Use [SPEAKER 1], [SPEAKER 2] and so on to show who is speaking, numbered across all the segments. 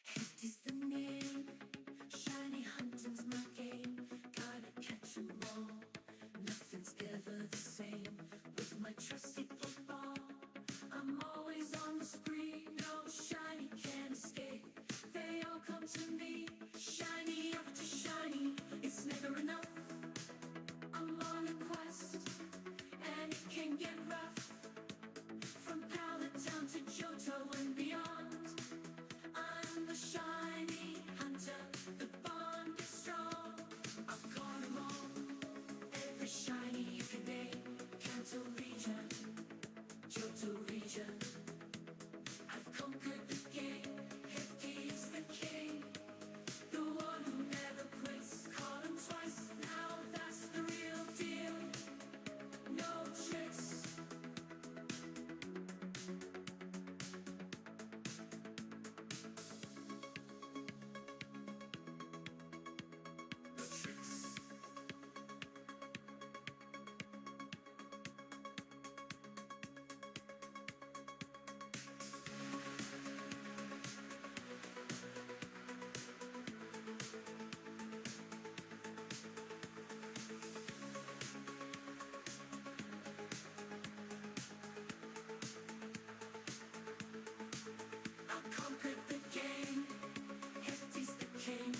[SPEAKER 1] Hefty's the name, shiny hunting's my game. Gotta catch 'em all, nothing's ever the same. With my trusty football, I'm always on the spree. No shiny can escape, they all come to me. Shiny after shiny, it's never enough. I'm on a quest, and it can get rough. From Pallet Town to Johto and beyond, I'm the shiny hunter, the bond is strong. I've caught 'em all, every shiny you can name. Kanto region, Johto region, I've conquered the game. Hefty is the king, the one who never quits. Caught 'em twice, now that's the real deal. No tricks. I've conquered the game. Hefty's the king,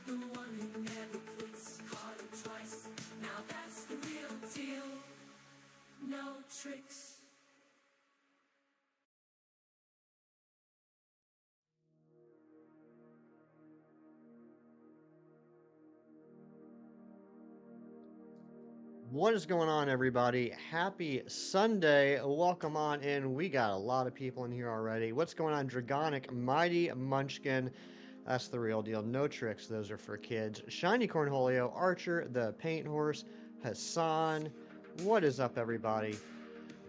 [SPEAKER 1] the one who never quits. Caught him twice, now that's the real deal. No tricks.
[SPEAKER 2] What is going on, everybody? Happy Sunday. Welcome on in. We got a lot of people in here already. What's going on, Dragonic, Mighty Munchkin? That's the real deal. No tricks. Those are for kids. Shiny Cornholio, Archer, the Paint Horse, Hassan. What is up, everybody?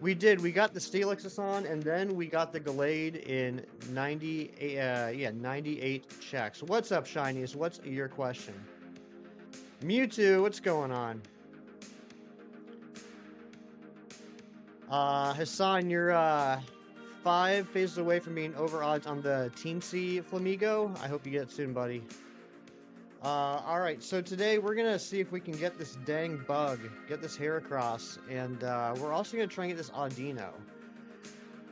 [SPEAKER 2] We got the Steelix Hassan, and then we got the Gallade in 98 checks. What's up, Shinies? What's your question? Mewtwo, what's going on? Hassan, you're 5 phases away from being over odds on the Teensy Flamigo. I hope you get it soon, buddy. Alright, so today we're gonna see if we can get this dang bug, get this Heracross, and we're also gonna try and get this Audino.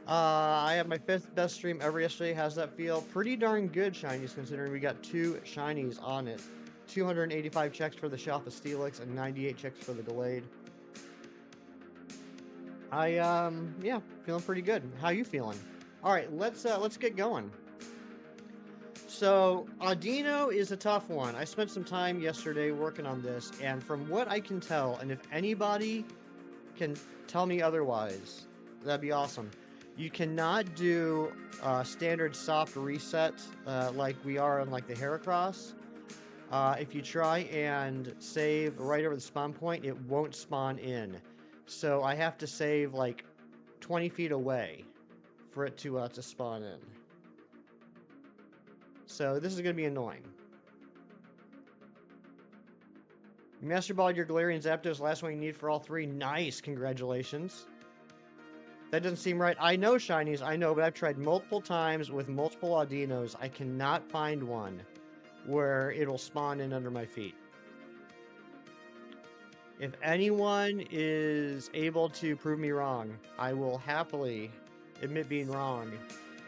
[SPEAKER 2] I had my 5th best stream ever yesterday. How's that feel? Pretty darn good, Shinies, considering we got 2 Shinies on it. 285 checks for the Shalfa Steelix and 98 checks for the Gallade. Yeah, feeling pretty good. How you feeling? All right, let's get going. So, Audino is a tough one. I spent some time yesterday working on this, and from what I can tell, and if anybody can tell me otherwise, that'd be awesome. You cannot do standard soft reset like we are on like the Heracross. If you try and save right over the spawn point, it won't spawn in. So I have to save like 20 feet away for it to spawn in. So this is going to be annoying. Master Ball, your Galarian Zapdos, last one you need for all 3. Nice, congratulations. That doesn't seem right. I know, Shinies, I know, but I've tried multiple times with multiple Audinos. I cannot find one where it'll spawn in under my feet. If anyone is able to prove me wrong, I will happily admit being wrong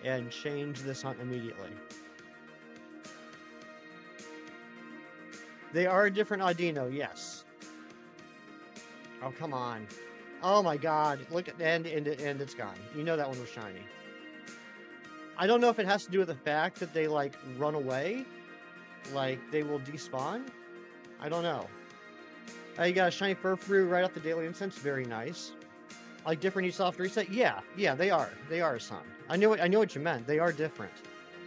[SPEAKER 2] and change this hunt immediately. They are a different Audino, yes. Oh, come on. Oh my god. Look at and it's gone. You know that one was shiny. I don't know if it has to do with the fact that they, like, run away. Like, they will despawn. I don't know. You got a shiny Furfrou right off the Daily Incense. Very nice. Like, different soft reset? Yeah, they are. They are, son. I know what you meant. They are different.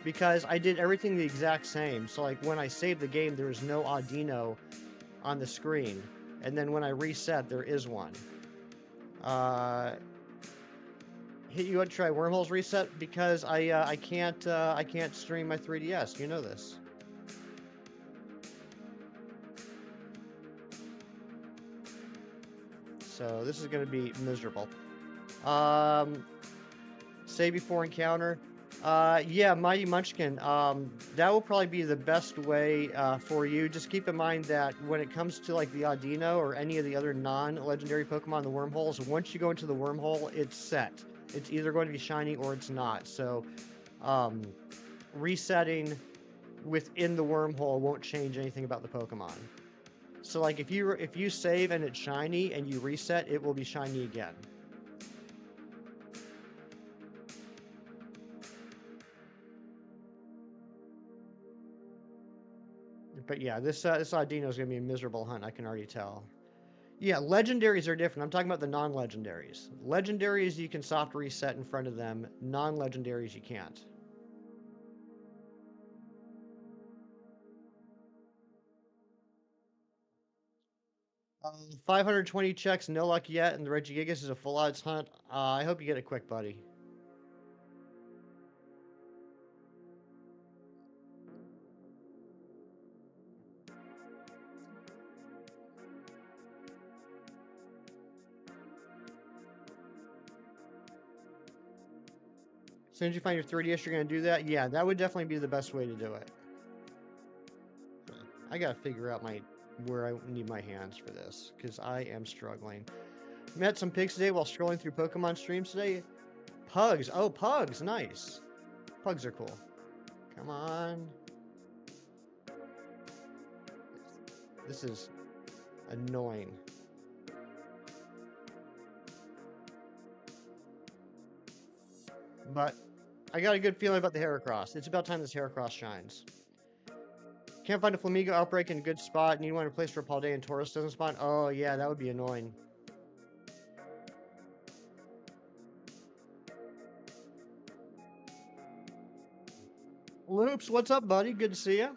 [SPEAKER 2] Because I did everything the exact same. So, like, when I saved the game, there was no Audino on the screen. And then when I reset, there is one. Hit you up to try Wormholes reset because I can't stream my 3DS. You know this. So this is going to be miserable. Say before encounter. Yeah, Mighty Munchkin. That will probably be the best way for you. Just keep in mind that when it comes to like the Audino or any of the other non-legendary Pokemon, the wormholes, once you go into the wormhole, it's set. It's either going to be shiny or it's not. So, um, resetting within the wormhole won't change anything about the Pokemon. So, like if you save and it's shiny and you reset, it will be shiny again. But yeah, this Audino is gonna be a miserable hunt. I can already tell. Yeah, legendaries are different. I'm talking about the non-legendaries. Legendaries you can soft reset in front of them. Non-legendaries you can't. Uh, 520 checks, no luck yet, and the Regigigas is a full odds hunt. I hope you get it quick, buddy. As soon as you find your 3DS, you're gonna do that. Yeah, that would definitely be the best way to do it. I gotta figure out where I need my hands for this because I am struggling. Met some pigs today while scrolling through Pokemon streams today. Pugs. Oh, pugs. Nice. Pugs are cool. Come on. This is annoying. But I got a good feeling about the Heracross. It's about time this Heracross shines. Can't find a Flamigo outbreak in a good spot. Need one to place for a Paldean and Taurus doesn't spawn. Oh, yeah, that would be annoying. Loops, what's up, buddy? Good to see you.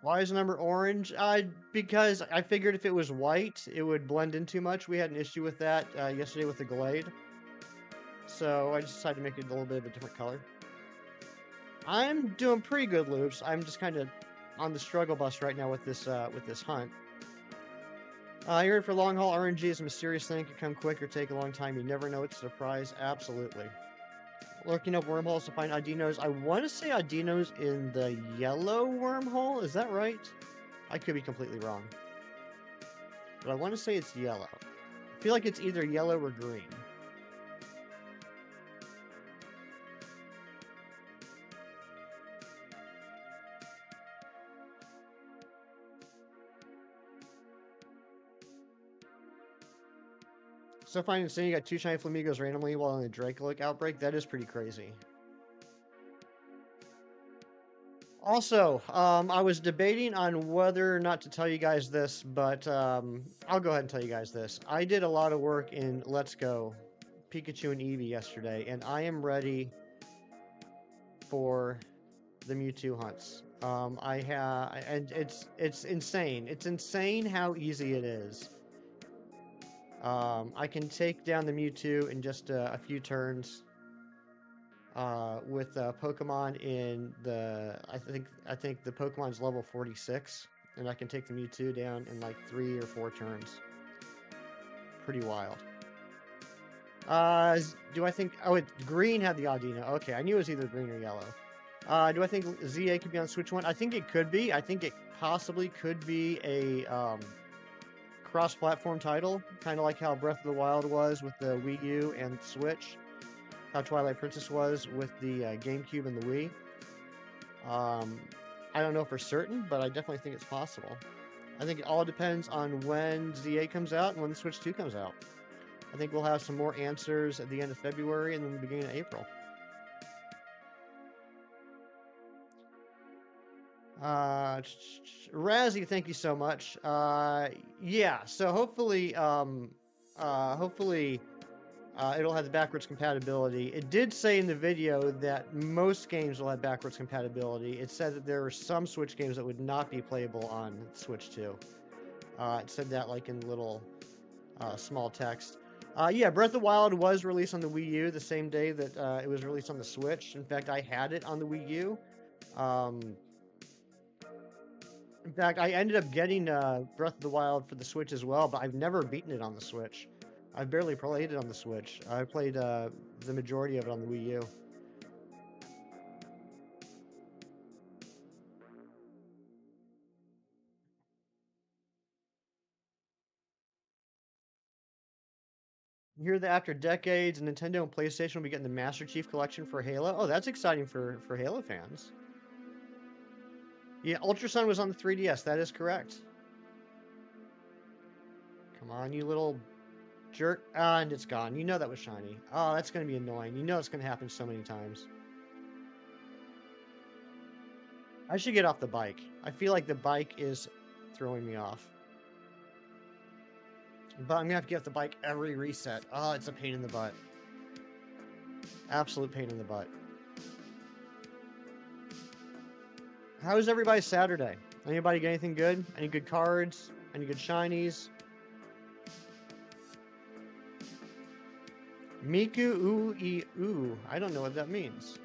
[SPEAKER 2] Why is the number orange? Because I figured if it was white, it would blend in too much. We had an issue with that yesterday with the Glade. So I just decided to make it a little bit of a different color. I'm doing pretty good, Loops. I'm just kind of on the struggle bus right now with this hunt. You're in for long haul. RNG is a mysterious thing. It can come quick or take a long time. You never know. It's a surprise. Absolutely. Looking up wormholes to find Audinos. I want to say Audinos in the yellow wormhole. Is that right? I could be completely wrong. But I want to say it's yellow. I feel like it's either yellow or green. So finding insane, you got 2 shiny Flamingos randomly while in the Dracolic outbreak. That is pretty crazy. Also, I was debating on whether or not to tell you guys this, but I'll go ahead and tell you guys this. I did a lot of work in Let's Go, Pikachu and Eevee yesterday, and I am ready for the Mewtwo hunts. And it's insane. It's insane how easy it is. I can take down the Mewtwo in just a few turns. With Pokemon in the I think the Pokemon's level 46, and I can take the Mewtwo down in like 3 or 4 turns. Pretty wild. Do I think? Oh, green had the Audino. Okay, I knew it was either green or yellow. Do I think ZA could be on Switch 1? I think it could be. I think it possibly could be a cross-platform title, kind of like how Breath of the Wild was with the Wii U and Switch. How Twilight Princess was with the GameCube and the Wii. I don't know for certain, but I definitely think it's possible. I think it all depends on when ZA comes out and when the Switch 2 comes out. I think we'll have some more answers at the end of February and then the beginning of April. Razzie, thank you so much. Yeah, so hopefully, it'll have the backwards compatibility. It did say in the video that most games will have backwards compatibility. It said that there are some Switch games that would not be playable on Switch 2. It said that like in little small text. Yeah, Breath of the Wild was released on the Wii U the same day that it was released on the Switch. In fact, I had it on the Wii U. In fact, I ended up getting Breath of the Wild for the Switch as well, but I've never beaten it on the Switch. I barely played it on the Switch. I played the majority of it on the Wii U. You hear that after decades, Nintendo and PlayStation will be getting the Master Chief Collection for Halo? Oh, that's exciting for Halo fans. Yeah, Ultra Sun was on the 3DS. That is correct. Come on, you little jerk. Ah, and it's gone. You know that was shiny. Oh, that's going to be annoying. You know it's going to happen so many times. I should get off the bike. I feel like the bike is throwing me off. But I'm going to have to get off the bike every reset. Oh, it's a pain in the butt. Absolute pain in the butt. How was everybody's Saturday? Anybody get anything good? Any good cards? Any good shinies? Miku u I u. I don't know what that means.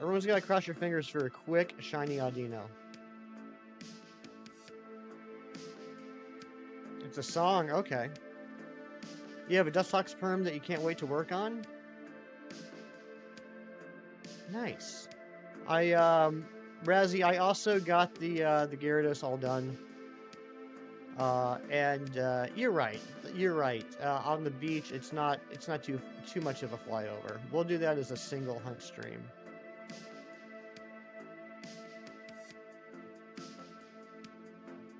[SPEAKER 2] Everyone's got to cross your fingers for a quick shiny Audino. It's a song, okay. You have a Dustox perm that you can't wait to work on? Nice. Razzie, I also got the Gyarados all done. You're right. You're right. On the beach, it's not too much of a flyover. We'll do that as a single hunt stream.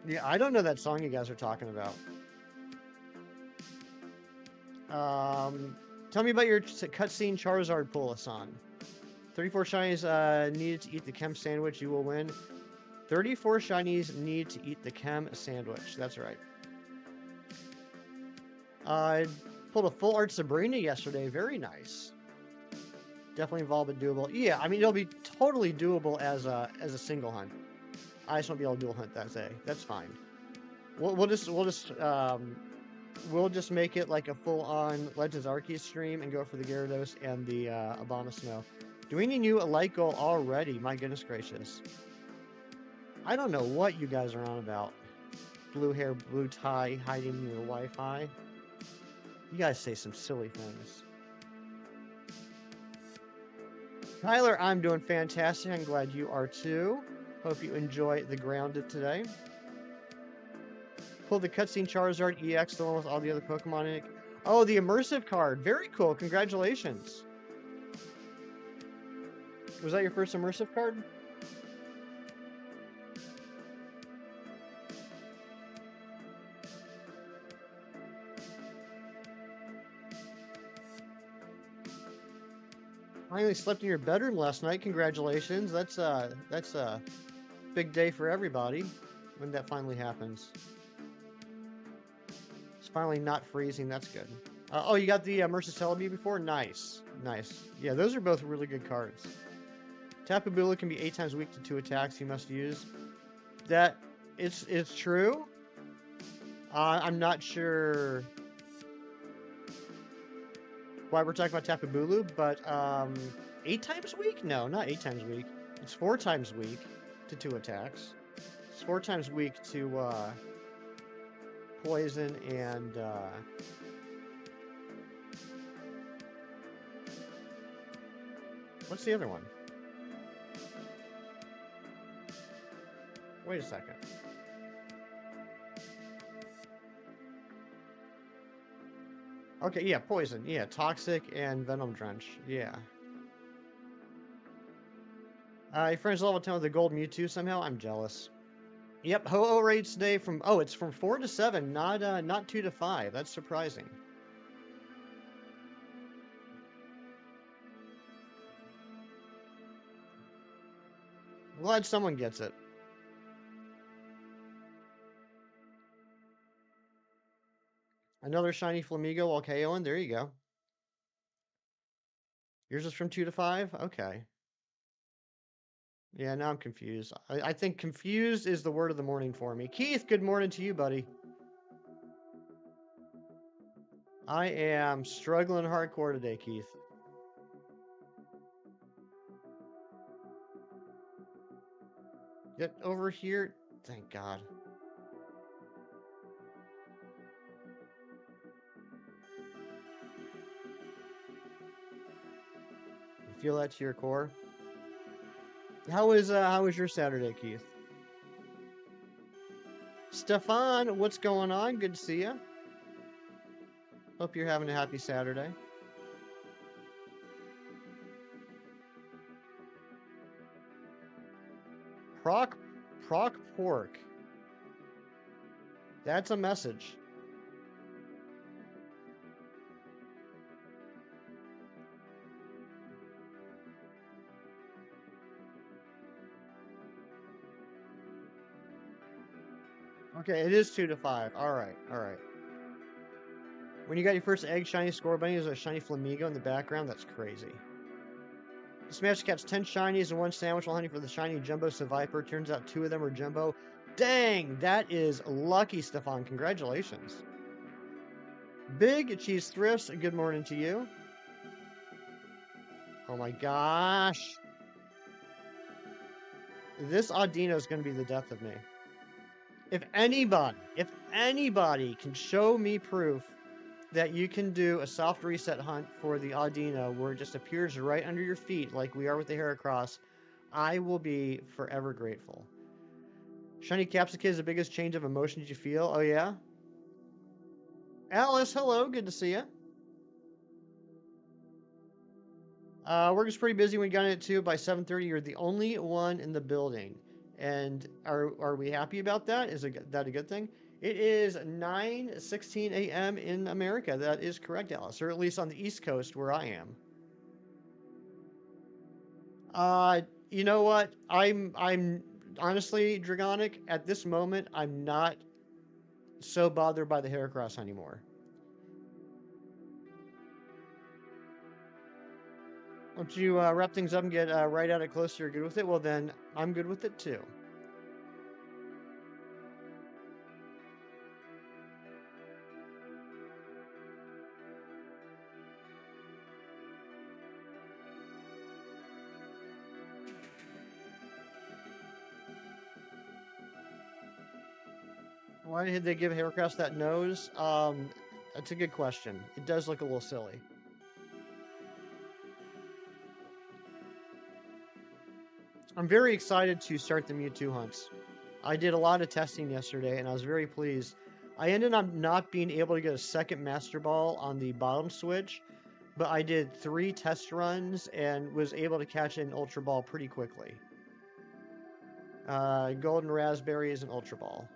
[SPEAKER 2] Yeah, I don't know that song you guys are talking about. Tell me about your cutscene Charizard pull, Asan. 34 shinies needed to eat the chem sandwich. You will win. 34 shinies need to eat the chem sandwich. That's right. I pulled a full art Sabrina yesterday. Very nice. Definitely involved but doable. Yeah, I mean it'll be totally doable as a single hunt. I just won't be able to dual hunt that day. That's fine. We'll just make it like a full-on Legends Arceus stream and go for the Gyarados and the Abomasnow. Do we need new light goal already? My goodness gracious. I don't know what you guys are on about. Blue hair, blue tie, hiding in your Wi-Fi. You guys say some silly things. Tyler, I'm doing fantastic. I'm glad you are too. Hope you enjoy the grounded today. Pull the cutscene Charizard EX, the one with all the other Pokemon in it. Oh, the immersive card. Very cool. Congratulations. Was that your first immersive card? Finally slept in your bedroom last night. Congratulations. That's a big day for everybody when that finally happens. It's finally not freezing. That's good. Oh, you got the immersive Celebi before? Nice. Nice. Yeah, those are both really good cards. Tapu Bulu can be 8 times weak to 2 attacks you must use. That it's true. I'm not sure why we're talking about Tapu Bulu, but 8 times weak? No, not 8 times weak. It's 4 times weak to 2 attacks. It's 4 times weak to poison and what's the other one? Wait a second. Okay, yeah, poison. Yeah, toxic and venom drench. Yeah. Your friend's level 10 with the gold Mewtwo somehow? I'm jealous. Yep, Ho-Oh rates today from... Oh, it's from 4 to 7, not 2 to 5. That's surprising. I'm glad someone gets it. Another shiny Flamigo while KOing. There you go. Yours is from 2 to 5? Okay. Yeah, now I'm confused. I think confused is the word of the morning for me. Keith, good morning to you, buddy. I am struggling hardcore today, Keith. Get over here. Thank God. feel that to your core. How was your Saturday, Keith? Stefan, what's going on? Good to see you. Hope you're having a happy Saturday. Proc pork. That's a message. Okay, it is 2 to 5. All right, all right. When you got your first egg, shiny score bunny, there's a shiny flamingo in the background. That's crazy. Smash catch 10 shinies and 1 sandwich while hunting for the shiny jumbo Viper. Turns out 2 of them are jumbo. Dang, that is lucky, Stefan. Congratulations. Big Cheese Thrifts, good morning to you. Oh my gosh. This Audino is going to be the death of me. If anybody can show me proof that you can do a soft reset hunt for the Audino where it just appears right under your feet like we are with the Heracross, I will be forever grateful. Shiny Capsicum is the biggest change of emotions you feel. Oh, yeah? Alice, hello. Good to see you. Work is pretty busy. We got in at 2. By 7:30, you're the only one in the building. And are we happy about that? Is that a good thing? It is 9:16 a.m. in America. That is correct, Alice. Or at least on the East Coast where I am. You know what? I'm honestly, Dragonic, at this moment, I'm not so bothered by the Heracross anymore. Once you wrap things up and get right at it closer, you're good with it? Well, then I'm good with it too. Why did they give Heracross that nose? That's a good question. It does look a little silly. I'm very excited to start the Mewtwo hunts. I did a lot of testing yesterday, and I was very pleased. I ended up not being able to get a second Master Ball on the bottom switch, but I did 3 test runs and was able to catch an Ultra Ball pretty quickly. Golden Raspberry is an Ultra Ball.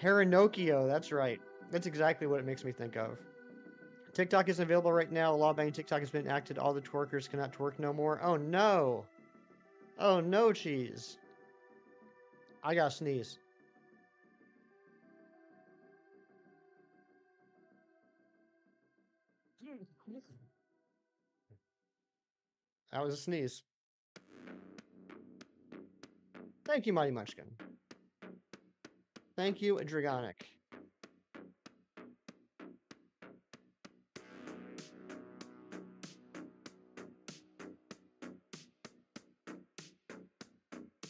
[SPEAKER 2] Haranokio, that's right. That's exactly what it makes me think of. TikTok isn't available right now. Law banning TikTok has been enacted. All the twerkers cannot twerk no more. Oh no! Oh no, cheese. I gotta sneeze. That was a sneeze. Thank you, Mighty Munchkin. Thank you, Dragonic.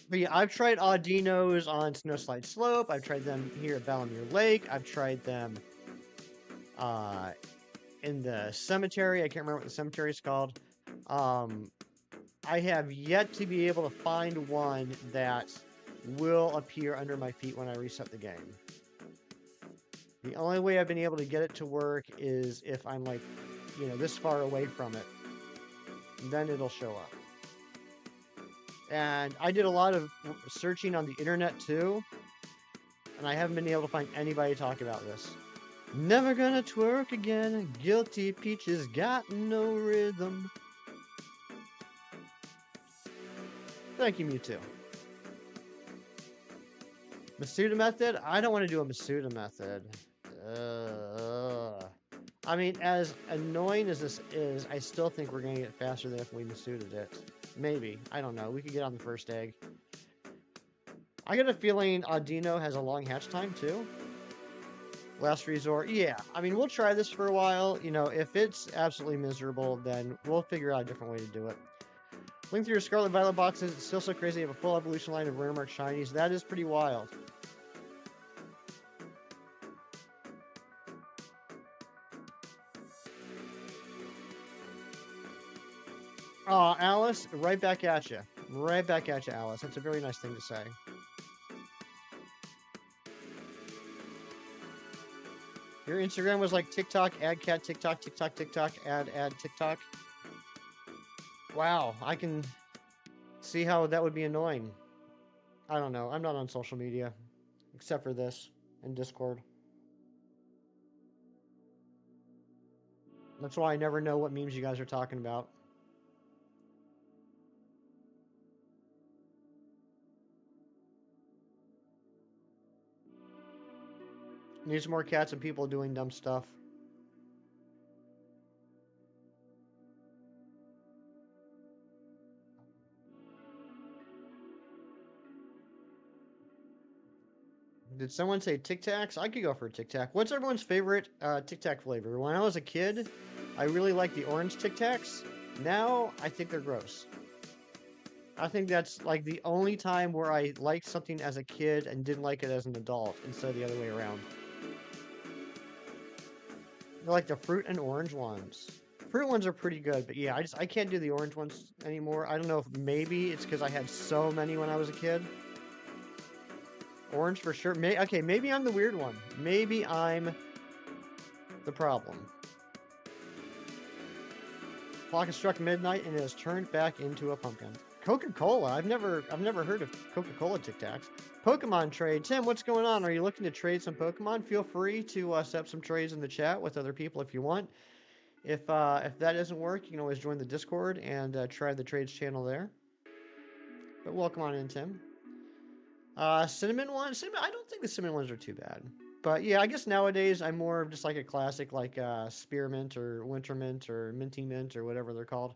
[SPEAKER 2] But yeah, I've tried Audinos on Snowslide Slope. I've tried them here at Balamere Lake. I've tried them in the cemetery. I can't remember what the cemetery is called. I have yet to be able to find one that will appear under my feet when I reset the game. The only way I've been able to get it to work is if I'm like, you know, this far away from it. Then it'll show up. And I did a lot of searching on the internet too, and I haven't been able to find anybody talk about this. Never gonna twerk again. Guilty Peaches got no rhythm. Thank you, Mewtwo. Masuda method? I don't want to do a Masuda method. I mean, as annoying as this is, I still think we're going to get faster than if we Masuda'd it. Maybe. I don't know. We could get on the first egg. I get a feeling Audino has a long hatch time, too. Last resort. Yeah. I mean, we'll try this for a while. You know, if it's absolutely miserable, then we'll figure out a different way to do it. Link through your Scarlet Violet boxes. It's still so crazy. You have a full evolution line of Rare Mark Shinies. That is pretty wild. Alice, right back at you. Right back at you, Alice. That's a very nice thing to say. Your Instagram was like TikTok, add cat, TikTok, TikTok, TikTok, add TikTok. Wow, I can see how that would be annoying. I don't know. I'm not on social media, except for this and Discord. That's why I never know what memes you guys are talking about. Need some more cats and people doing dumb stuff. Did someone say Tic Tacs? I could go for a Tic Tac. What's everyone's favorite Tic Tac flavor? When I was a kid, I really liked the orange Tic Tacs. Now, I think they're gross. I think that's like the only time where I liked something as a kid and didn't like it as an adult instead of the other way around. I like the fruit and orange ones. Fruit ones are pretty good, but yeah, I can't do the orange ones anymore. I don't know if maybe it's because I had so many when I was a kid. Orange for sure. Okay, maybe I'm the weird one. Maybe I'm the problem. Clock has struck midnight and it has turned back into a pumpkin. Coca-Cola. I've never heard of Coca-Cola Tic Tacs. Pokemon trade. Tim, what's going on? Are you looking to trade some Pokemon? Feel free to set up some trades in the chat with other people if you want. If that doesn't work, you can always join the Discord and try the trades channel there. But welcome on in, Tim. Cinnamon ones. I don't think the cinnamon ones are too bad. But yeah, I guess nowadays I'm more of just like a classic, like spearmint or wintermint or minty mint or whatever they're called.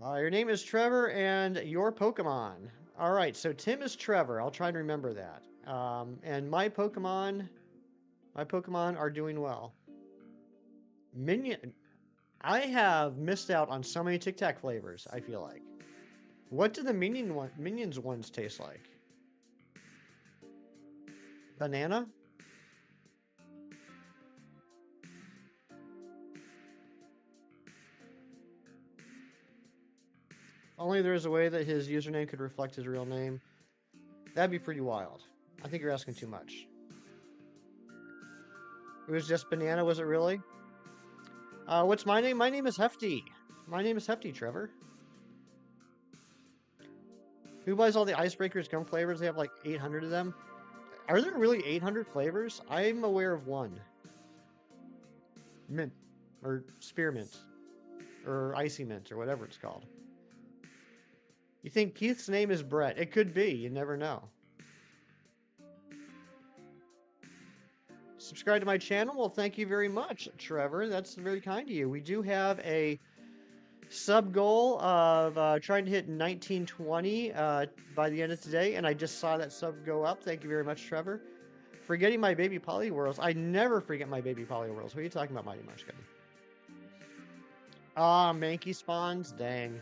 [SPEAKER 2] Your name is Trevor and your Pokemon. All right, so Tim is Trevor. I'll try to remember that. And my Pokemon are doing well. Minion. I have missed out on so many Tic Tac flavors. I feel like. What do the Minions ones taste like? Banana? Only there's a way that his username could reflect his real name. That'd be pretty wild. I think you're asking too much. It was just banana, was it really? What's my name? My name is Hefty. My name is Hefty, Trevor. Who buys all the Icebreakers gum flavors? They have like 800 of them. Are there really 800 flavors? I'm aware of one. Mint. Or spearmint. Or icy mint, or whatever it's called. You think Keith's name is Brett? It could be. You never know. Subscribe to my channel? Well, thank you very much, Trevor. That's very kind of you. We do have a sub goal of trying to hit 1920 by the end of today, and I just saw that sub go up. Thank you very much, Trevor. Forgetting my baby Poliwhirls. I never forget my baby Poliwhirls. What are you talking about, Mighty Munchkin? Mankey spawns? Dang.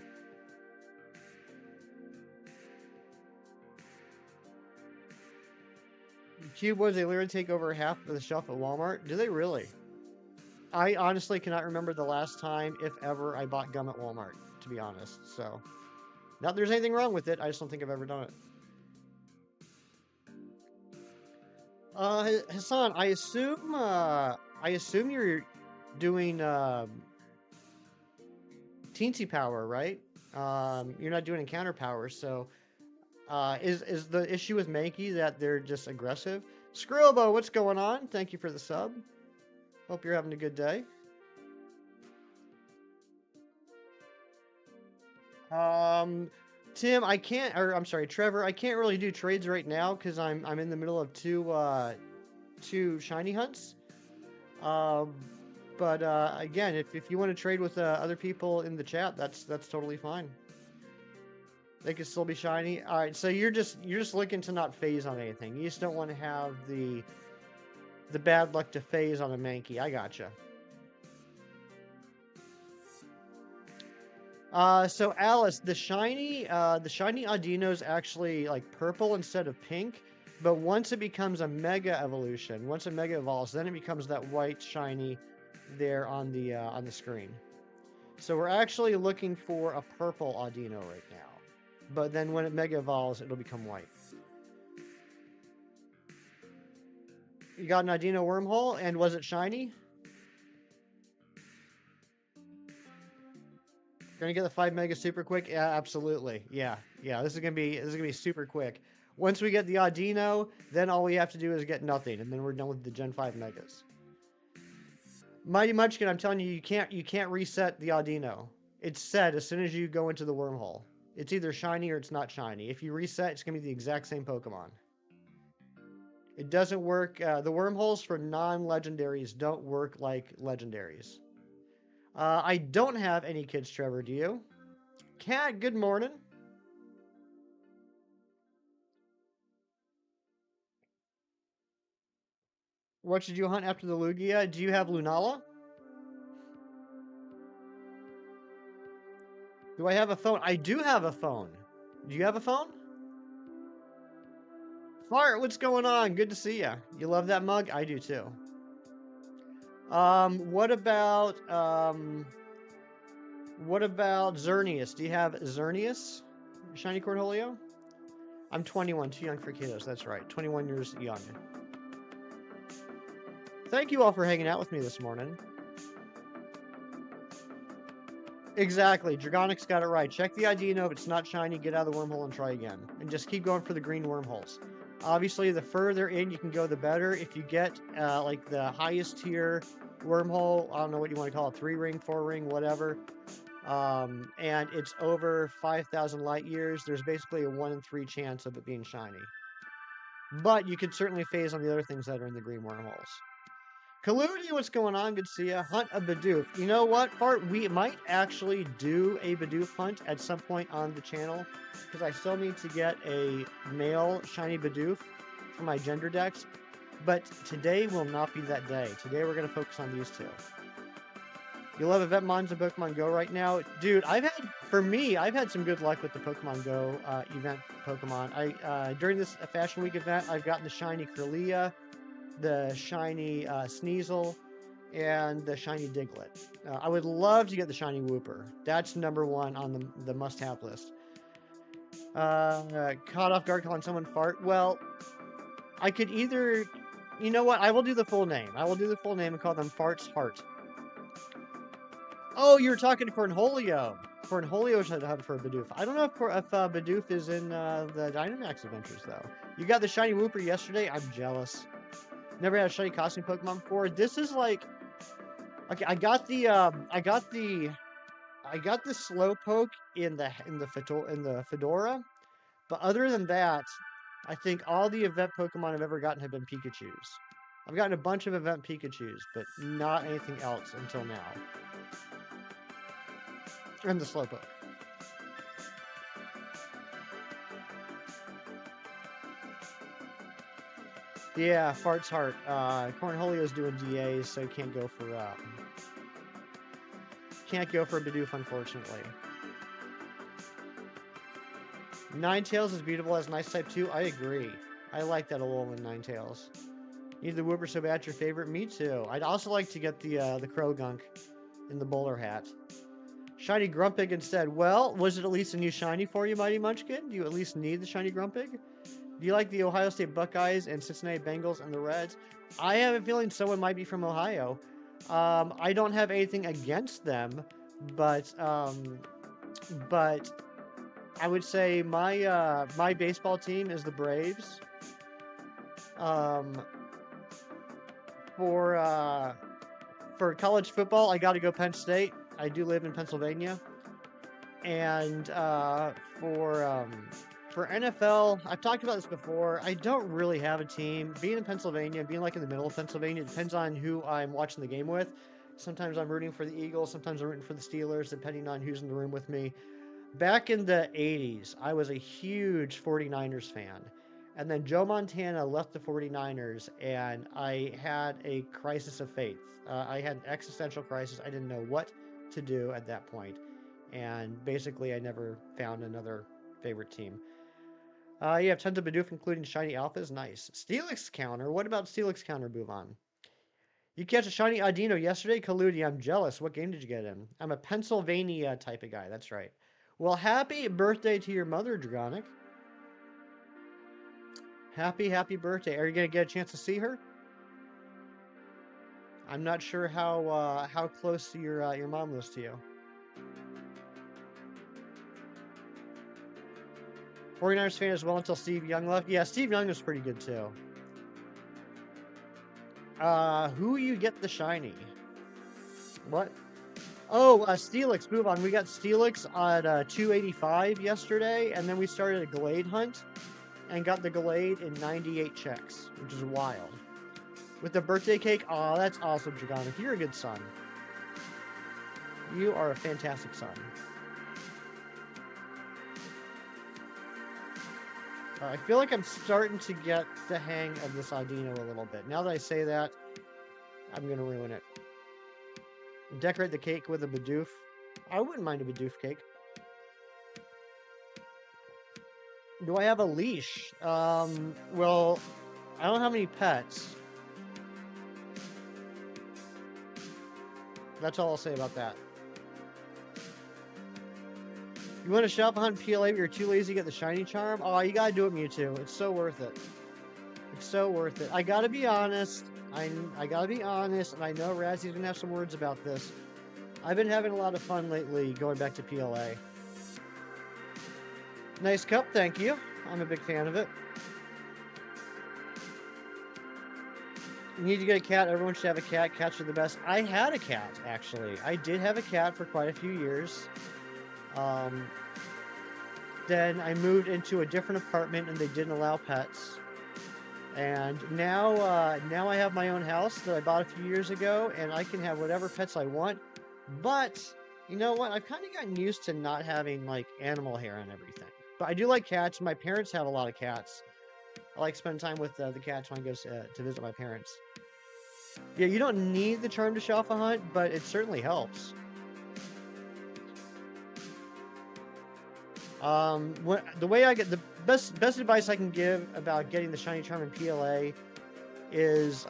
[SPEAKER 2] Cube Woods, they literally take over half of the shelf at Walmart. Do they really? I honestly cannot remember the last time, if ever, I bought gum at Walmart, to be honest. So, not that there's anything wrong with it. I just don't think I've ever done it. Hassan, I assume you're doing Teensy Power, right? You're not doing Encounter Power, so is the issue with Mankey that they're just aggressive? Skrillbo, what's going on? Thank you for the sub. Hope you're having a good day. Tim, I'm sorry, Trevor, I can't really do trades right now because I'm in the middle of two shiny hunts. But again, if you want to trade with other people in the chat, that's totally fine. They could still be shiny. All right, so you're just looking to not phase on anything. You just don't want to have the bad luck to phase on a Mankey. I gotcha. So Alice, the shiny Audino is actually like purple instead of pink, but once it becomes a Mega Evolution, once a Mega evolves, then it becomes that white shiny there on the screen. So we're actually looking for a purple Audino right now. But then when it Mega Evolves, it'll become white. You got an Audino Wormhole, and was it shiny? Gonna get the 5 Mega super quick? Yeah, absolutely. Yeah, this is gonna be super quick. Once we get the Audino, then all we have to do is get nothing, and then we're done with the Gen 5 Megas. Mighty Munchkin, I'm telling you, you can't reset the Audino. It's set as soon as you go into the wormhole. It's either shiny or it's not shiny. If you reset, it's gonna be the exact same Pokemon. It doesn't work. The wormholes for non-legendaries don't work like legendaries. I don't have any kids, Trevor. Do you? Cat, good morning. What should you hunt after the Lugia? Do you have Lunala? Do I have a phone? I do have a phone. Do you have a phone? Fart, what's going on? Good to see you. You love that mug? I do too. What about Xerneas? Do you have Xerneas? Shiny Cornholio? I'm 21, too young for kiddos. That's right. 21 years young. Thank you all for hanging out with me this morning. Exactly. Dragonix got it right. Check the ID, know if it's not shiny, get out of the wormhole and try again. And just keep going for the green wormholes. Obviously, the further in you can go, the better. If you get like the highest tier wormhole, I don't know what you want to call it, 3-ring, 4-ring, whatever, and it's over 5,000 light years, there's basically a 1 in 3 chance of it being shiny. But you could certainly phase on the other things that are in the green wormholes. Kaludi, what's going on? Good to see ya. Hunt a Bidoof. You know what, Fart? We might actually do a Bidoof hunt at some point on the channel, because I still need to get a male shiny Bidoof for my gender decks. But today will not be that day. Today we're going to focus on these two. You love event mons in Pokemon Go right now? Dude, I've had some good luck with the Pokemon Go event Pokemon. During this Fashion Week event, I've gotten the shiny Kirlia, the shiny Sneasel, and the shiny Diglett. I would love to get the shiny Wooper. That's #1 on the must-have list. Caught off guard calling someone fart. Well, I could either... You know what? I will do the full name. I will do the full name and call them Fart's Heart. Oh, you were talking to Cornholio. Cornholio should hunt for a Bidoof. I don't know if Bidoof is in the Dynamax Adventures, though. You got the shiny Wooper yesterday? I'm jealous. Never had a shiny costume Pokemon before. This is like... Okay, I got the Slowpoke in the Fedora, but other than that, I think all the event Pokemon I've ever gotten have been Pikachus. I've gotten a bunch of event Pikachus, but not anything else until now. And the Slowpoke. Yeah, Fart's Heart. Cornholio's doing DAs, so can't go for Bidoof, unfortunately. Ninetales is beautiful as nice type too. I agree. I like that Alolan Ninetales. Need the Wooper so bad, your favorite? Me too. I'd also like to get the Krogunk in the bowler hat. Shiny Grumpig instead. Well, was it at least a new shiny for you, Mighty Munchkin? Do you at least need the shiny Grumpig? Do you like the Ohio State Buckeyes and Cincinnati Bengals and the Reds? I have a feeling someone might be from Ohio. I don't have anything against them, but I would say my baseball team is the Braves. For college football, I got to go Penn State. I do live in Pennsylvania, and for NFL, I've talked about this before. I don't really have a team. Being in Pennsylvania, being like in the middle of Pennsylvania, it depends on who I'm watching the game with. Sometimes I'm rooting for the Eagles. Sometimes I'm rooting for the Steelers, depending on who's in the room with me. Back in the 80s, I was a huge 49ers fan. And then Joe Montana left the 49ers, and I had a crisis of faith. I had an existential crisis. I didn't know what to do at that point. And basically, I never found another favorite team. You have tons of Bidoof, including shiny alphas. Nice. Steelix counter. What about Steelix counter, Buvan? You catch a shiny Audino yesterday? Kaludi, I'm jealous. What game did you get in? I'm a Pennsylvania type of guy. That's right. Well, happy birthday to your mother, Dragonic. Happy birthday. Are you going to get a chance to see her? I'm not sure how close your mom was to you. 49ers fan as well until Steve Young left. Yeah, Steve Young was pretty good too. Who you get the shiny? What? Oh, Steelix, move on. We got Steelix at 285 yesterday, and then we started a Glade hunt and got the Glade in 98 checks, which is wild. With the birthday cake, aw, that's awesome, Dragonic. You're a good son. You are a fantastic son. I feel like I'm starting to get the hang of this Audino a little bit. Now that I say that, I'm going to ruin it. Decorate the cake with a Bidoof. I wouldn't mind a Bidoof cake. Do I have a leash? Well, I don't have any pets. That's all I'll say about that. You want to shop hunt PLA, but you're too lazy to get the shiny charm? Oh, you gotta do it, Mewtwo. It's so worth it. It's so worth it. I gotta be honest. I gotta be honest, and I know Razzy's gonna have some words about this. I've been having a lot of fun lately going back to PLA. Nice cup, thank you. I'm a big fan of it. You need to get a cat. Everyone should have a cat. Cats are the best. I had a cat, actually. I did have a cat for quite a few years. Then I moved into a different apartment and they didn't allow pets. And now I have my own house that I bought a few years ago, and I can have whatever pets I want. But you know what? I've kind of gotten used to not having like animal hair and everything. But I do like cats. My parents have a lot of cats. I like spending time with the cats when I go to visit my parents. Yeah, you don't need the charm to shelf a hunt, but it certainly helps. The way I get the best advice I can give about getting the shiny charm in PLA is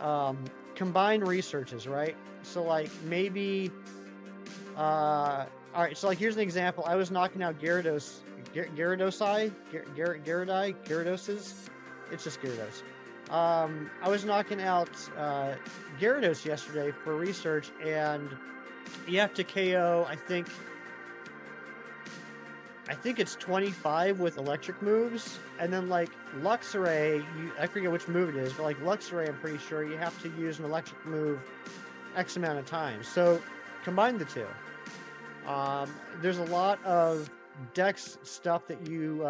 [SPEAKER 2] combine researches, right? So like maybe all right, so like here's an example. I was knocking out Gyarados, Gyarados. It's just Gyarados. I was knocking out Gyarados yesterday for research, and you have to KO, I think it's 25 with electric moves, and then like Luxray, I forget which move it is, but like Luxray, I'm pretty sure you have to use an electric move X amount of times. So combine the two. There's a lot of Dex stuff that you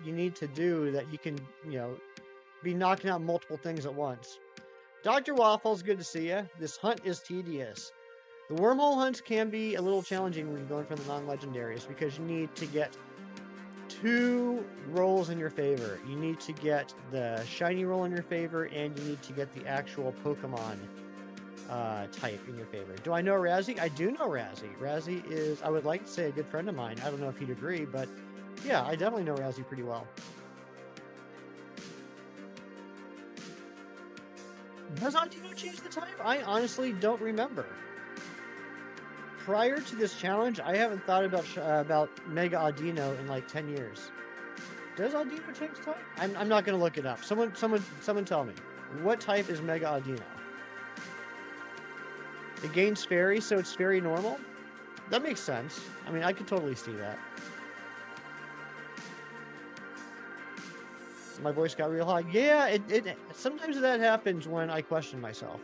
[SPEAKER 2] need to do that you can, be knocking out multiple things at once. Dr. Waffles, good to see you. This hunt is tedious. The wormhole hunts can be a little challenging when you're going for the non-legendaries because you need to get 2 rolls in your favor. You need to get the shiny roll in your favor, and you need to get the actual Pokemon type in your favor. Do I know Razzie? I do know Razzie. Razzie is, I would like to say, a good friend of mine. I don't know if he'd agree, but yeah, I definitely know Razzie pretty well. Does Audino change the type? I honestly don't remember. Prior to this challenge, I haven't thought about Mega Audino in like 10 years. Does Audino change type? I'm not gonna look it up. Someone tell me. What type is Mega Audino? It gains Fairy, so it's Fairy normal? That makes sense. I mean, I could totally see that. My voice got real high. Yeah, it sometimes that happens when I question myself.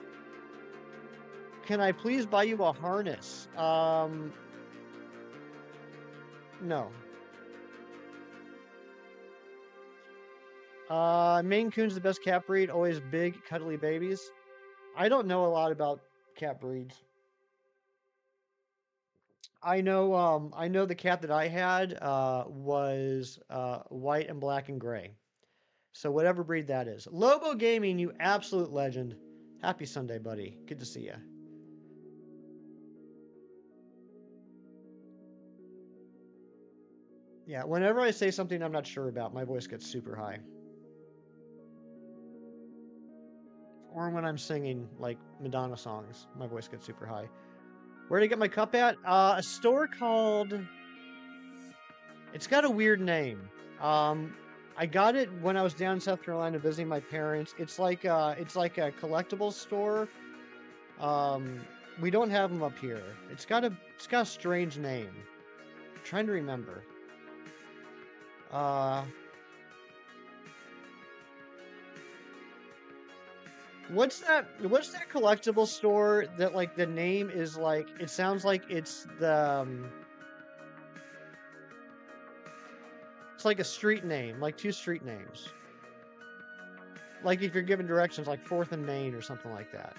[SPEAKER 2] Can I please buy you a harness? No. Maine Coon's the best cat breed. Always big, cuddly babies. I don't know a lot about cat breeds. I know the cat that I had was white and black and gray. So whatever breed that is. Lobo Gaming, you absolute legend. Happy Sunday, buddy. Good to see you. Yeah, whenever I say something I'm not sure about, my voice gets super high. or when I'm singing like Madonna songs. My voice gets super high. Where did I get my cup at? A store called... It's got a weird name. I got it when I was down in South Carolina visiting my parents. It's like a collectibles store. We don't have them up here. It's got a strange name. I'm trying to remember. What's that collectible store that like the name is like it sounds like it's the it's like a street name, like two street names. Like if you're given directions like 4th and Main or something like that.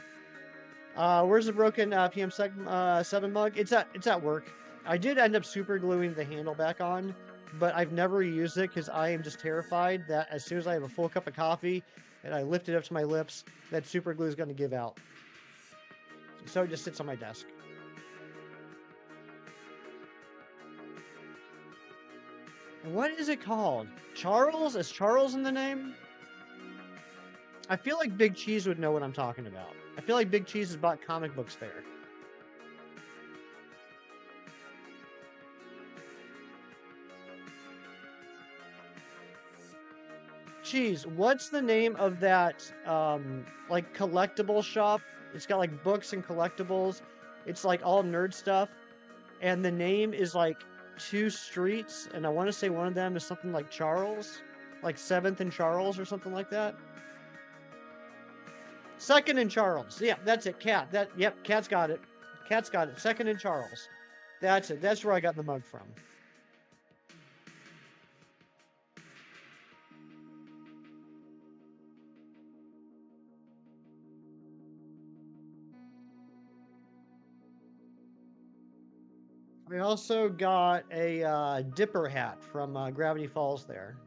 [SPEAKER 2] Where's the broken PM7 mug? It's at work. I did end up super gluing the handle back on, but I've never used it because I am just terrified that as soon as I have a full cup of coffee and I lift it up to my lips, that super glue is going to give out. So it just sits on my desk. What is it called? Charles? Is Charles in the name? I feel like Big Cheese would know what I'm talking about. I feel like Big Cheese has bought comic books there. Cheese, what's the name of that, like, collectible shop? It's got, like, books and collectibles. It's, like, all nerd stuff. And the name is, like, 2 streets. And I want to say one of them is something like Charles. Like 7th and Charles or something like that. 2nd and Charles. Yeah, that's it. Cat. Yep, Cat's got it. Cat's got it. 2nd and Charles. That's it. That's where I got the mug from. I also got a dipper hat from Gravity Falls there.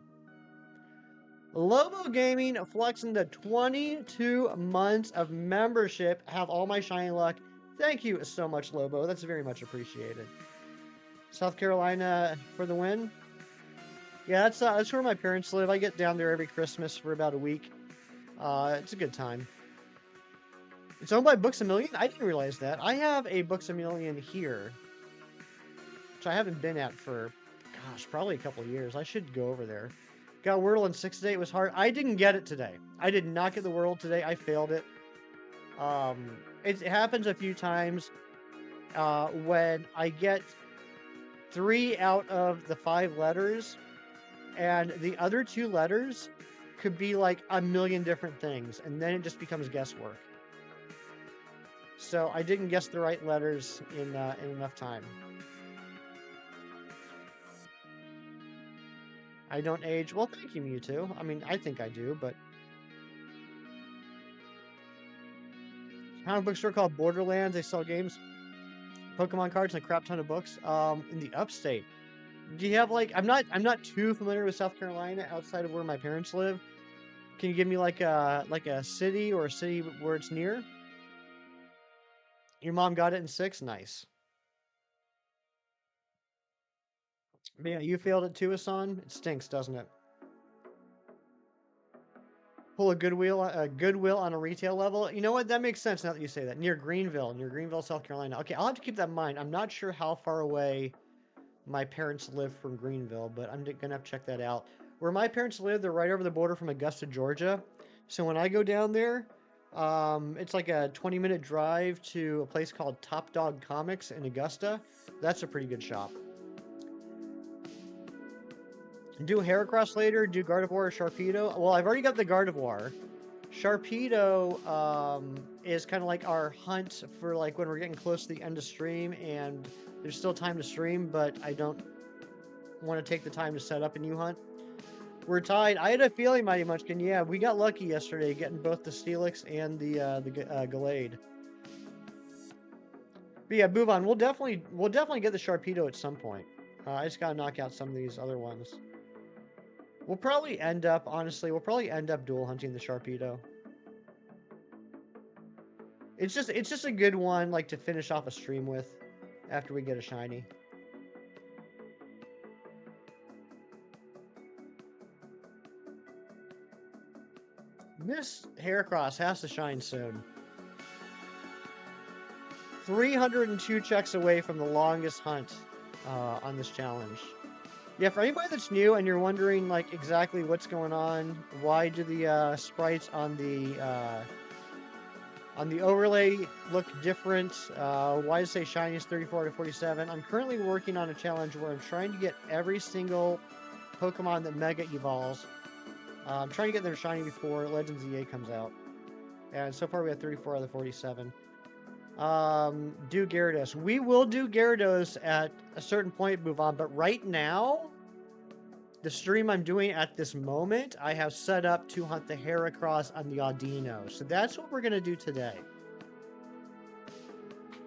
[SPEAKER 2] Lobo Gaming flexing the 22 months of membership. Have all my shiny luck. Thank you so much, Lobo. That's very much appreciated. South Carolina for the win. Yeah, that's where my parents live. I get down there every Christmas for about a week. It's a good time. It's owned by Books A Million? I didn't realize that. I have a Books A Million here, which I haven't been at for, gosh, probably a couple of years. I should go over there. Got Wordle in 6 today. It was hard. I didn't get it today. I did not get the Wordle today. I failed it. It happens a few times when I get 3 out of the 5 letters, and the other 2 letters could be like a million different things, and then it just becomes guesswork. So I didn't guess the right letters in enough time. I don't age. Well, thank you, Mewtwo. I mean, I think I do, but... Comic book store called Borderlands. They sell games, Pokemon cards, and a crap ton of books. In the upstate. Do you have, like... I'm not too familiar with South Carolina outside of where my parents live. Can you give me, like a city or a city where it's near? Your mom got it in 6? Nice. Yeah, you failed it too, Hassan? It stinks, doesn't it? Pull a Goodwill on a retail level. You know what? That makes sense now that you say that. Near Greenville, South Carolina. Okay, I'll have to keep that in mind. I'm not sure how far away my parents live from Greenville, but I'm gonna have to check that out. Where my parents live, they're right over the border from Augusta, Georgia. So when I go down there, it's like a 20-minute drive to a place called Top Dog Comics in Augusta. That's a pretty good shop. Do Heracross later, do Gardevoir or Sharpedo. Well, I've already got the Gardevoir. Sharpedo is kind of like our hunt for like when we're getting close to the end of stream and there's still time to stream, but I don't want to take the time to set up a new hunt. We're tied. I had a feeling, Mighty Munchkin. Yeah, we got lucky yesterday getting both the Steelix and the Gallade. But yeah, Bouvon, we'll definitely get the Sharpedo at some point. I just gotta knock out some of these other ones. We'll probably end up, honestly, dual hunting the Sharpedo. It's just a good one, like, to finish off a stream with after we get a shiny. This Heracross has to shine soon. 302 checks away from the longest hunt on this challenge. Yeah, for anybody that's new and you're wondering like exactly what's going on, why do the sprites on the overlay look different? Why does it say shiny is 34 to 47? I'm currently working on a challenge where I'm trying to get every single Pokemon that Mega evolves. I'm trying to get their shiny before Legends EA comes out. And so far we have 34 out of the 47. Do Gyarados. We will do Gyarados at a certain point, move on. But right now, the stream I'm doing at this moment, I have set up to hunt the Heracross on the Audino. So that's what we're going to do today.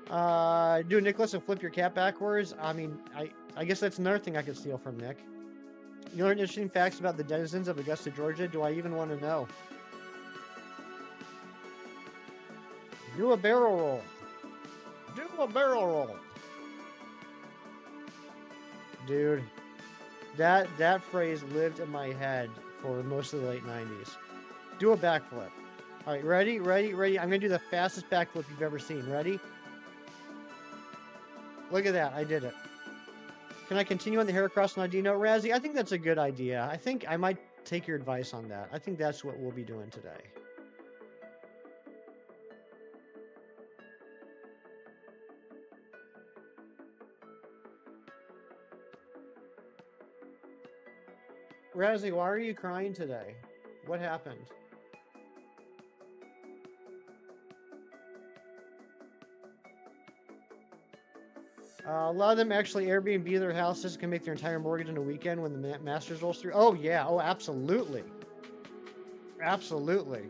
[SPEAKER 2] Do Nicholas and flip your cat backwards. I mean, I guess that's another thing I could steal from Nick. You learn interesting facts about the denizens of Augusta, Georgia. Do I even want to know? Do a barrel roll. Do a barrel roll. Dude, that phrase lived in my head for most of the late 90s. Do a backflip. All right, ready? I'm going to do the fastest backflip you've ever seen. Ready? Look at that. I did it. Can I continue on the Heracross and Audino? Razzie, I think that's a good idea. I think I might take your advice on that. I think that's what we'll be doing today. Razzie, why are you crying today? What happened? A lot of them actually Airbnb their houses, can make their entire mortgage in a weekend when the Masters rolls through. Oh, yeah. Oh, absolutely. Absolutely.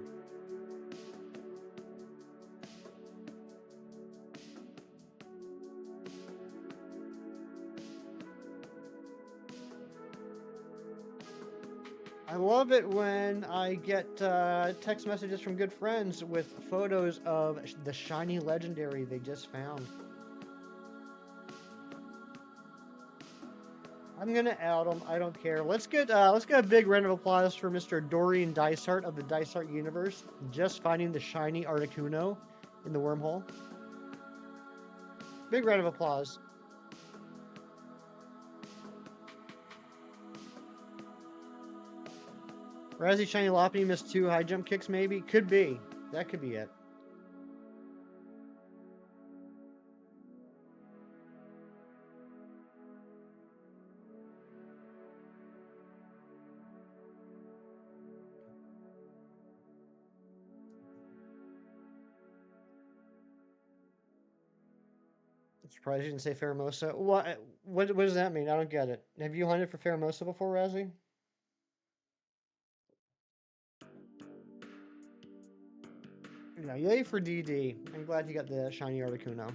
[SPEAKER 2] I love it when I get text messages from good friends with photos of the shiny legendary they just found. I'm gonna out them. I don't care. Let's get a big round of applause for Mr. Dorian Dysart of the Dysart universe, just finding the shiny Articuno in the wormhole. Big round of applause. Razzie shiny Lopunny missed 2 high jump kicks, maybe? Could be. That could be it. Surprised you didn't say Pheromosa. What does that mean? I don't get it. Have you hunted for Pheromosa before, Razzie? Yeah, yay for DD. I'm glad he got the shiny Articuno.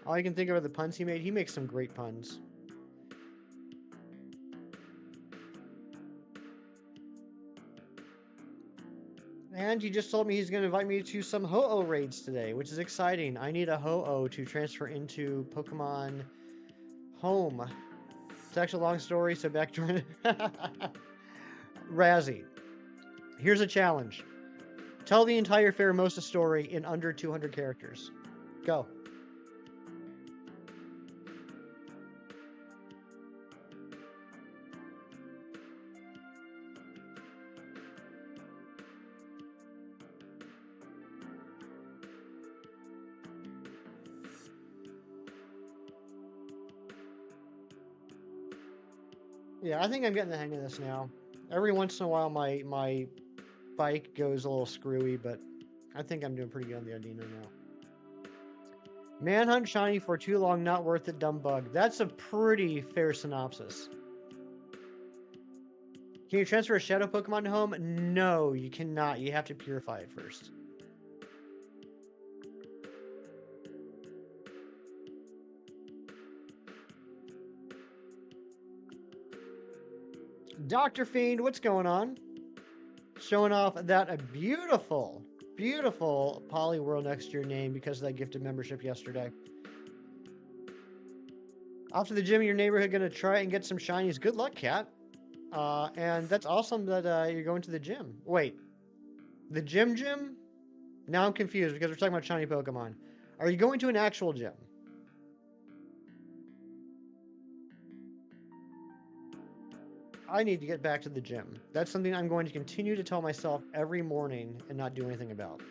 [SPEAKER 2] All I can think of are the puns he made. He makes some great puns. And he just told me he's going to invite me to some Ho-Oh raids today, which is exciting. I need a Ho-Oh to transfer into Pokemon Home. It's actually a long story, so back to Razzie. Here's a challenge. Tell the entire Pheromosa story in under 200 characters. Go. Yeah, I think I'm getting the hang of this now. Every once in a while, my bike goes a little screwy, but I think I'm doing pretty good on the Audino now. Manhunt shiny for too long, not worth it, dumb bug. That's a pretty fair synopsis. Can you transfer a shadow Pokemon to home? No, you cannot. You have to purify it first. Dr. Fiend, what's going on? Showing off that a beautiful, beautiful Polyworld next to your name because of that gifted membership yesterday. Off to the gym in your neighborhood, gonna try and get some shinies. Good luck, Cat. And that's awesome that you're going to the gym. Wait, the gym? Now I'm confused because we're talking about shiny Pokemon. Are you going to an actual gym? I need to get back to the gym. That's something I'm going to continue to tell myself every morning and not do anything about.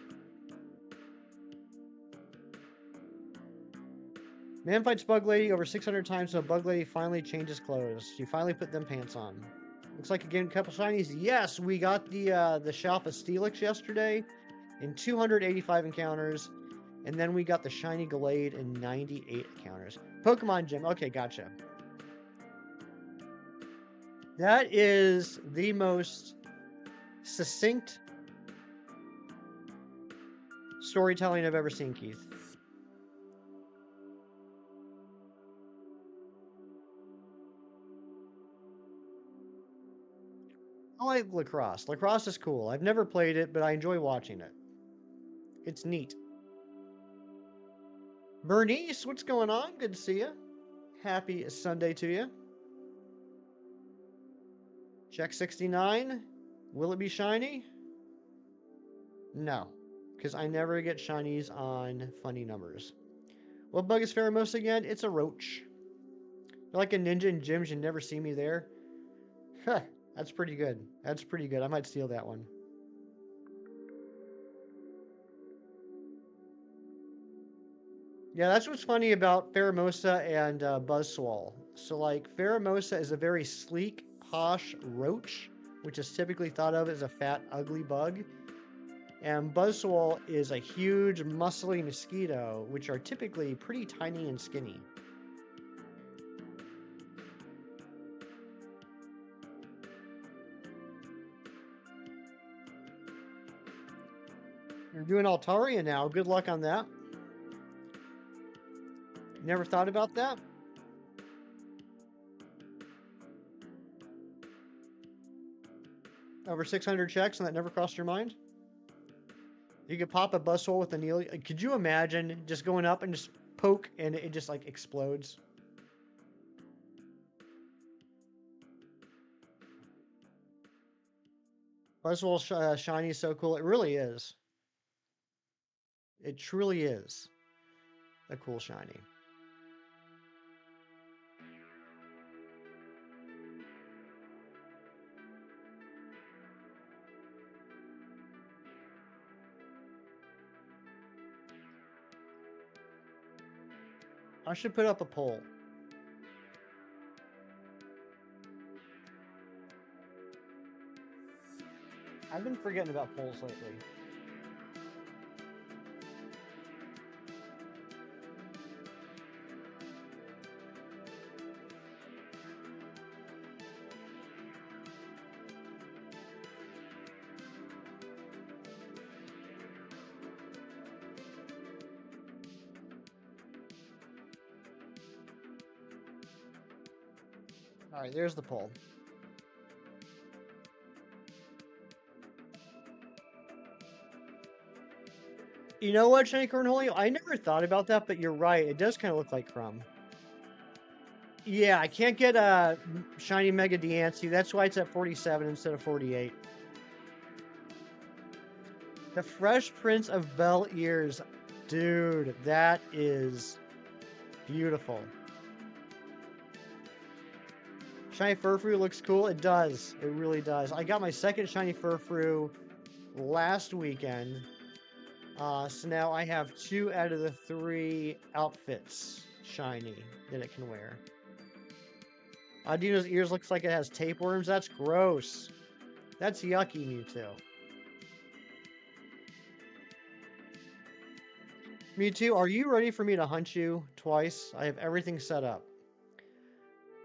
[SPEAKER 2] Man fights Bug Lady over 600 times, so Bug Lady finally changes clothes. She finally put them pants on. Looks like you gained a couple shinies. Yes, we got the Shalpa Steelix yesterday in 285 encounters, and then we got the shiny Glade in 98 encounters. Pokemon Gym. Okay, gotcha. That is the most succinct storytelling I've ever seen, Keith. I like lacrosse. Lacrosse is cool. I've never played it, but I enjoy watching it. It's neat. Bernice, what's going on? Good to see you. Happy Sunday to you. Check 69. Will it be shiny? No, because I never get shinies on funny numbers. What bug is Pheromosa again? It's a roach. You're like a ninja in gyms, you never see me there. Huh, that's pretty good. That's pretty good. I might steal that one. Yeah, that's what's funny about Pheromosa and Buzzswole. So, like, Pheromosa is a very sleek, posh roach, which is typically thought of as a fat, ugly bug. And Buzzswole is a huge, muscly mosquito, which are typically pretty tiny and skinny. You're doing Altaria now. Good luck on that. Never thought about that? Over 600 checks and that never crossed your mind? You could pop a Buzzswole with a needle. Could you imagine just going up and just poke and it just like explodes? Buzzwole shiny is so cool. It really is. It truly is a cool shiny. I should put up a poll. I've been forgetting about polls lately. All right, there's the poll. You know what, Shiny Cornholio? I never thought about that, but you're right. It does kind of look like Crumb. Yeah, I can't get a Shiny Mega Diancie. That's why it's at 47 instead of 48. The Fresh Prince of Bel Ears. Dude, that is beautiful. Shiny Furfrou looks cool. It does. It really does. I got my second Shiny Furfrou last weekend. So now I have 2 out of the 3 outfits shiny that it can wear. Dino's ears looks like it has tapeworms. That's gross. That's yucky, Mewtwo. Mewtwo, are you ready for me to hunt you twice? I have everything set up.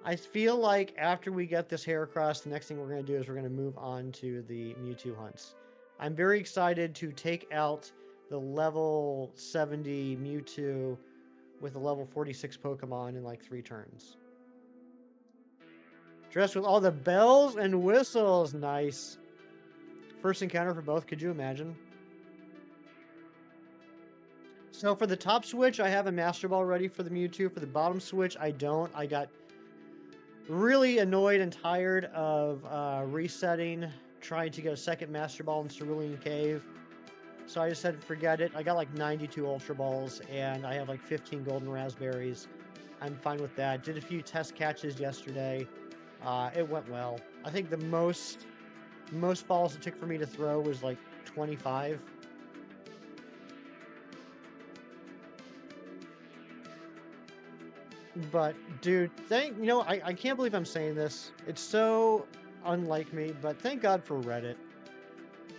[SPEAKER 2] I feel like after we get this Heracross, the next thing we're going to do is we're going to move on to the Mewtwo hunts. I'm very excited to take out the level 70 Mewtwo with a level 46 Pokemon in like 3 turns. Dressed with all the bells and whistles. Nice. First encounter for both. Could you imagine? So for the top switch, I have a Master Ball ready for the Mewtwo. For the bottom switch, I don't. I got Really annoyed and tired of resetting, trying to get a second Master Ball in Cerulean Cave. So I just said, forget it. I got like 92 Ultra Balls, and I have like 15 Golden Raspberries. I'm fine with that. Did a few test catches yesterday. It went well. I think the most balls it took for me to throw was like 25. But dude, I can't believe I'm saying this. It's so unlike me, but thank God for Reddit.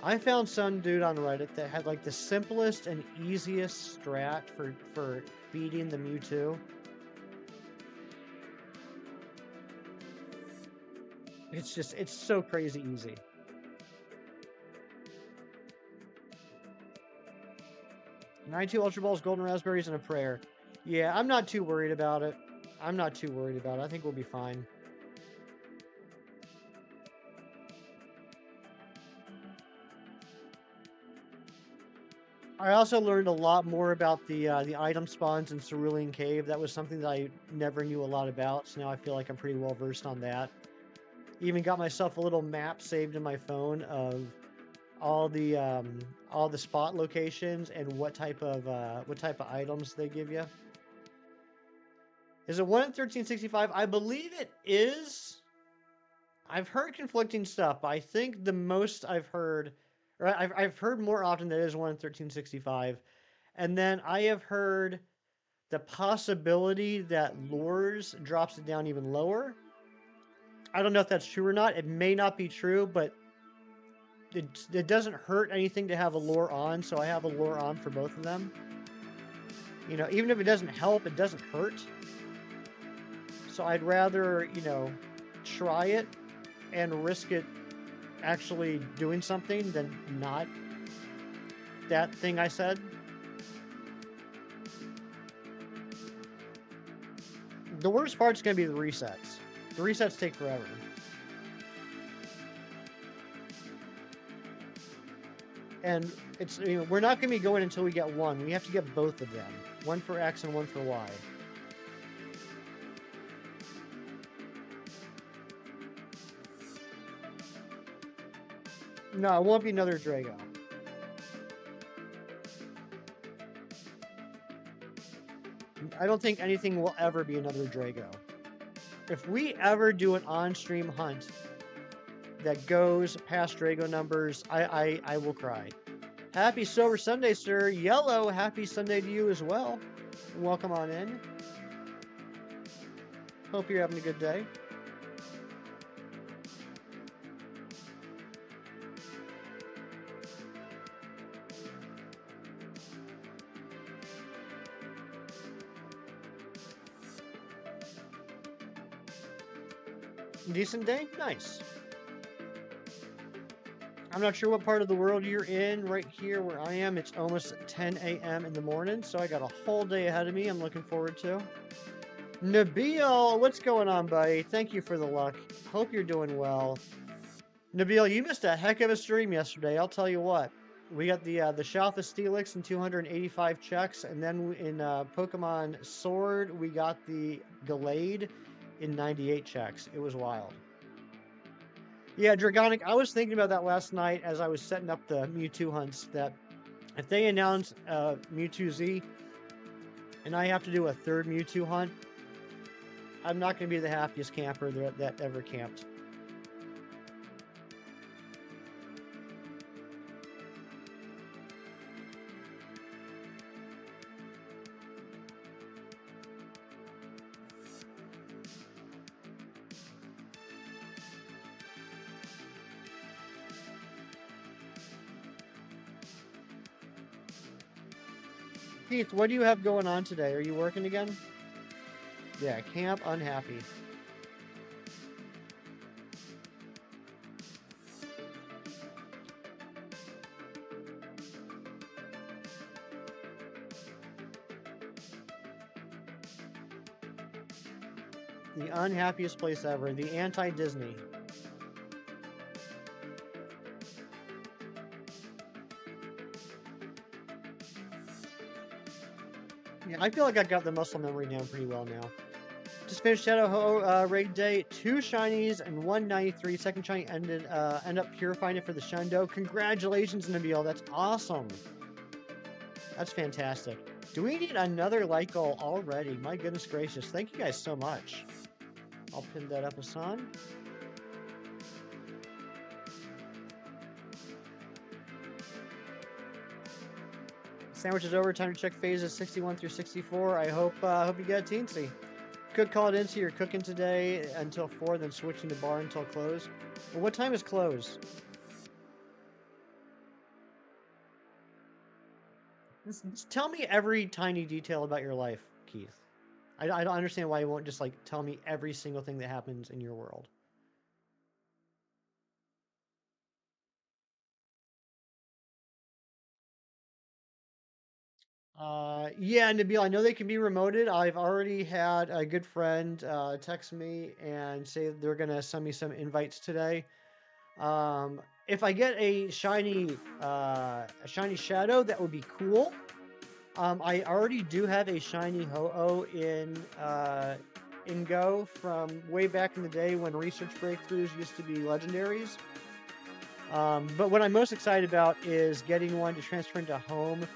[SPEAKER 2] I found some dude on Reddit that had like the simplest and easiest strat for beating the Mewtwo. It's so crazy easy. Two Ultra Balls, Golden Raspberries, and a prayer. Yeah, I'm not too worried about it. I think we'll be fine. I also learned a lot more about the item spawns in Cerulean Cave. That was something that I never knew a lot about, so now I feel like I'm pretty well versed on that. Even got myself a little map saved in my phone of all the spot locations and what type of items they give you. Is it 1 in 1365? I believe it is. I've heard conflicting stuff, but I think the most I've heard, or I've heard more often that it is 1 in 1365. And then I have heard the possibility that Lures drops it down even lower. I don't know if that's true or not. It may not be true, but it doesn't hurt anything to have a lure on, so I have a lure on for both of them. You know, even if it doesn't help, it doesn't hurt. So I'd rather, try it and risk it actually doing something than not that thing I said. The worst part's going to be the resets. The resets take forever. And it's we're not going to be going until we get one. We have to get both of them. One for X and one for Y. No, it won't be another Drago. I don't think anything will ever be another Drago. If we ever do an on-stream hunt that goes past Drago numbers, I will cry. Happy Sober Sunday, sir. Yellow, happy Sunday to you as well. Welcome on in. Hope you're having a good day. Decent day? Nice. I'm not sure what part of the world you're in. Right here where I am, it's almost 10 a.m. in the morning, so I got a whole day ahead of me I'm looking forward to. Nabil, what's going on, buddy? Thank you for the luck. Hope you're doing well. Nabil, you missed a heck of a stream yesterday, I'll tell you what. We got the Shalfa Steelix in 285 checks, and then in Pokemon Sword, we got the Gallade in 98 checks. It was wild. Yeah, Dragonic, I was thinking about that last night as I was setting up the Mewtwo hunts, that if they announce Mewtwo Z and I have to do a third Mewtwo hunt, I'm not going to be the happiest camper that ever camped. Keith, what do you have going on today? Are you working again? Yeah, camp unhappy. The unhappiest place ever. The anti-Disney. I feel like I got the muscle memory down pretty well now. Just finished Shadow Ho raid day. 2 shinies and 193. Second shiny end up purifying it for the Shundo. Congratulations, Nabil. That's awesome. That's fantastic. Do we need another light goal already? My goodness gracious. Thank you guys so much. I'll pin that up, Hassan. Sandwich is over. Time to check phases 61 through 64. I hope you get a teensy. Could call it in, so you're cooking today until 4, then switching to bar until close. Well, what time is close? Just tell me every tiny detail about your life, Keith. I don't understand why you won't just like tell me every single thing that happens in your world. Yeah, Nabil, I know they can be remoted. I've already had a good friend text me and say they're gonna send me some invites today. If I get a shiny shadow, that would be cool. I already do have a shiny Ho-Oh in Go from way back in the day when research breakthroughs used to be legendaries. But what I'm most excited about is getting one to transfer into home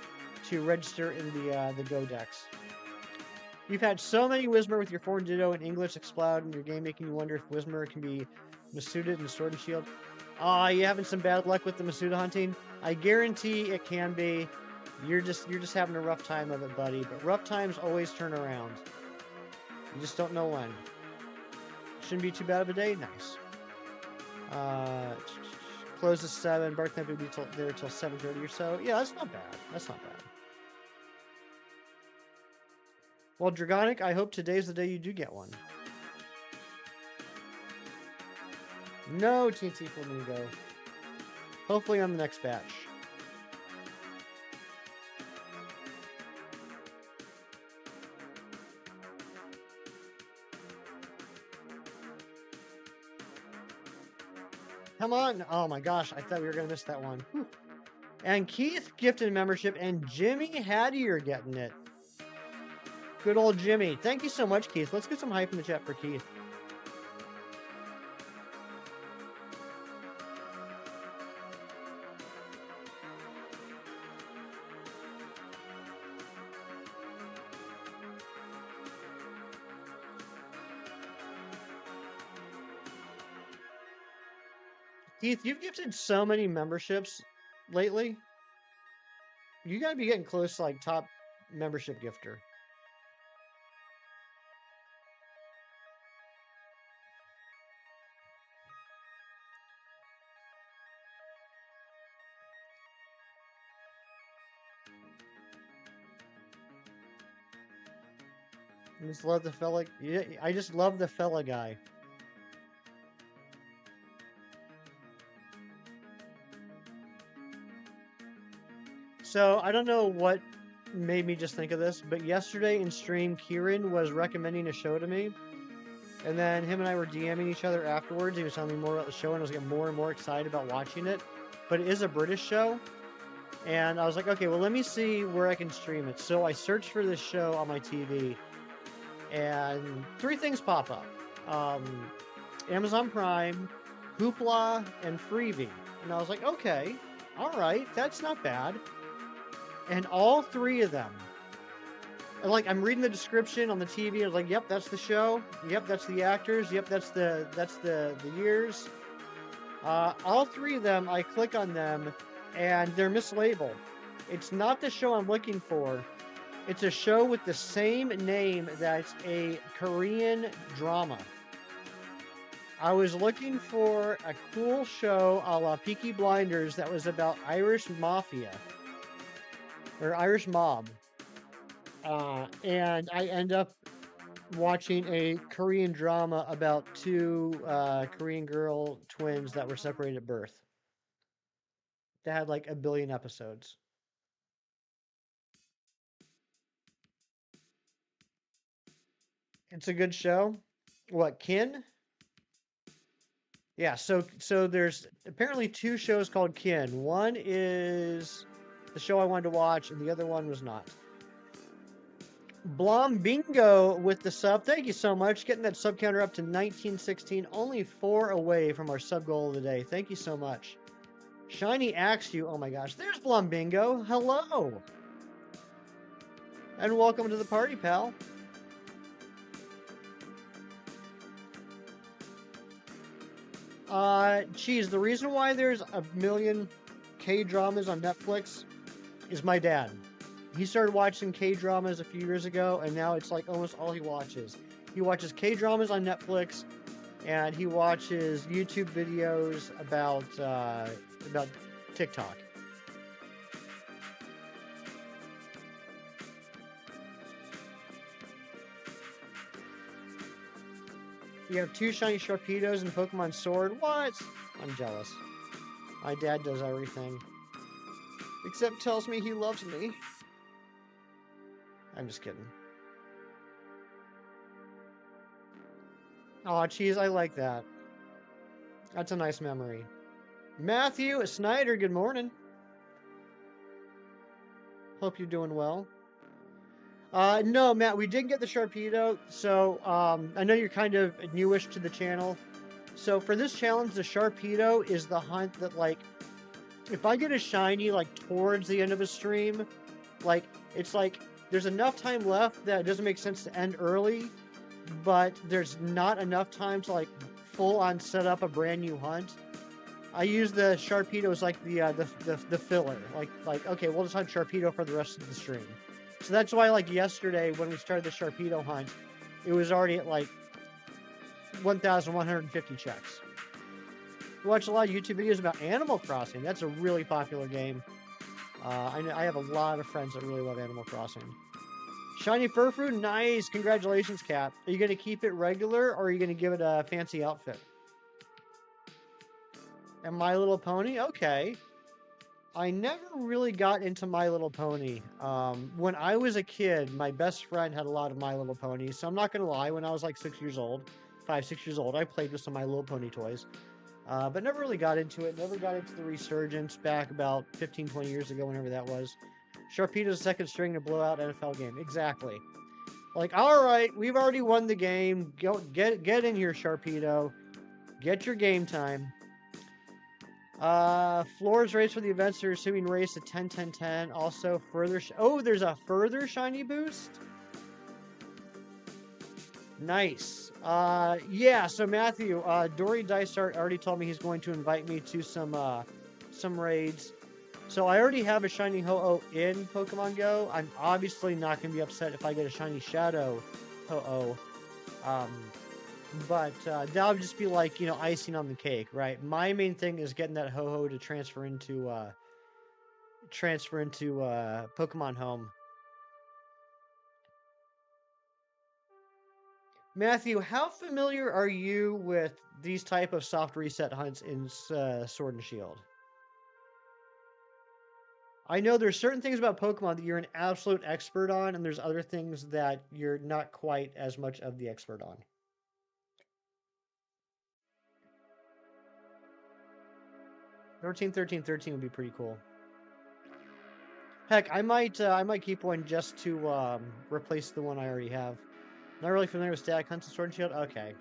[SPEAKER 2] to register in the Go Dex. You've had so many Whismer with your foreign Ditto and English explode in your game, making you wonder if Whismer can be Masuded in Sword and Shield. You having some bad luck with the Masuda hunting? I guarantee it can be. You're just having a rough time of it, buddy. But rough times always turn around. You just don't know when. Shouldn't be too bad of a day. Nice. Close at 7. Bark Temp would be there till 7:30 or so. Yeah, that's not bad. That's not bad. Well, Dragonic, I hope today's the day you do get one. No TNT Flamingo. Hopefully on the next batch. Come on. Oh my gosh, I thought we were going to miss that one. Whew. And Keith gifted a membership, and Jimmy Haddier getting it. Good old Jimmy. Thank you so much, Keith. Let's get some hype in the chat for Keith. Keith, you've gifted so many memberships lately. You gotta be getting close to like top membership gifter. I just love the fella. Yeah, I just love the fella guy. So I don't know what made me just think of this, but yesterday in stream, Kieran was recommending a show to me, and then him and I were DMing each other afterwards. He was telling me more about the show, and I was getting more and more excited about watching it. But it is a British show, and I was like, okay, well, let me see where I can stream it. So I searched for this show on my TV, and 3 things pop up. Amazon Prime, Hoopla, and Freevee. And I was like, okay, all right, that's not bad. And all 3 of them, and like I'm reading the description on the TV, I was like, yep, that's the show. Yep, that's the actors. Yep, that's the years. All 3 of them, I click on them, and they're mislabeled. It's not the show I'm looking for. It's a show with the same name that's a Korean drama. I was looking for a cool show a la Peaky Blinders that was about Irish mafia. Or Irish mob. And I end up watching a Korean drama about 2 Korean girl twins that were separated at birth. That had like 1 billion episodes. It's a good show. What, Kin? Yeah, so there's apparently 2 shows called Kin. One is the show I wanted to watch, and the other one was not. Blom Bingo with the sub. Thank you so much. Getting that sub counter up to 1916. Only 4 away from our sub goal of the day. Thank you so much. Shiny asked you. Oh my gosh. There's Blom Bingo. Hello. And welcome to the party, pal. Geez, the reason why there's a million K-dramas on Netflix is my dad. He started watching K-dramas a few years ago, and now it's like almost all he watches. He watches K-dramas on Netflix, and he watches YouTube videos about TikTok. You have 2 shiny Sharpedos and Pokemon Sword. What? I'm jealous. My dad does everything. Except tells me he loves me. I'm just kidding. Aw, geez, I like that. That's a nice memory. Matthew Snyder, good morning. Hope you're doing well. No, Matt, we did get the Sharpedo, so I know you're kind of newish to the channel. So for this challenge, the Sharpedo is the hunt that, like, if I get a shiny, like, towards the end of a stream, like, it's like, there's enough time left that it doesn't make sense to end early, but there's not enough time to, like, full-on set up a brand new hunt. I use the Sharpedo as, like, the filler. Like, okay, we'll just hunt Sharpedo for the rest of the stream. So that's why, like, yesterday, when we started the Sharpedo hunt, it was already at, like, 1,150 checks. We watch a lot of YouTube videos about Animal Crossing. That's a really popular game. I have a lot of friends that really love Animal Crossing. Shiny Furfrou, nice. Congratulations, Cap. Are you going to keep it regular, or are you going to give it a fancy outfit? And My Little Pony? Okay. I never really got into My Little Pony. When I was a kid, my best friend had a lot of My Little Ponies. So I'm not going to lie, when I was like 6 years old, 5, 6 years old, I played with some My Little Pony toys. But never really got into it. Never got into the resurgence back about 15, 20 years ago, whenever that was. Sharpedo's second string to blow out NFL game. Exactly. Like, all right, we've already won the game. Go get in here, Sharpedo. Get your game time. Floors race for the events are assuming race at 10, 10, 10. Also, further... oh, there's a further shiny boost? Nice. Yeah, so Matthew, Dory Dysart already told me he's going to invite me to some raids. So I already have a shiny Ho-Oh in Pokemon Go. I'm obviously not going to be upset if I get a shiny Shadow Ho-Oh. But that'll just be like, you know, icing on the cake, right? My main thing is getting that Ho-Oh to transfer into Pokemon Home. Matthew, how familiar are you with these type of soft reset hunts in Sword and Shield? I know there's certain things about Pokemon that you're an absolute expert on, and there's other things that you're not quite as much of the expert on. 13, 13, 13 would be pretty cool. Heck, I might keep one just to replace the one I already have. Not really familiar with static hunts and Sword and Shield? Okay.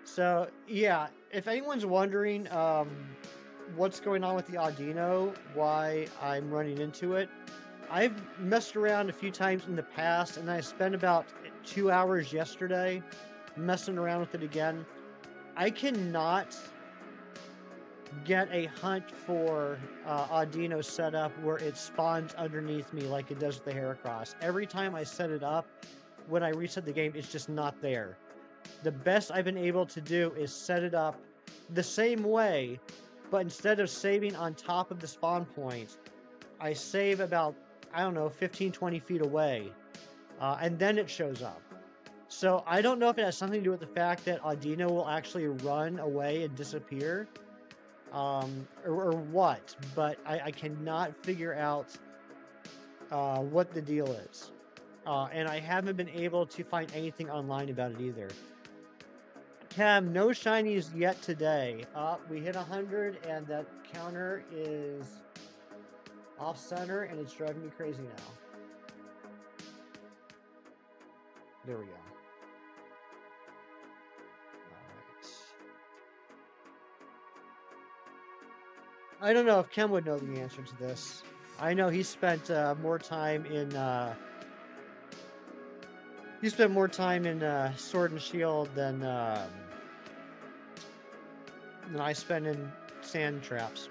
[SPEAKER 2] So, yeah, if anyone's wondering what's going on with the Audino, why I'm running into it, I've messed around a few times in the past, and I spent about 2 hours yesterday messing around with it again. I cannot get a hunt for Audino set up where it spawns underneath me like it does with the Heracross. Every time I set it up, when I reset the game, it's just not there. The best I've been able to do is set it up the same way, but instead of saving on top of the spawn point, I save about, I don't know, 15, 20 feet away, and then it shows up. So I don't know if it has something to do with the fact that Audino will actually run away and disappear, or what, but I cannot figure out what the deal is. And I haven't been able to find anything online about it either. Cam, no shinies yet today. We hit 100, and that counter is off center, and it's driving me crazy now. There we go. Alright. I don't know if Ken would know the answer to this. I know he spent more time in Sword and Shield than I spend in Sand Traps.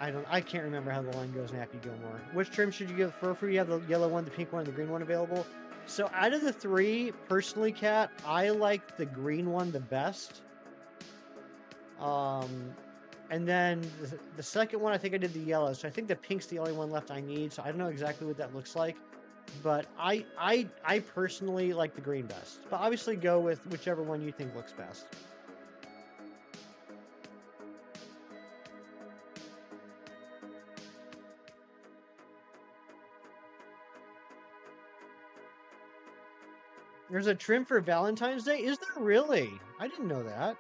[SPEAKER 2] I can't remember how the line goes in Happy Gilmore. Which trim should you give fur for? You have the yellow one, the pink one, and the green one available. So out of the three, personally, Kat, I like the green one the best. And then the second one, I think I did the yellow. So I think the pink's the only one left I need. So I don't know exactly what that looks like. But I personally like the green best. But obviously go with whichever one you think looks best. There's a trim for Valentine's Day? Is there really? I didn't know that.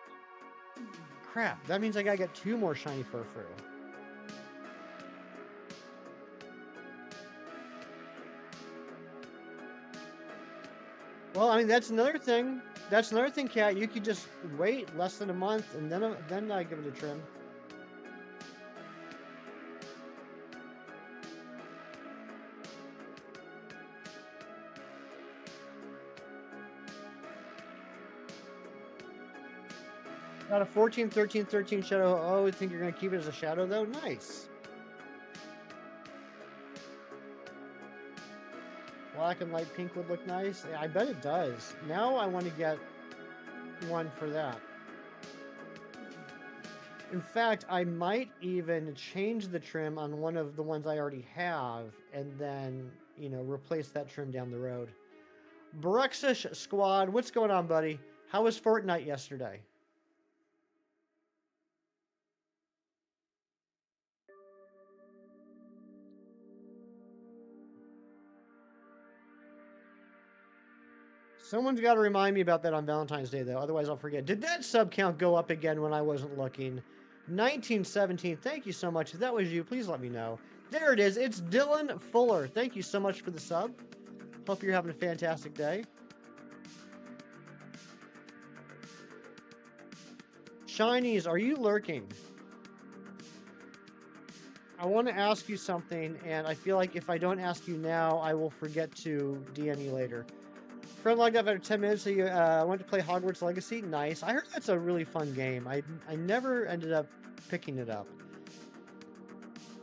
[SPEAKER 2] Crap, that means I gotta get 2 more shiny Furfrou. Well, I mean, that's another thing. That's another thing, Kat. You could just wait less than a month and then I give it a trim. Got a 14, 13, 13 shadow. Oh, I think you're going to keep it as a shadow, though? Nice. Black and light pink would look nice. I bet it does. Now I want to get one for that. In fact, I might even change the trim on one of the ones I already have and then, you know, replace that trim down the road. Bruxish Squad, what's going on, buddy? How was Fortnite yesterday? Someone's got to remind me about that on Valentine's Day, though. Otherwise, I'll forget. Did that sub count go up again when I wasn't looking? 1917. Thank you so much. If that was you, please let me know. There it is. It's Dylan Fuller. Thank you so much for the sub. Hope you're having a fantastic day. Shinies, are you lurking? I want to ask you something, and I feel like if I don't ask you now, I will forget to DM you later. Friend logged up after 10 minutes, so you went to play Hogwarts Legacy. Nice. I heard that's a really fun game. I never ended up picking it up.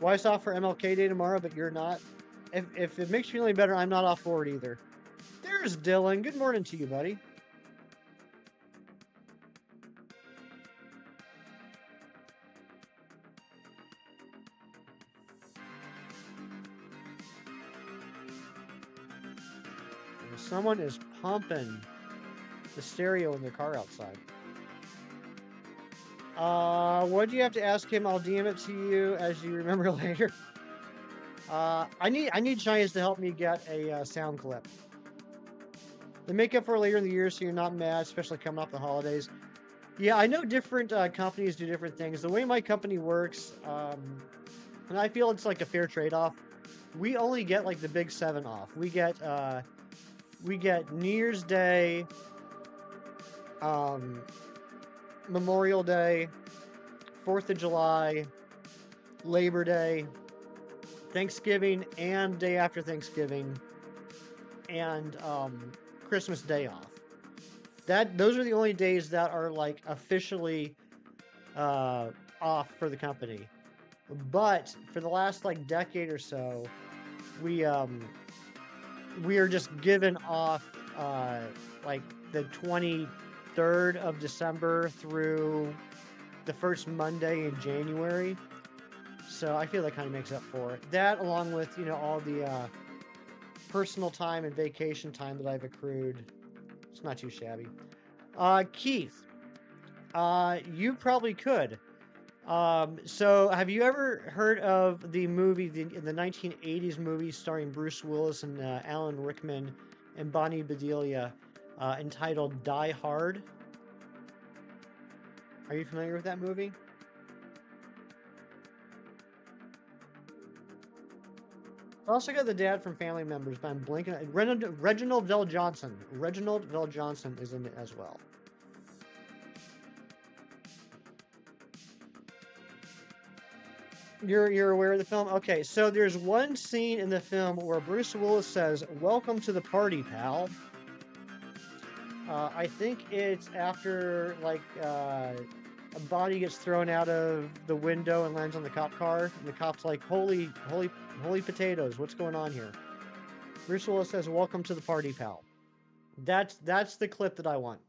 [SPEAKER 2] Wife's off for MLK Day tomorrow, but you're not. If it makes you feel any better, I'm not off for it either. There's Dylan. Good morning to you, buddy. Someone is pumping the stereo in their car outside. What do you have to ask him? I'll DM it to you as you remember later. I need Shinies to help me get a sound clip. They make up for later in the year, so you're not mad, especially coming off the holidays. Yeah, I know different companies do different things. The way my company works, and I feel it's like a fair trade-off. We only get like the big 7 off. We get New Year's Day, Memorial Day, 4th of July, Labor Day, Thanksgiving, and day after Thanksgiving, and Christmas Day off. Those are the only days that are like officially off for the company. But for the last like decade or so, we are just given off like the 23rd of December through the first Monday in January. So I feel that kind of makes up for it. That, along with, you know, all the personal time and vacation time that I've accrued, it's not too shabby. Keith, you probably could. So have you ever heard of the movie, the 1980s movie starring Bruce Willis and Alan Rickman and Bonnie Bedelia, entitled Die Hard? Are you familiar with that movie? I also got the dad from Family Members, but I'm blinking. Reginald Vell Johnson. Reginald Vell Johnson is in it as well. You're aware of the film? Okay, so there's one scene in the film where Bruce Willis says, "Welcome to the party, pal." I think it's after like a body gets thrown out of the window and lands on the cop car, and the cop's like, "Holy potatoes! What's going on here?" Bruce Willis says, "Welcome to the party, pal." That's the clip that I want.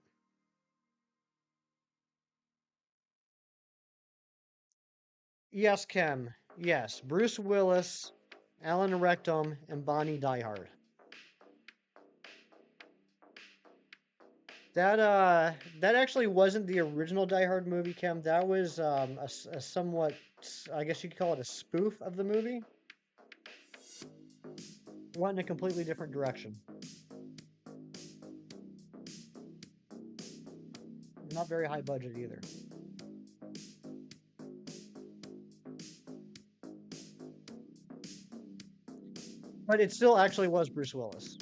[SPEAKER 2] Yes, Kim. Yes, Bruce Willis, Alan Rectum, and Bonnie Diehard. That actually wasn't the original Die Hard movie, Kim. That was a somewhat, I guess you could call it a spoof of the movie. Went in a completely different direction. Not very high budget either. But it still actually was Bruce Willis.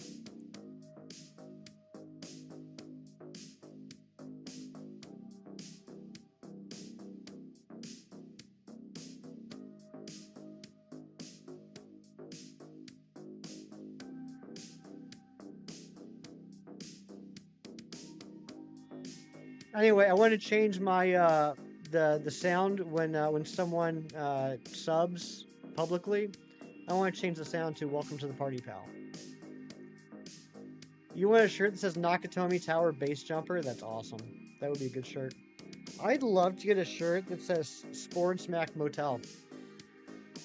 [SPEAKER 2] Anyway, I want to change my the sound when someone subs publicly. I want to change the sound to "Welcome to the Party, Pal." You want a shirt that says Nakatomi Tower Base Jumper? That's awesome. That would be a good shirt. I'd love to get a shirt that says Sport Smack Motel.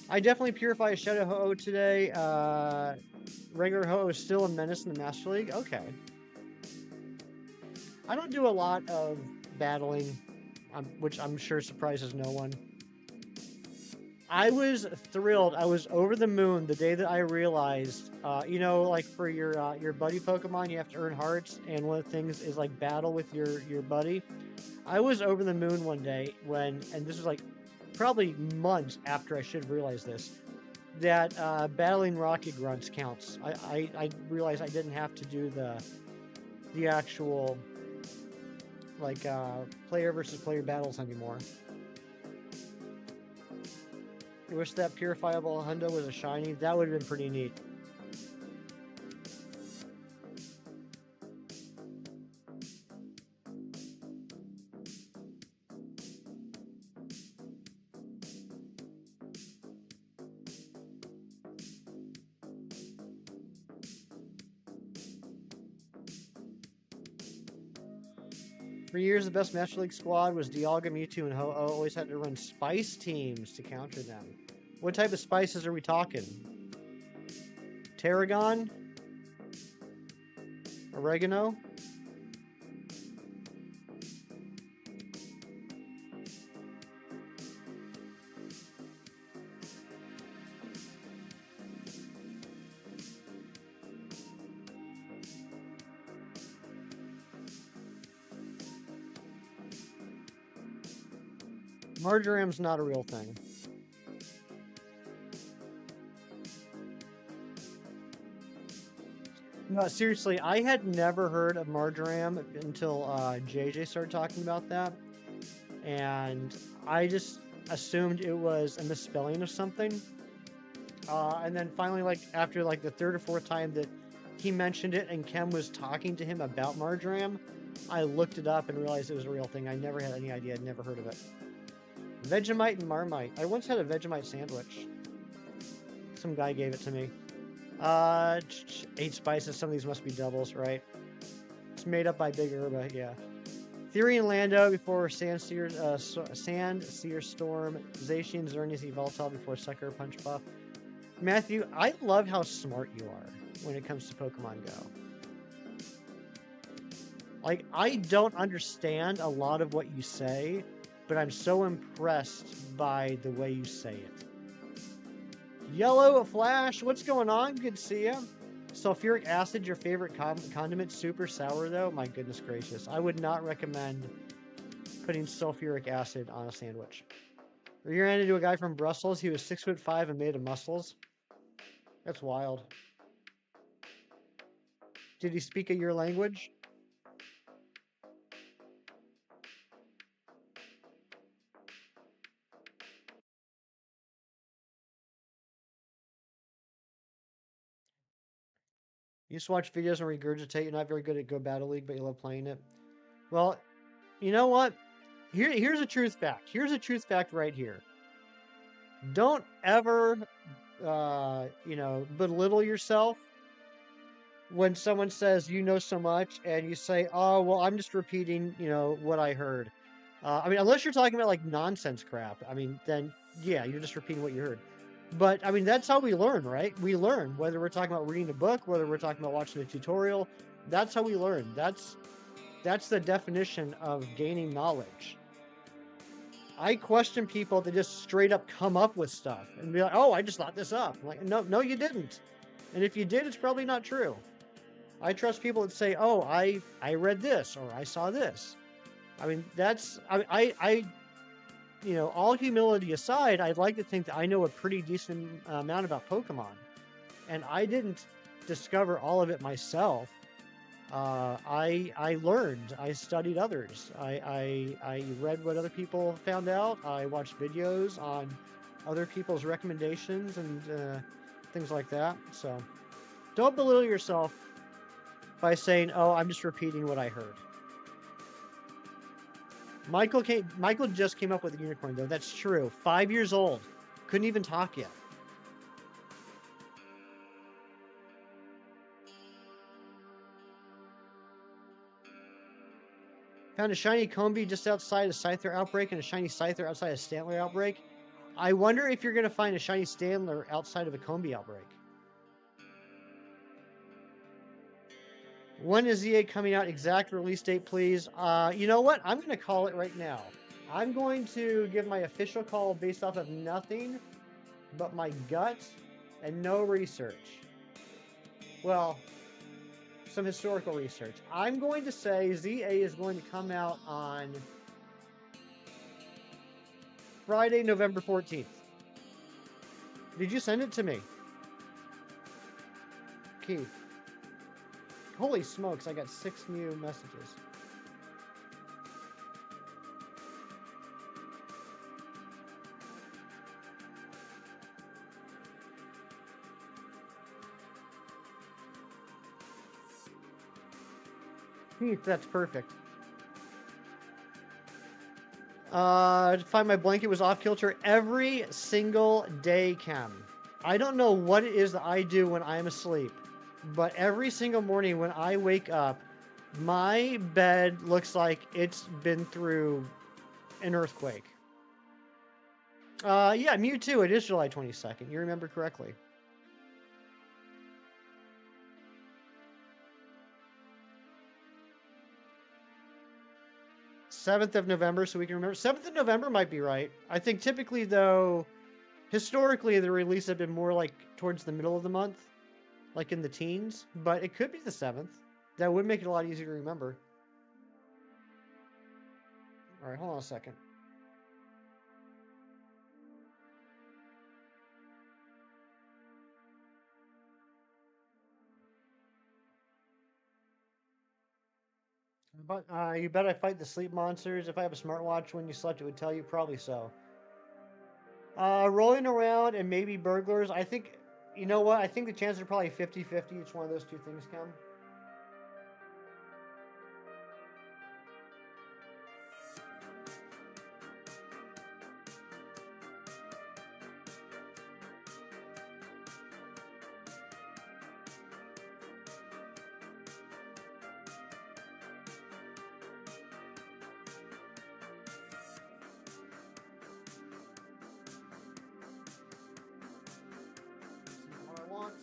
[SPEAKER 2] I definitely purify a Shadow Ho-Oh today. Regular Ho-Oh is still a menace in the Master League. Okay. I don't do a lot of battling, which I'm sure surprises no one. I was thrilled. I was over the moon the day that I realized, like for your buddy Pokemon, you have to earn hearts, and one of the things is like battle with your buddy. I was over the moon one day and this was like probably months after I should have realized this, that battling Rocky Grunts counts. I realized I didn't have to do the actual like player versus player battles anymore. I wish that purifiable hundo was a shiny. That would have been pretty neat. For years, the best Master League squad was Dialga, Mewtwo, and Ho-Oh. Always had to run spice teams to counter them. What type of spices are we talking? Tarragon? Oregano? Marjoram's not a real thing. No, seriously, I had never heard of Marjoram until JJ started talking about that. And I just assumed it was a misspelling of something. And then finally, like after like the third or fourth time that he mentioned it and Kem was talking to him about Marjoram, I looked it up and realized it was a real thing. I never had any idea. I'd never heard of it. Vegemite and Marmite. I once had a Vegemite sandwich. Some guy gave it to me. 8 spices. Some of these must be doubles, right? It's made up by Big Herba, yeah. Theory and Lando before Sandseer Storm. Zacian, Xerneas, Yveltal before Sucker Punch Buff. Matthew, I love how smart you are when it comes to Pokemon Go. Like, I don't understand a lot of what you say, but I'm so impressed by the way you say it. Yellow Flash, what's going on? Good to see you. Sulfuric acid, your favorite condiment, super sour though? My goodness gracious. I would not recommend putting sulfuric acid on a sandwich. We ran into a guy from Brussels. He was 6'5" and made of muscles. That's wild. Did he speak your language? You just watch videos and regurgitate. You're not very good at Go Battle League, but you love playing it. Well, you know what? Here's a truth fact. Here's a truth fact right here. Don't ever, belittle yourself when someone says you know so much and you say, "Oh, well, I'm just repeating, what I heard." Unless you're talking about like nonsense crap. Then yeah, you're just repeating what you heard. But that's how we learn, right? We learn whether we're talking about reading a book, whether we're talking about watching a tutorial. That's how we learn. That's the definition of gaining knowledge. I question people that just straight up come up with stuff and be like, "Oh, I just thought this up." I'm like, no, you didn't. And if you did, it's probably not true. I trust people that say, "Oh, I read this or I saw this." All humility aside, I'd like to think that I know a pretty decent amount about Pokemon, and I didn't discover all of it myself. I learned. I studied others. I read what other people found out. I watched videos on other people's recommendations and things like that. So don't belittle yourself by saying, "Oh, I'm just repeating what I heard." Michael just came up with a unicorn, though. That's true. 5 years old. Couldn't even talk yet. Found a shiny Combi just outside a Scyther outbreak and a shiny Scyther outside a Stantler outbreak. I wonder if you're going to find a shiny Stantler outside of a Combi outbreak. When is EA coming out? Exact release date, please. You know what? I'm going to call it right now. I'm going to give my official call based off of nothing but my gut and no research. Well, some historical research. I'm going to say ZA is going to come out on Friday, November 14th. Did you send it to me? Keith. Holy smokes, I got 6 new messages. Keith, that's perfect. To find my blanket was off kilter every single day, Cam. I don't know what it is that I do when I'm asleep, but every single morning when I wake up, my bed looks like it's been through an earthquake. Yeah, Mewtwo, it is July 22nd. You remember correctly. '7th of November, so we can remember. 7th of November might be right. I think typically, though, historically, the release had been more like towards the middle of the month, like in the teens, but it could be the 7th. That would make it a lot easier to remember. All right, hold on a second. But you bet I fight the sleep monsters. If I have a smartwatch when you slept, it would tell you. Probably so. Rolling around and maybe burglars. I think, you know what? I think the chances are probably 50-50. It's one of those two things come. See what I want.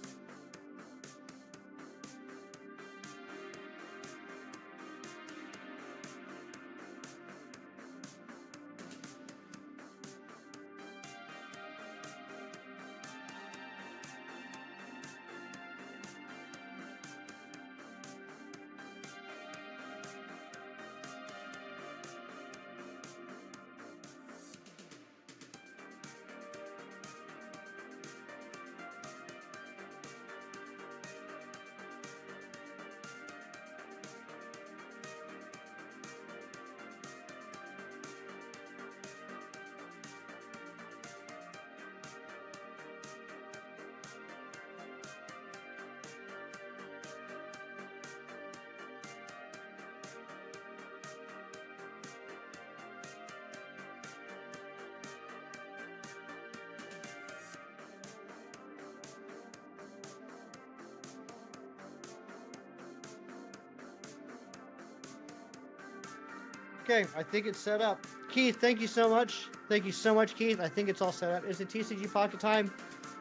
[SPEAKER 2] Okay, I think it's set up. Keith, thank you so much. Thank you so much, Keith. I think it's all set up. Is it TCG Pocket time?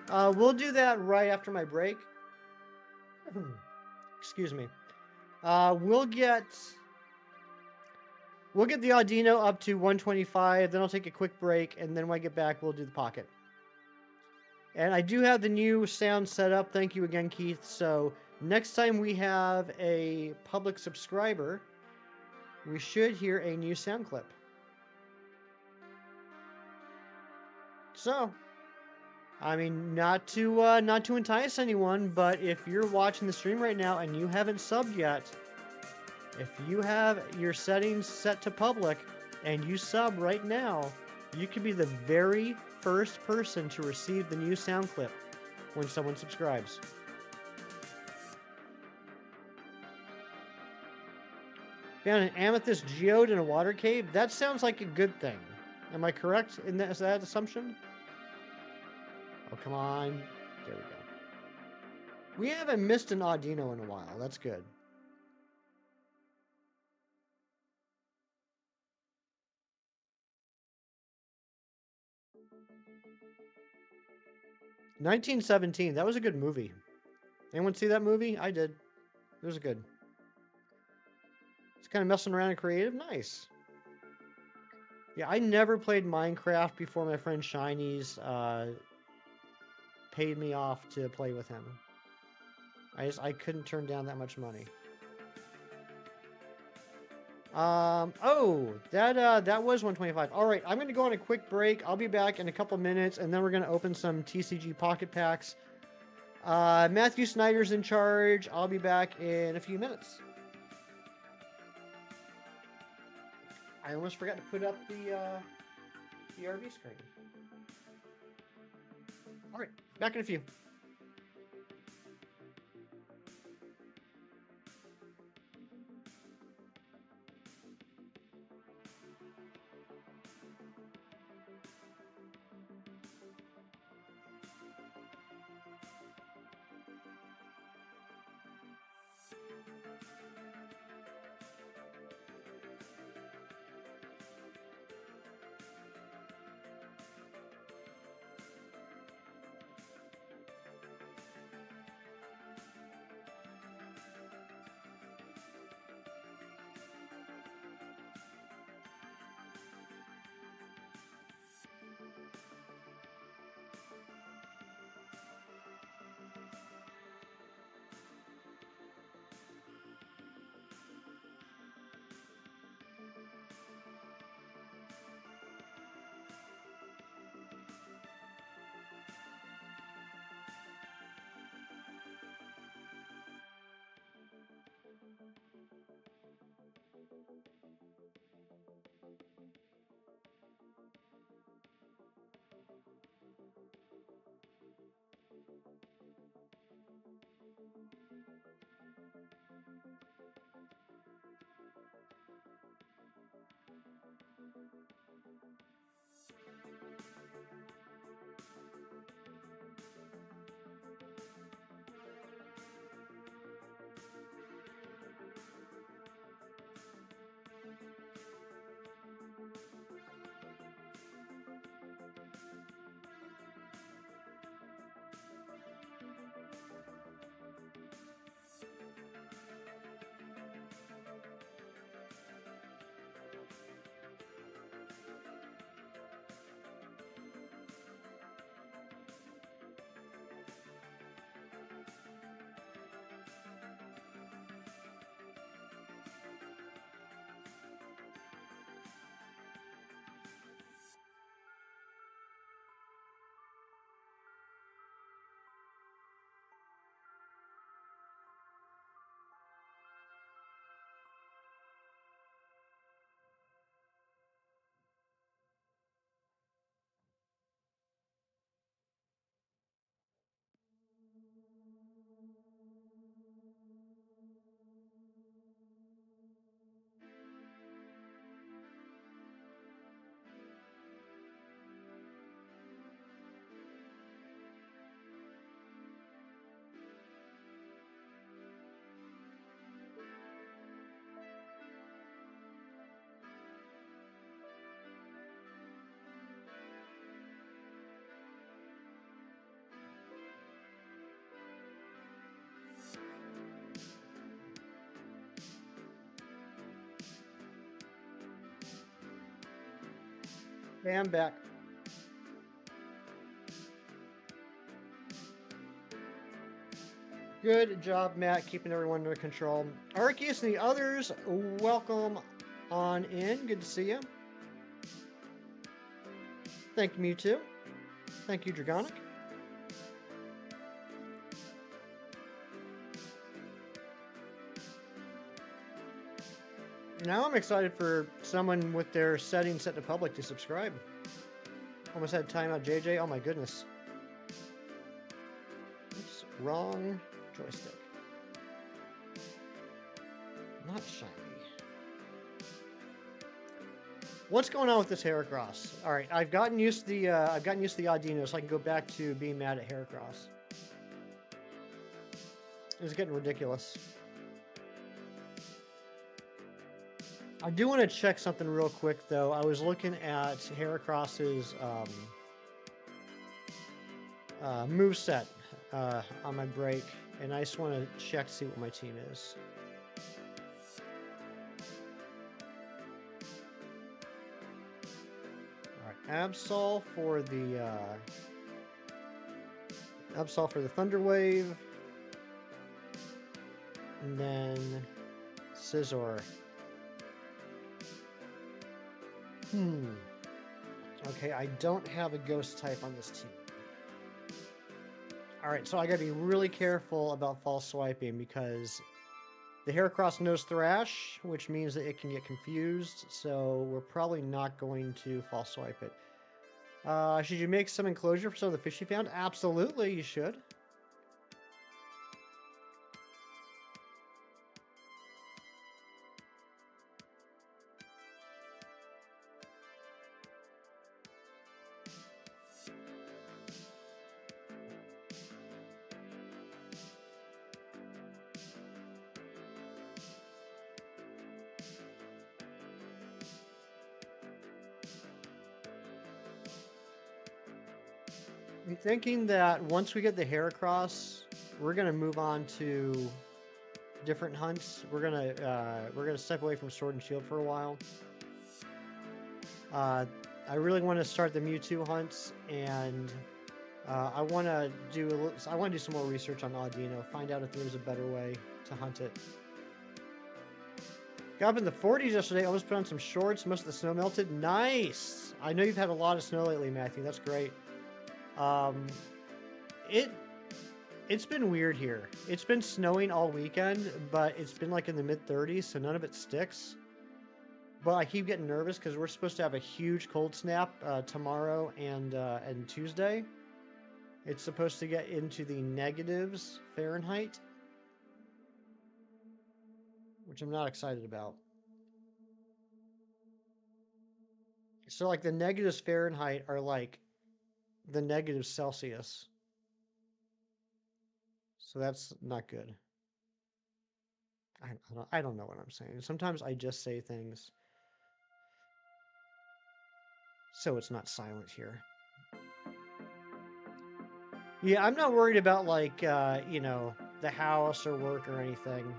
[SPEAKER 2] We'll do that right after my break. Excuse me. We'll get the Audino up to 125, then I'll take a quick break, and then when I get back, we'll do the Pocket. And I do have the new sound set up. Thank you again, Keith. So next time we have a public subscriber, we should hear a new sound clip. So, I mean, not to entice anyone, but if you're watching the stream right now and you haven't subbed yet, if you have your settings set to public and you sub right now, you could be the very first person to receive the new sound clip when someone subscribes. Found an amethyst geode in a water cave? That sounds like a good thing. Am I correct in that, is that assumption? Oh, come on. There we go. We haven't missed an Audino in a while. That's good. "1917." That was a good movie. Anyone see that movie? I did. It was good. It's kind of messing around and creative. Nice. Yeah, I never played Minecraft before my friend Shiny's paid me off to play with him. I couldn't turn down that much money. Oh, that was 125. All right, I'm gonna go on a quick break. I'll be back in a couple minutes, and then we're gonna open some TCG Pocket Packs. Matthew Snyder's in charge. I'll be back in a few minutes. I almost forgot to put up the RV screen. All right, back in a few. Hey, I'm back. Good job, Matt, keeping everyone under control. Arceus and the others, welcome on in. Good to see you. Thank you, Mewtwo. Thank you, Dragonic. Now I'm excited for someone with their settings set to public to subscribe. Almost had timeout, JJ. Oh my goodness. Oops, wrong joystick. Not shiny. What's going on with this Heracross? All right, I've gotten used to the Audino, so I can go back to being mad at Heracross. It's getting ridiculous. I do want to check something real quick, though. I was looking at Heracross's moveset on my break, and I just want to check to see what my team is. All right, Absol for the Thunder Wave, and then Scizor. Okay, I don't have a ghost type on this team. Alright, so I gotta be really careful about false swiping because the Heracross knows Thrash, which means that it can get confused, so we're probably not going to false swipe it. Should you make some enclosure for some of the fish you found? Absolutely, you should. I'm thinking that once we get the Heracross, we're gonna move on to different hunts. We're gonna step away from Sword and Shield for a while. I really want to start the Mewtwo hunts, and I want to do some more research on Audino, find out if there's a better way to hunt it. Got up in the 40s yesterday. Almost put on some shorts. Most of the snow melted. Nice. I know you've had a lot of snow lately, Matthew. That's great. It's been weird here. It's been snowing all weekend, but it's been like in the mid-30s, so none of it sticks. But I keep getting nervous because we're supposed to have a huge cold snap tomorrow and Tuesday. It's supposed to get into the negatives Fahrenheit, which I'm not excited about. So like the negatives Fahrenheit are like the negatives Celsius. So that's not good. I don't know what I'm saying. Sometimes I just say things so it's not silent here. Yeah, I'm not worried about like the house or work or anything.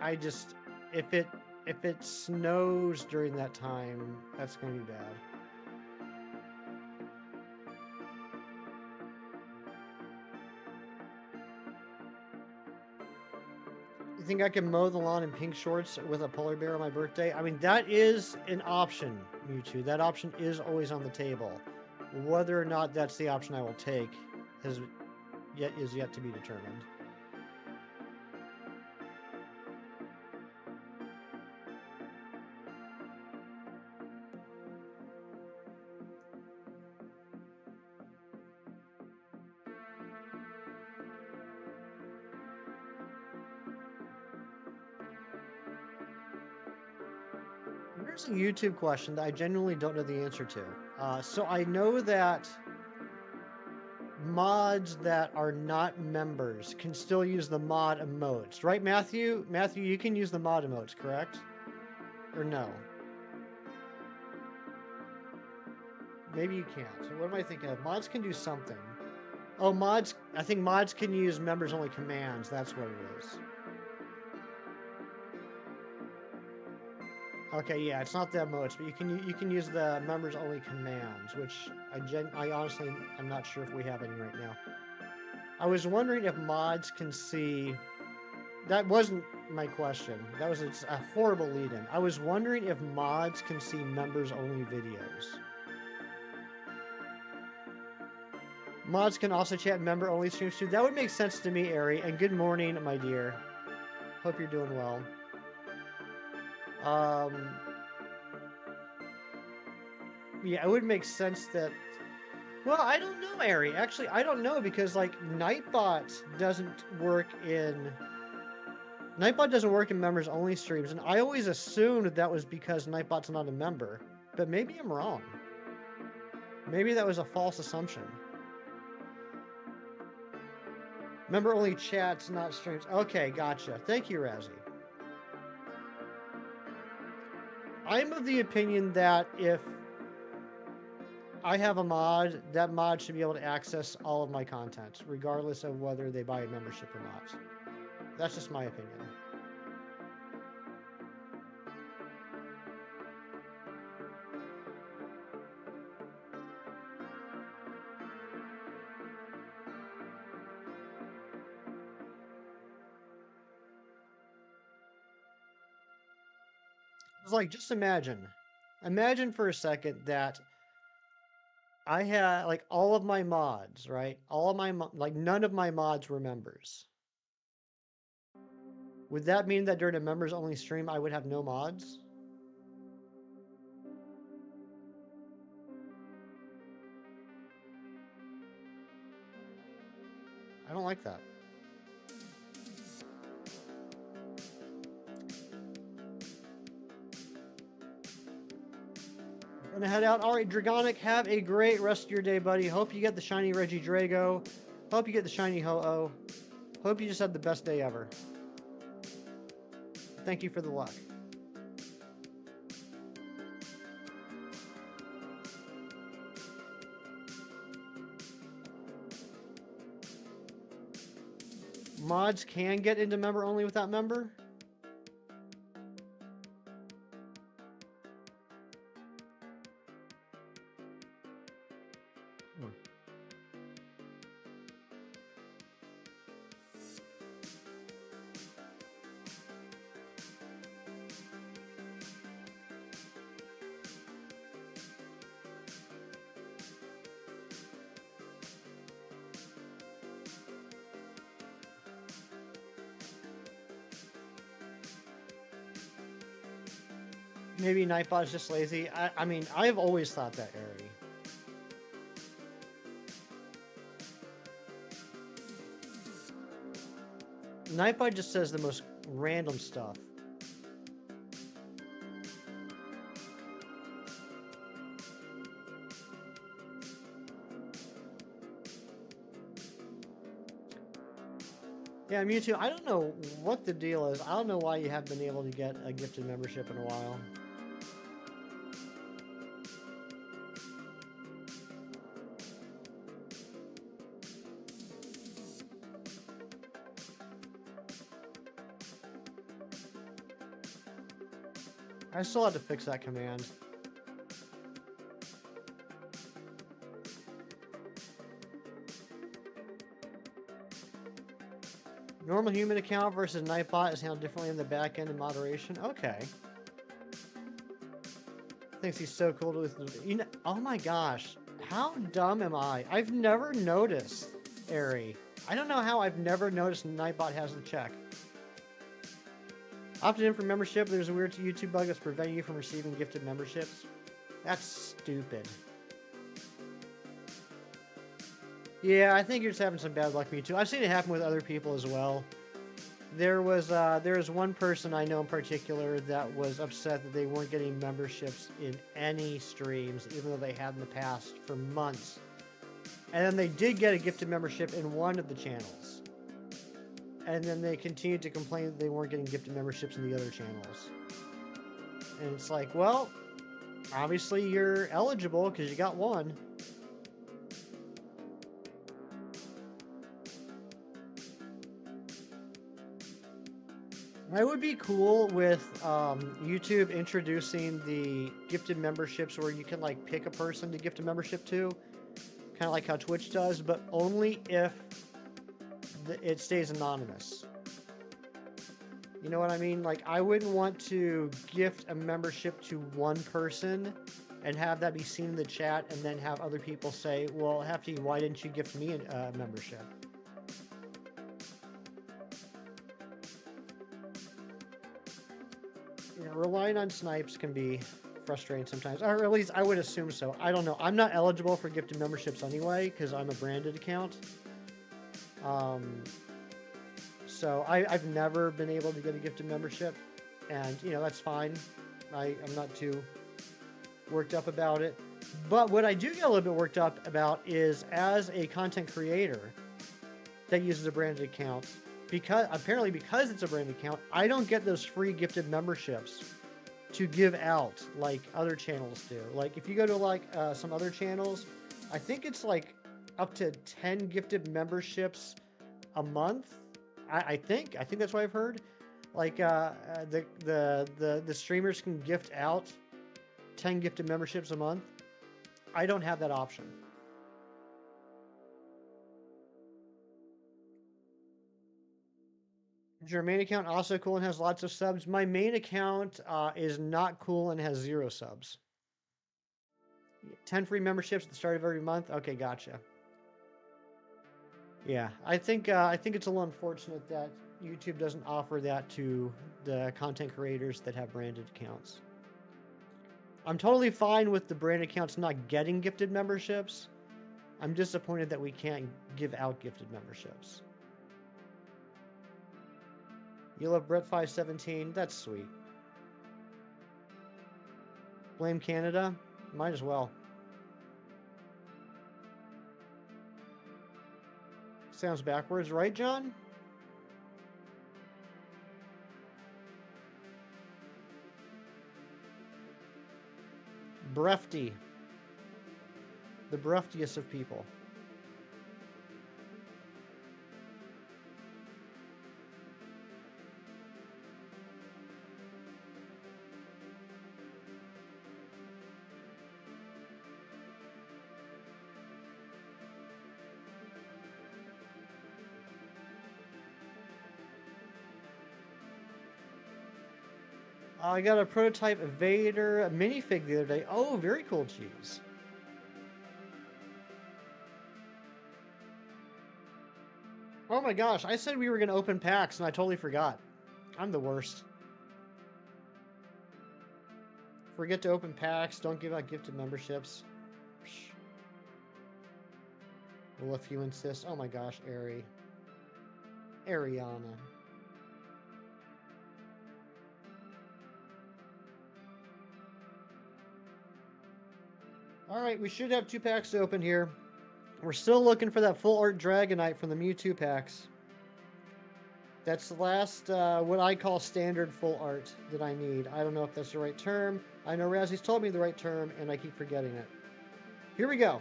[SPEAKER 2] I just if it snows during that time, that's gonna be bad. You think I can mow the lawn in pink shorts with a polar bear on my birthday? I mean, that is an option, Mewtwo. That option is always on the table. Whether or not that's the option I will take is yet to be determined. Here's a YouTube question that I genuinely don't know the answer to. So I know that mods that are not members can still use the mod emotes, right, Matthew? Matthew, you can use the mod emotes, correct? Or no? Maybe you can't. So what am I thinking of? Mods can do something. Oh, mods. I think mods can use members-only commands. That's what it is. Okay, yeah, it's not the emotes, but you can use the members only commands, which I honestly I'm not sure if we have any right now. I was wondering if mods can see. That wasn't my question. That was a horrible lead-in. I was wondering if mods can see members only videos. Mods can also chat member only streams too. That would make sense to me, Ari. And good morning, my dear. Hope you're doing well. Yeah, it would make sense that. Well, I don't know, Ari. Actually, I don't know because like Nightbot doesn't work in members only streams, and I always assumed that was because Nightbot's not a member. But maybe I'm wrong. Maybe that was a false assumption. Member only chats, not streams. Okay, gotcha. Thank you, Razzie. I'm of the opinion that if I have a mod, that mod should be able to access all of my content, regardless of whether they buy a membership or not. That's just my opinion. It's like, just imagine for a second that I had like all of my mods, right? All of my like none of my mods were members. Would that mean that during a members only stream I would have no mods? I don't like that. Gonna head out. All right, Dragonic, have a great rest of your day, buddy. Hope you get the shiny Reggie Drago. Hope you get the shiny Ho-Oh. Hope you just had the best day ever. Thank you for the luck. Mods can get into member only without member? Maybe Nightbot's just lazy. I mean, I've always thought that, Ari. Nightbot just says the most random stuff. Yeah, Mewtwo, I don't know what the deal is. I don't know why you haven't been able to get a gifted membership in a while. I still have to fix that command. Normal human account versus Nightbot is handled differently in the back end and moderation. Okay. Thinks he's so cool with, you know, oh my gosh. How dumb am I? I've never noticed, Ari. I don't know how I've never noticed Nightbot has the check. Opted in for membership, there's a weird YouTube bug that's preventing you from receiving gifted memberships. That's stupid. Yeah, I think you're just having some bad luck, me too. I've seen it happen with other people as well. There was one person I know in particular that was upset that they weren't getting memberships in any streams, even though they had in the past for months. And then they did get a gifted membership in one of the channels. And then they continued to complain that they weren't getting gifted memberships in the other channels. And it's like, well, obviously you're eligible because you got one. I would be cool with YouTube introducing the gifted memberships where you can like pick a person to gift a membership to, kind of like how Twitch does, but only if it stays anonymous. You know what I mean? Like, I wouldn't want to gift a membership to one person and have that be seen in the chat and then have other people say, well, Hefty, why didn't you gift me a membership? You know, relying on snipes can be frustrating sometimes, or at least I would assume so. I don't know. I'm not eligible for gifted memberships anyway because I'm a branded account. So I've never been able to get a gifted membership, and you know, that's fine. I'm not too worked up about it. But what I do get a little bit worked up about is as a content creator that uses a branded account, because it's a branded account, I don't get those free gifted memberships to give out like other channels do. Like if you go to like some other channels, I think it's like up to 10 gifted memberships a month. I think that's what I've heard. Like the streamers can gift out 10 gifted memberships a month. I don't have that option. Is your main account also cool and has lots of subs? My main account is not cool and has 0 subs. 10 free memberships at the start of every month. Okay, gotcha. Yeah, I think it's a little unfortunate that YouTube doesn't offer that to the content creators that have branded accounts. I'm totally fine with the brand accounts not getting gifted memberships. I'm disappointed that we can't give out gifted memberships. You love Brett517? That's sweet. Blame Canada? Might as well. Sounds backwards, right, John? Brefty. The breftiest of people. I got a prototype Vader minifig the other day. Oh, very cool, cheese. Oh my gosh, I said we were going to open packs and I totally forgot. I'm the worst. Forget to open packs, don't give out gifted memberships. Psh. Well, if you insist. Oh my gosh, Ariana. Alright, we should have 2 packs to open here. We're still looking for that full art Dragonite from the Mewtwo packs. That's the last, what I call standard full art that I need. I don't know if that's the right term. I know Razzy's told me the right term, and I keep forgetting it. Here we go.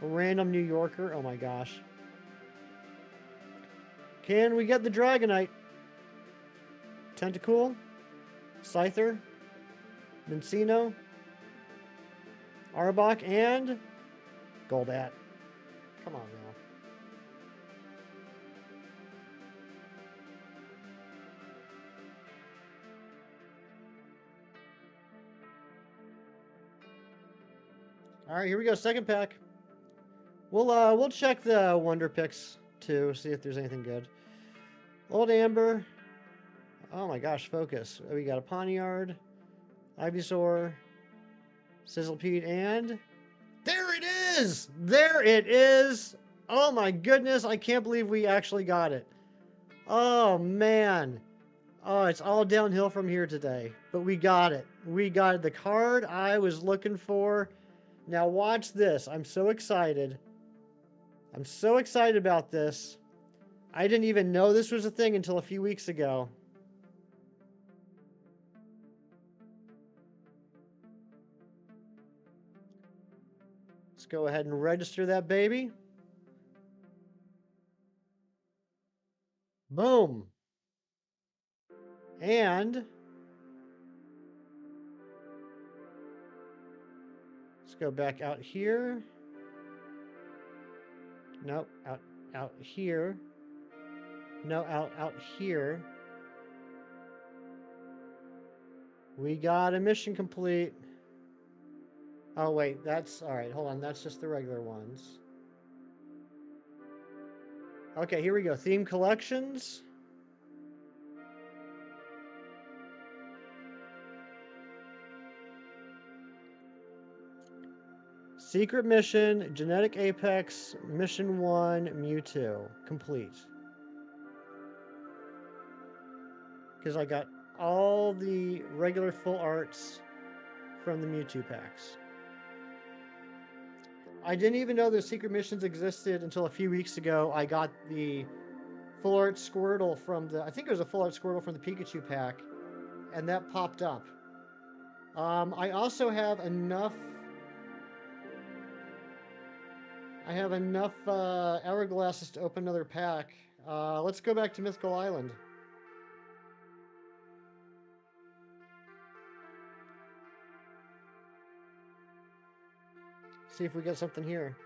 [SPEAKER 2] A random New Yorker. Oh my gosh. Can we get the Dragonite? Tentacool? Scyther? Mincino? Arbok? And Goldat. Come on now. All right, here we go. Second pack. We'll check the Wonder Picks too, see if there's anything good. Old Amber. Oh my gosh, focus. We got a Pawniard, Ivysaur, Sizzlepede, and there it is! There it is! Oh my goodness, I can't believe we actually got it. Oh man. Oh, it's all downhill from here today. But we got it. We got the card I was looking for. Now watch this. I'm so excited. I'm so excited about this. I didn't even know this was a thing until a few weeks ago. Let's go ahead and register that baby. Boom. And let's go back out here. Nope, out here. No, out here. We got a mission complete. Oh wait, that's all right. Hold on, that's just the regular ones. Okay, here we go. Theme collections. Secret mission, Genetic Apex, Mission 1, Mewtwo. Complete. Because I got all the regular full arts from the Mewtwo packs. I didn't even know the secret missions existed until a few weeks ago. I got the full art Squirtle from the, I think it was a full art Squirtle from the Pikachu pack, and that popped up. I also have enough. I have enough hourglasses to open another pack. Let's go back to Mythical Island. See if we get something here.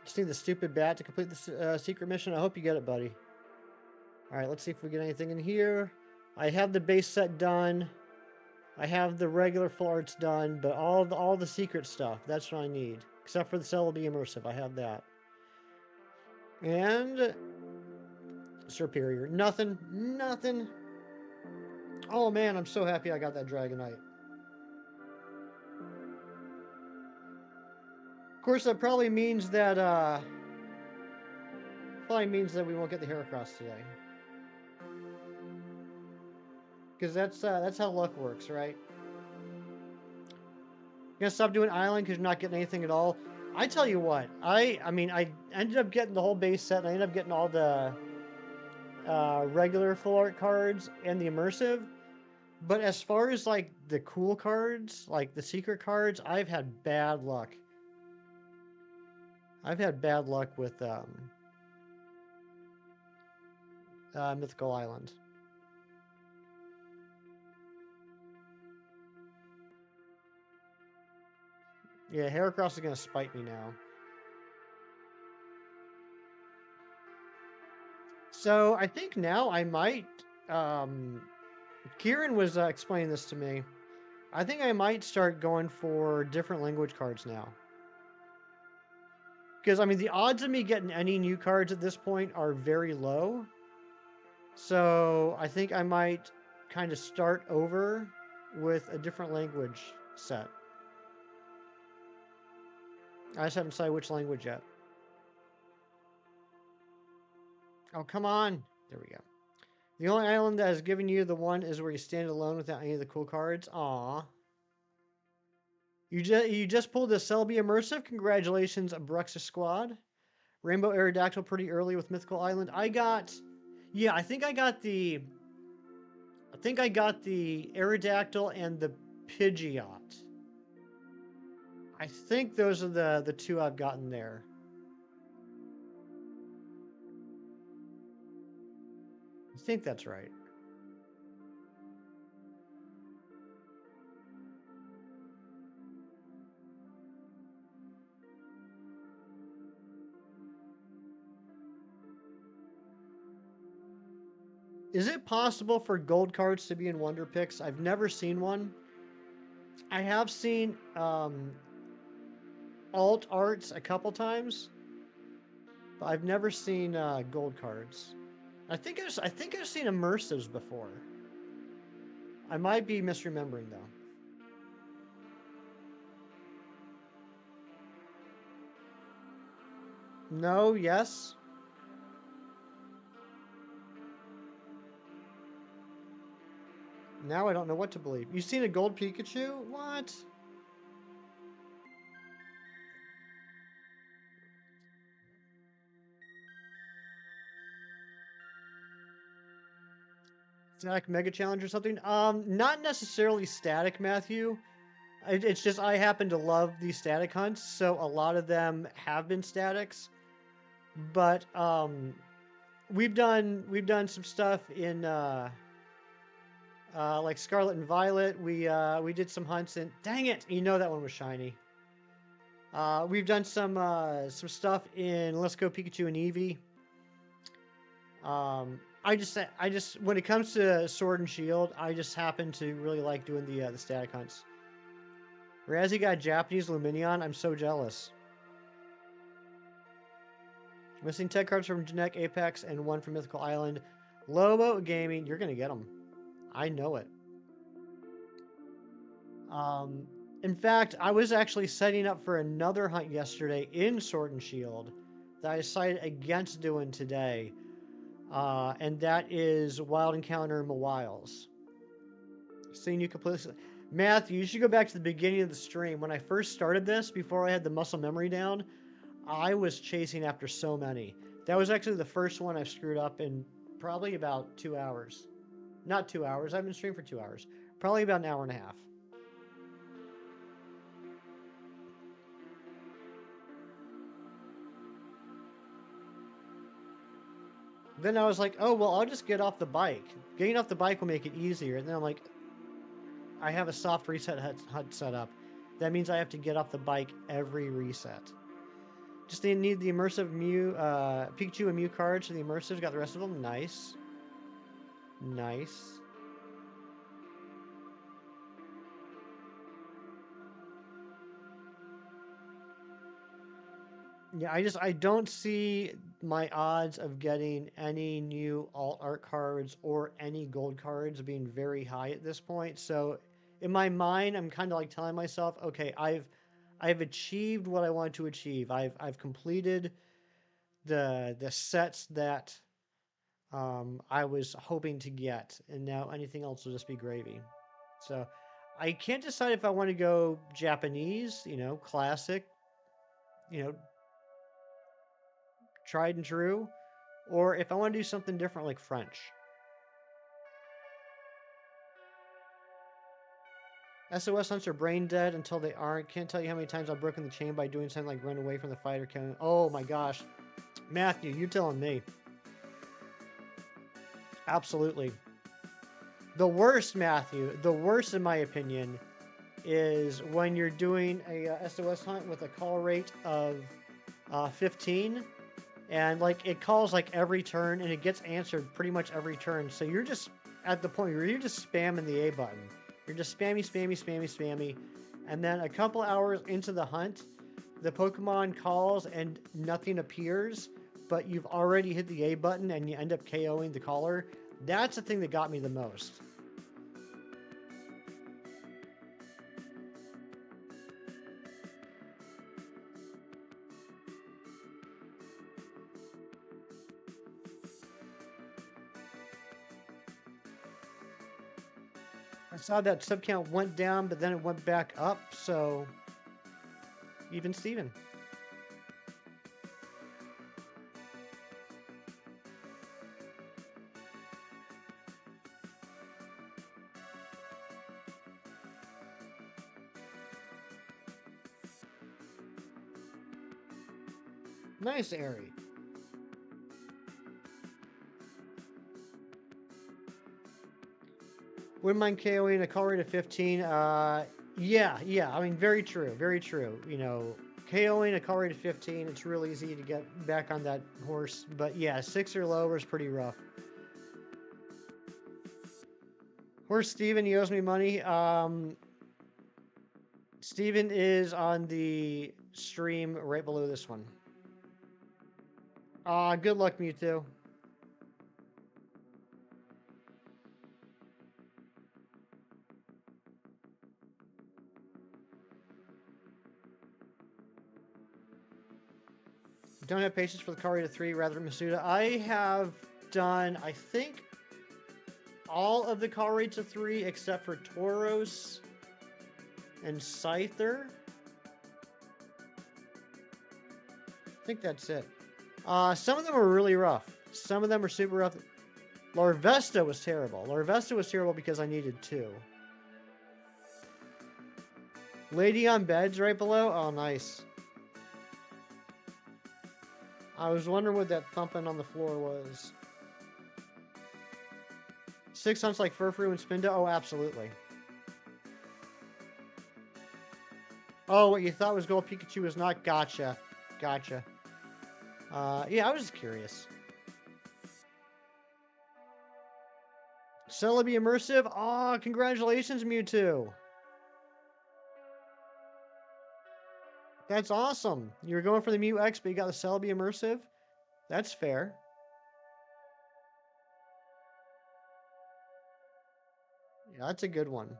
[SPEAKER 2] Just need the stupid bat to complete the secret mission. I hope you get it, buddy. All right, let's see if we get anything in here. I have the base set done. I have the regular full arts done, but all the secret stuff, that's what I need. Except for the Celebi Immersive, I have that. And Superior. Nothing. Oh man, I'm so happy I got that Dragonite. Of course, that probably means that we won't get the Heracross today. Because that's how luck works, right? You're gonna stop doing Island because you're not getting anything at all. I tell you what, I mean, I ended up getting the whole base set, and I ended up getting all the regular full art cards and the immersive. But as far as like the cool cards, like the secret cards, I've had bad luck. I've had bad luck with Mythical Island. Yeah, Heracross is gonna spite me now. So I think now I might. Kieran was explaining this to me. I think I might start going for different language cards now. Because, I mean, the odds of me getting any new cards at this point are very low. So I think I might kind of start over with a different language set. I just haven't decided which language yet. Oh, come on. There we go. The only island that has given you the one is where you stand alone without any of the cool cards. Aww. You just pulled the Celebi Immersive. Congratulations, Bruxa Squad. Rainbow Aerodactyl pretty early with Mythical Island. I think I got the Aerodactyl and the Pidgeot. I think those are the two I've gotten there. I think that's right. Is it possible for gold cards to be in Wonder Picks? I've never seen one. I have seen alt arts a couple times, but I've never seen gold cards. I think I've seen immersives before. I might be misremembering though. No, yes. Now I don't know what to believe. You've seen a gold Pikachu? What? Static Mega Challenge or something? Not necessarily static, Matthew. It's just I happen to love these static hunts, so a lot of them have been statics. But we've done some stuff in like Scarlet and Violet. We did some hunts in. Dang it! You know that one was shiny. We've done some stuff in Let's Go Pikachu and Eevee. I just when it comes to Sword and Shield, I just happen to really like doing the static hunts. Razzie got Japanese Luminion. I'm so jealous. Missing 10 cards from Genetic Apex and 1 from Mythical Island. Lobo Gaming, you're gonna get them. I know it. In fact, I was actually setting up for another hunt yesterday in Sword and Shield that I decided against doing today. And that is Wild Encounter Mawiles. Seeing you completely. Matthew, you should go back to the beginning of the stream. When I first started this, before I had the muscle memory down, I was chasing after so many. That was actually the first one I've screwed up in probably about 2 hours. Not 2 hours. I've been streaming for 2 hours. Probably about an hour and a half. Then I was like, oh, well, I'll just get off the bike. Getting off the bike will make it easier. And then I'm like, I have a soft reset HUD set up. That means I have to get off the bike every reset. Just need the immersive Mew, Pikachu and Mew cards for the immersives. Got the rest of them. Nice. Nice. Yeah, I don't see my odds of getting any new alt art cards or any gold cards being very high at this point. So in my mind, I'm kind of like telling myself, okay, I've achieved what I want to achieve. I've completed the sets that I was hoping to get, and now anything else will just be gravy. So I can't decide if I want to go Japanese, classic, you know, tried and true, or if I want to do something different like French. SOS hunts are brain dead until they aren't. Can't tell you how many times I've broken the chain by doing something like run away from the fighter. Oh my gosh. Matthew, you telling me. Absolutely. The worst, Matthew, the worst in my opinion, is when you're doing a SOS hunt with a call rate of 15, and like it calls like every turn, and it gets answered pretty much every turn. So you're just at the point where you're just spamming the A button. You're just spammy, and then a couple hours into the hunt, the Pokemon calls and nothing appears, but you've already hit the A button and you end up KOing the caller. That's the thing that got me the most. I saw that sub count went down, but then it went back up, so even Steven. Nice, Airy. Wouldn't mind KOing a call rate of 15. Yeah. I mean, very true. KOing a call rate of 15, it's real easy to get back on that horse. But yeah, 6 or lower is pretty rough. Where's Steven? He owes me money. Steven is on the stream right below this one. Good luck, Mewtwo. Don't have patience for the call rate of 3, rather Masuda. I have done, I think, all of the call rates of 3 except for Tauros and Scyther. I think that's it. Some of them are really rough. Some of them are super rough. Larvesta was terrible. Larvesta was terrible because I needed 2. Lady on Beds right below? Oh, nice. I was wondering what that thumping on the floor was. 6 hunts like Furfrou and Spinda? Oh, absolutely. Oh, what you thought was Gold Pikachu was not? Gotcha. Gotcha. Yeah, I was just curious. Celebi Immersive? Aw, congratulations, Mewtwo. That's awesome. You were going for the Mew X, but you got the Celebi Immersive? That's fair. Yeah, that's a good one.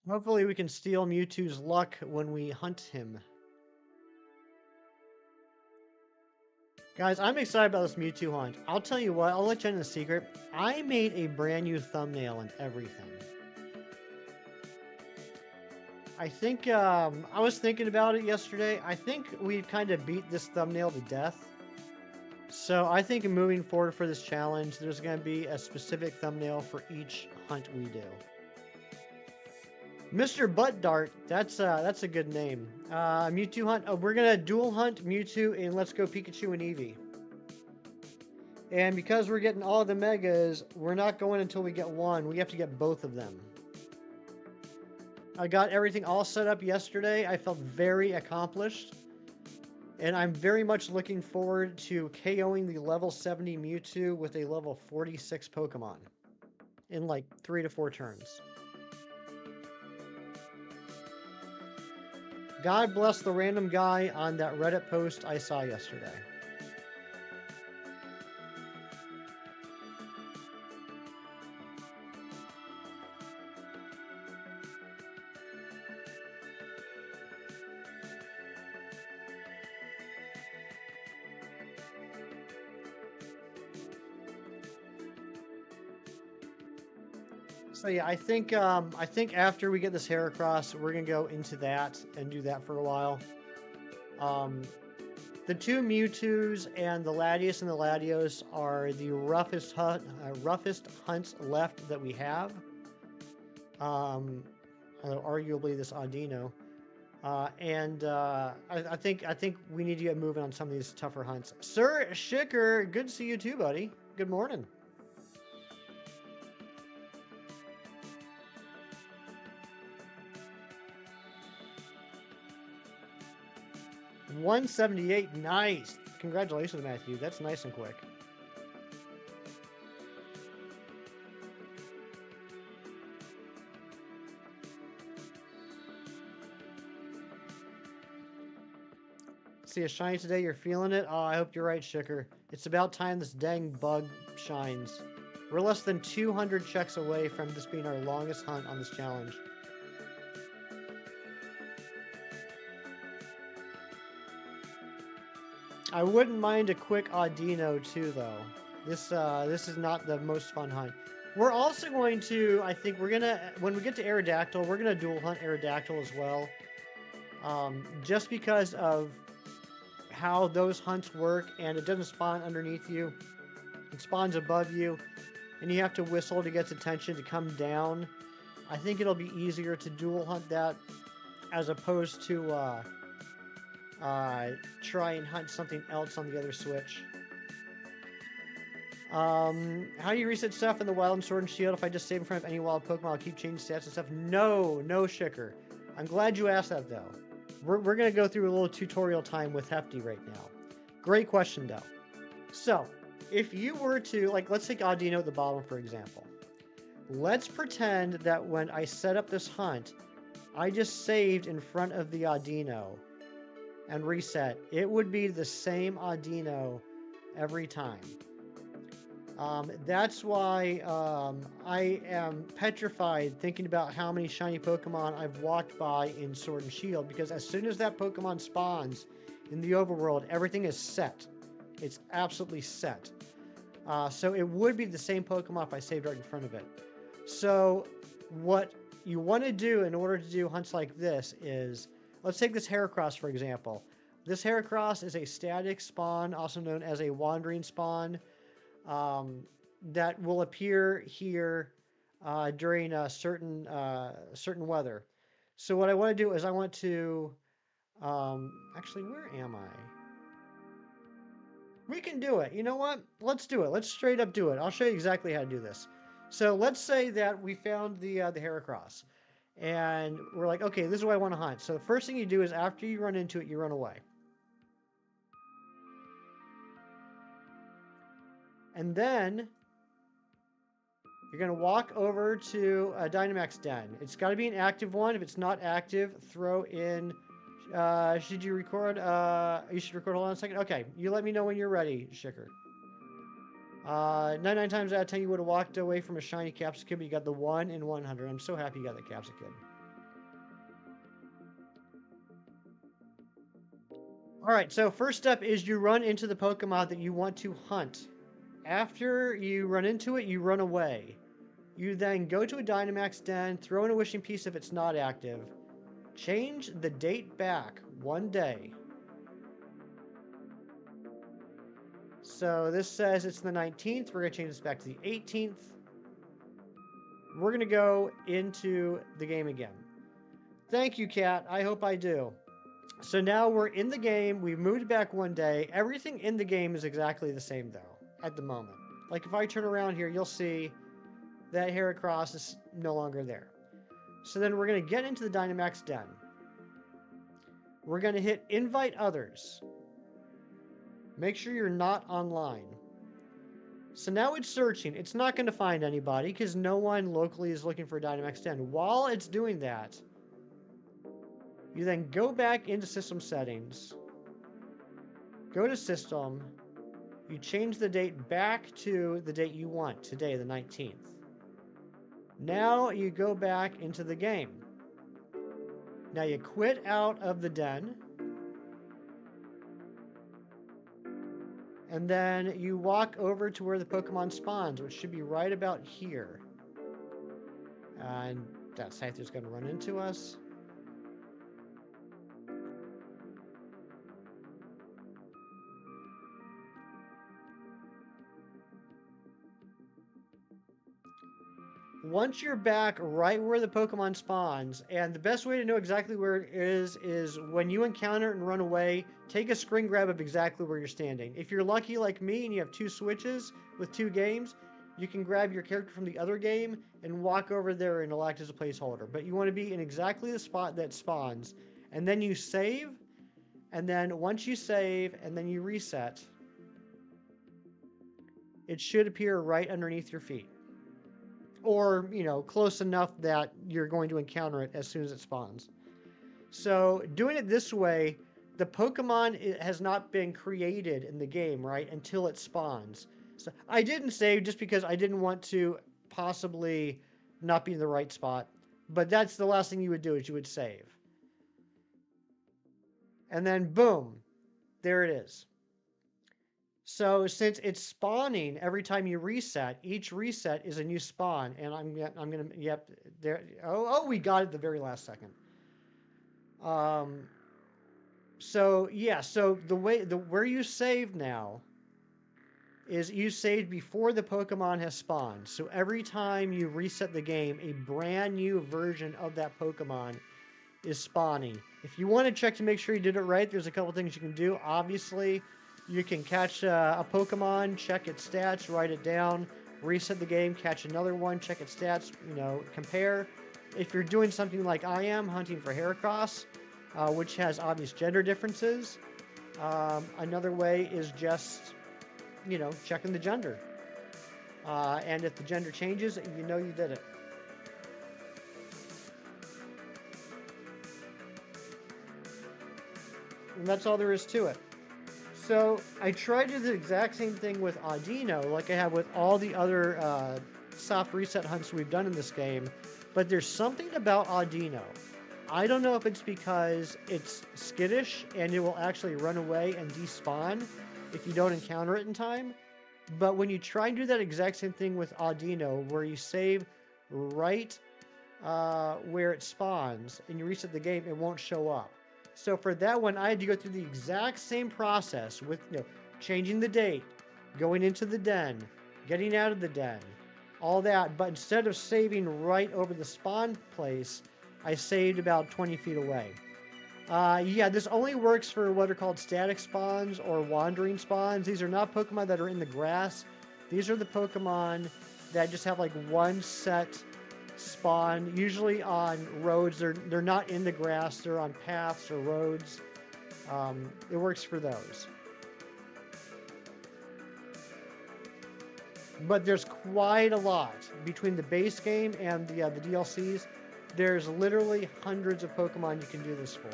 [SPEAKER 2] Hopefully we can steal Mewtwo's luck when we hunt him. Guys, I'm excited about this Mewtwo hunt. I'll tell you what, I'll let you in a secret. I made a brand new thumbnail and everything. I think, I was thinking about it yesterday. I think we've kind of beat this thumbnail to death. So I think moving forward for this challenge, there's going to be a specific thumbnail for each hunt we do. Mr. Butt Dart, that's a good name. Mewtwo hunt. Oh, we're gonna dual hunt Mewtwo and Let's Go Pikachu and Eevee. And because we're getting all the megas, we're not going until we get one. We have to get both of them. I got everything all set up yesterday. I felt very accomplished. And I'm very much looking forward to KOing the level 70 Mewtwo with a level 46 Pokemon in like 3 to 4 turns. God bless the random guy on that Reddit post I saw yesterday. So yeah, I think after we get this Heracross, we're gonna go into that and do that for a while. The two Mewtwo's and the Latios and the Latios are the roughest hunts left that we have. Arguably this Audino. I think we need to get moving on some of these tougher hunts. Sir Shicker, good to see you too, buddy. Good morning. $178, nice. Congratulations, Matthew. That's nice and quick. See a shiny today, you're feeling it? Oh, I hope you're right, Shicker. It's about time this dang bug shines. We're less than 200 checks away from this being our longest hunt on this challenge. I wouldn't mind a quick Audino too, though. This is not the most fun hunt. We're also going to, I think we're gonna, when we get to Aerodactyl, we're gonna dual hunt Aerodactyl as well. Just because of how those hunts work, and it doesn't spawn underneath you. It spawns above you, and you have to whistle to get its attention to come down. I think it'll be easier to dual hunt that as opposed to try and hunt something else on the other switch. How do you reset stuff in the Wild and Sword and Shield? If I just save in front of any wild Pokemon, I'll keep changing stats and stuff. No Shicker. I'm glad you asked that, though. We're going to go through a little tutorial time with Hefty right now. Great question, though. So, if you were to, like, let's take Audino at the bottom, for example. Let's pretend that when I set up this hunt, I just saved in front of the Audino and reset. It would be the same Audino every time. That's why I am petrified thinking about how many shiny Pokemon I've walked by in Sword and Shield, because as soon as that Pokemon spawns in the overworld, everything is set. It's absolutely set. So it would be the same Pokemon if I saved right in front of it. So what you want to do in order to do hunts like this is, let's take this Heracross, for example. This Heracross is a static spawn, also known as a wandering spawn. that will appear here during a certain weather. So what I want to do is I want to actually, where am I? We can do it. You know what? Let's do it. Let's straight up do it. I'll show you exactly how to do this. So let's say that we found the Heracross, and we're like, okay, this is what I want to hunt. So the first thing you do is after you run into it, you run away. And then you're going to walk over to a Dynamax Den. It's got to be an active one. If it's not active, throw in. Should you record? You should record. Hold on a second. Okay, you let me know when you're ready, Shicker. 99 times out of 10, you would have walked away from a shiny Capsicum, but you got the 1 in 100. I'm so happy you got the Capsicum. Alright, so first step is you run into the Pokemon that you want to hunt. After you run into it, you run away. You then go to a Dynamax Den, throw in a Wishing Piece if it's not active. Change the date back 1 day. So this says it's the 19th. We're going to change this back to the 18th. We're going to go into the game again. Thank you, Cat. I hope I do. So now we're in the game. We've moved back 1 day. Everything in the game is exactly the same, though, at the moment. Like, if I turn around here, you'll see that Heracross is no longer there. So then we're going to get into the Dynamax Den. We're going to hit Invite Others. Make sure you're not online. So now it's searching. It's not going to find anybody because no one locally is looking for a Dynamax Den. While it's doing that, you then go back into System Settings. Go to System. You change the date back to the date you want, today, the 19th. Now you go back into the game. Now you quit out of the den. And then you walk over to where the Pokemon spawns, which should be right about here. And that Scyther's going to run into us. Once you're back right where the Pokemon spawns, and the best way to know exactly where it is when you encounter it and run away, take a screen grab of exactly where you're standing. If you're lucky like me and you have 2 switches with 2 games, you can grab your character from the other game and walk over there and it'll act as a placeholder. But you want to be in exactly the spot that spawns. And then you save, and then once you save and then you reset, it should appear right underneath your feet. Or, you know, close enough that you're going to encounter it as soon as it spawns. So doing it this way, the Pokemon has not been created in the game, right, until it spawns. So I didn't save just because I didn't want to possibly not be in the right spot. But that's the last thing you would do is you would save. And then boom, there it is. So since it's spawning every time you reset, each reset is a new spawn, and I'm gonna yep there. Oh, we got it the very last second. So yeah, so where you save now is you saved before the Pokemon has spawned. So every time you reset the game, a brand new version of that Pokemon is spawning. If you want to check to make sure you did it right, there's a couple things you can do. Obviously, you can catch a Pokemon, check its stats, write it down, reset the game, catch another one, check its stats, you know, compare. If you're doing something like I am, hunting for Heracross, which has obvious gender differences, another way is just, you know, checking the gender. And if the gender changes, you know you did it. And that's all there is to it. So I tried to do the exact same thing with Audino, like I have with all the other soft reset hunts we've done in this game, but there's something about Audino. I don't know if it's because it's skittish and it will actually run away and despawn if you don't encounter it in time, but when you try and do that exact same thing with Audino, where you save right where it spawns and you reset the game, it won't show up. So for that one, I had to go through the exact same process with, you know, changing the date, going into the den, getting out of the den, all that. But instead of saving right over the spawn place, I saved about 20 feet away. Yeah, this only works for what are called static spawns or wandering spawns. These are not Pokemon that are in the grass. These are the Pokemon that just have like one set spawn, usually on roads. They're not in the grass. They're on paths or roads. It works for those. But there's quite a lot between the base game and the DLCs. There's literally hundreds of Pokemon you can do this for.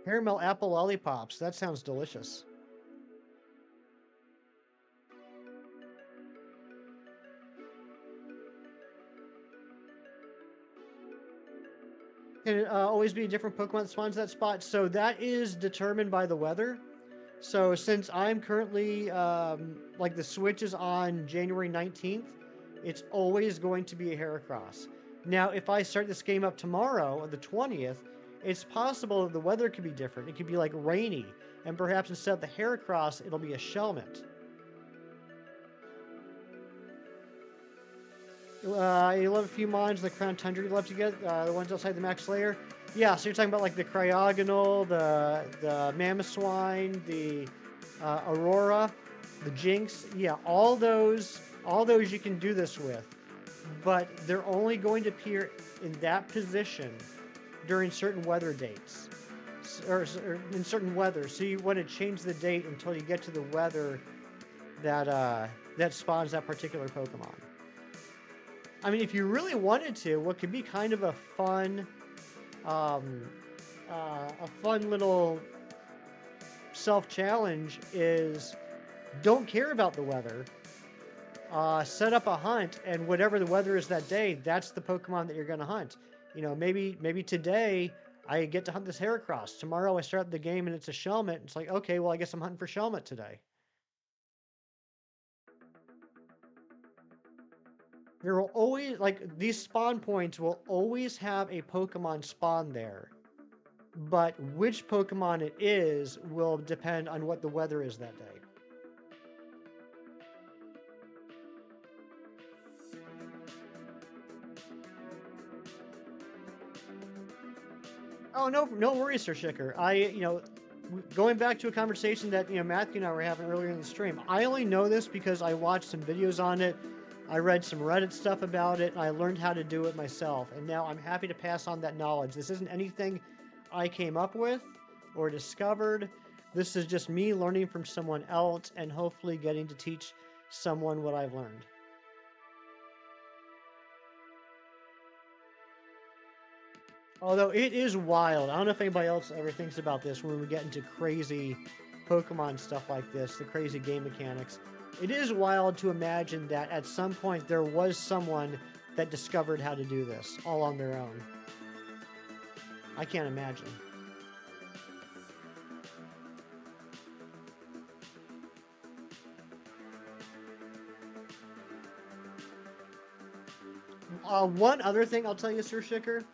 [SPEAKER 2] Caramel apple lollipops. That sounds delicious. Can it always be a different Pokemon that spawns that spot? So that is determined by the weather. So since I'm currently, like the Switch is on January 19th, it's always going to be a Heracross. Now, if I start this game up tomorrow, on the 20th, it's possible that the weather could be different. It could be like rainy, and perhaps instead of the Heracross, it'll be a Shelmet. You love a few mons in the Crown Tundra you'd love to get, the ones outside the Max Layer. Yeah, so you're talking about like the Cryogonal, the Mamoswine, the Aurora, the Jinx. Yeah, all those you can do this with, but they're only going to appear in that position during certain weather dates, or in certain weather. So you want to change the date until you get to the weather that that spawns that particular Pokemon. I mean, if you really wanted to, what could be kind of a fun little self-challenge is don't care about the weather. Set up a hunt, and whatever the weather is that day, that's the Pokemon that you're going to hunt. You know, maybe today I get to hunt this Heracross. Tomorrow I start the game and it's a Shelmet. It's like, okay, well, I guess I'm hunting for Shelmet today. There will always, like, these spawn points will always have a Pokemon spawn there. But which Pokemon it is will depend on what the weather is that day. Oh, no worries, Sir Shicker. Going back to a conversation that, Matthew and I were having earlier in the stream, I only know this because I watched some videos on it. I read some Reddit stuff about it, and I learned how to do it myself. And now I'm happy to pass on that knowledge. This isn't anything I came up with or discovered. This is just me learning from someone else and hopefully getting to teach someone what I've learned. Although it is wild. I don't know if anybody else ever thinks about this when we get into crazy Pokemon stuff like this, the crazy game mechanics. It is wild to imagine that at some point there was someone that discovered how to do this all on their own. I can't imagine. One other thing I'll tell you, Sir Shicker.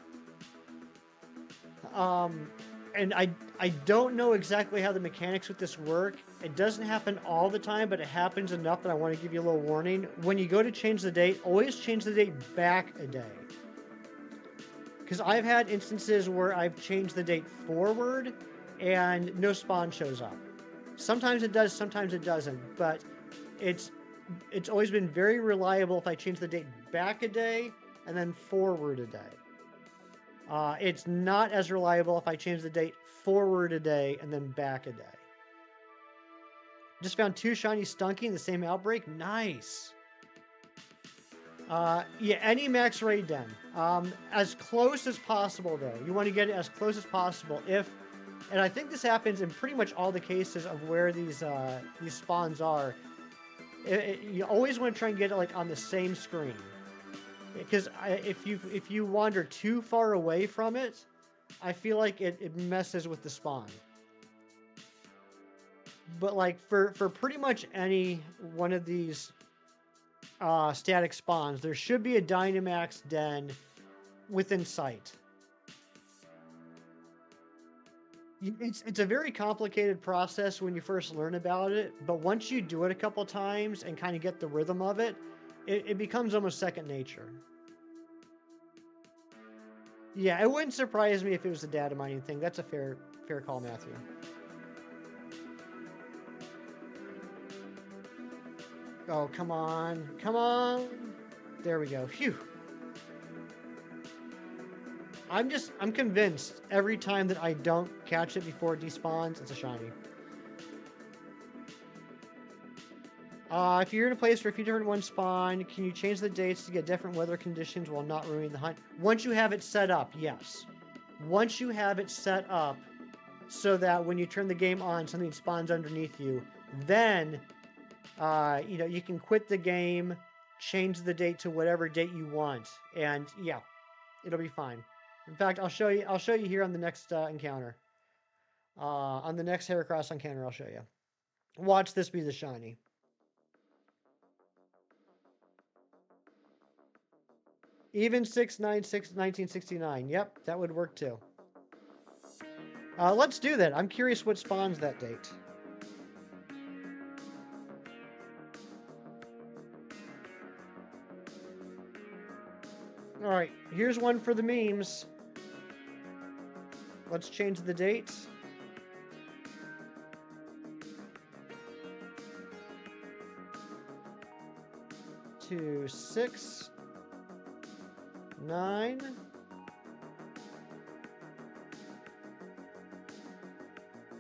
[SPEAKER 2] And I don't know exactly how the mechanics with this work. It doesn't happen all the time, but it happens enough that I want to give you a little warning. When you go to change the date, always change the date back a day. Because I've had instances where I've changed the date forward and no spawn shows up. Sometimes it does, sometimes it doesn't, but it's always been very reliable if I change the date back a day and then forward a day. It's not as reliable if I change the date forward a day and then back a day. Just found 2 shiny Stunky in the same outbreak. Nice. Yeah, any max raid den. As close as possible, though. You want to get it as close as possible. And I think this happens in pretty much all the cases of where these spawns are. You always want to try and get it like on the same screen. Because if you wander too far away from it, I feel like it messes with the spawn. But like for pretty much any one of these static spawns, there should be a Dynamax den within sight. It's a very complicated process when you first learn about it, but once you do it a couple times and kind of get the rhythm of it, it becomes almost second nature. Yeah, it wouldn't surprise me if it was a data mining thing. That's a fair call, Matthew. Oh, come on. Come on. There we go. Phew. I'm convinced every time that I don't catch it before it despawns, it's a shiny. If you're in a place where a few different ones spawn, can you change the dates to get different weather conditions while not ruining the hunt? Once you have it set up, yes. Once you have it set up so that when you turn the game on, something spawns underneath you, then you can quit the game, change the date to whatever date you want, and yeah, it'll be fine. In fact, I'll show you here on the next encounter. On the next Heracross encounter, I'll show you. Watch this be the shiny. Even 6/9/1969. Yep, that would work too. Let's do that. I'm curious what spawns that date. Alright, here's one for the memes. Let's change the date. To 6/9.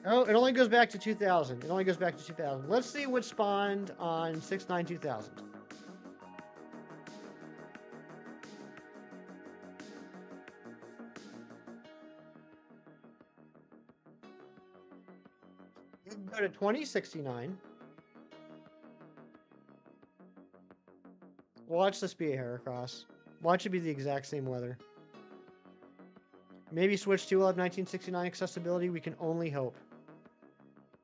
[SPEAKER 2] Oh, it only goes back to 2000. It only goes back to 2000. Let's see what spawned on 6/9/2000. Go to 2069. Watch this be a Heracross. Watch it be the exact same weather. Maybe Switch 2 will have 1969 accessibility. We can only hope.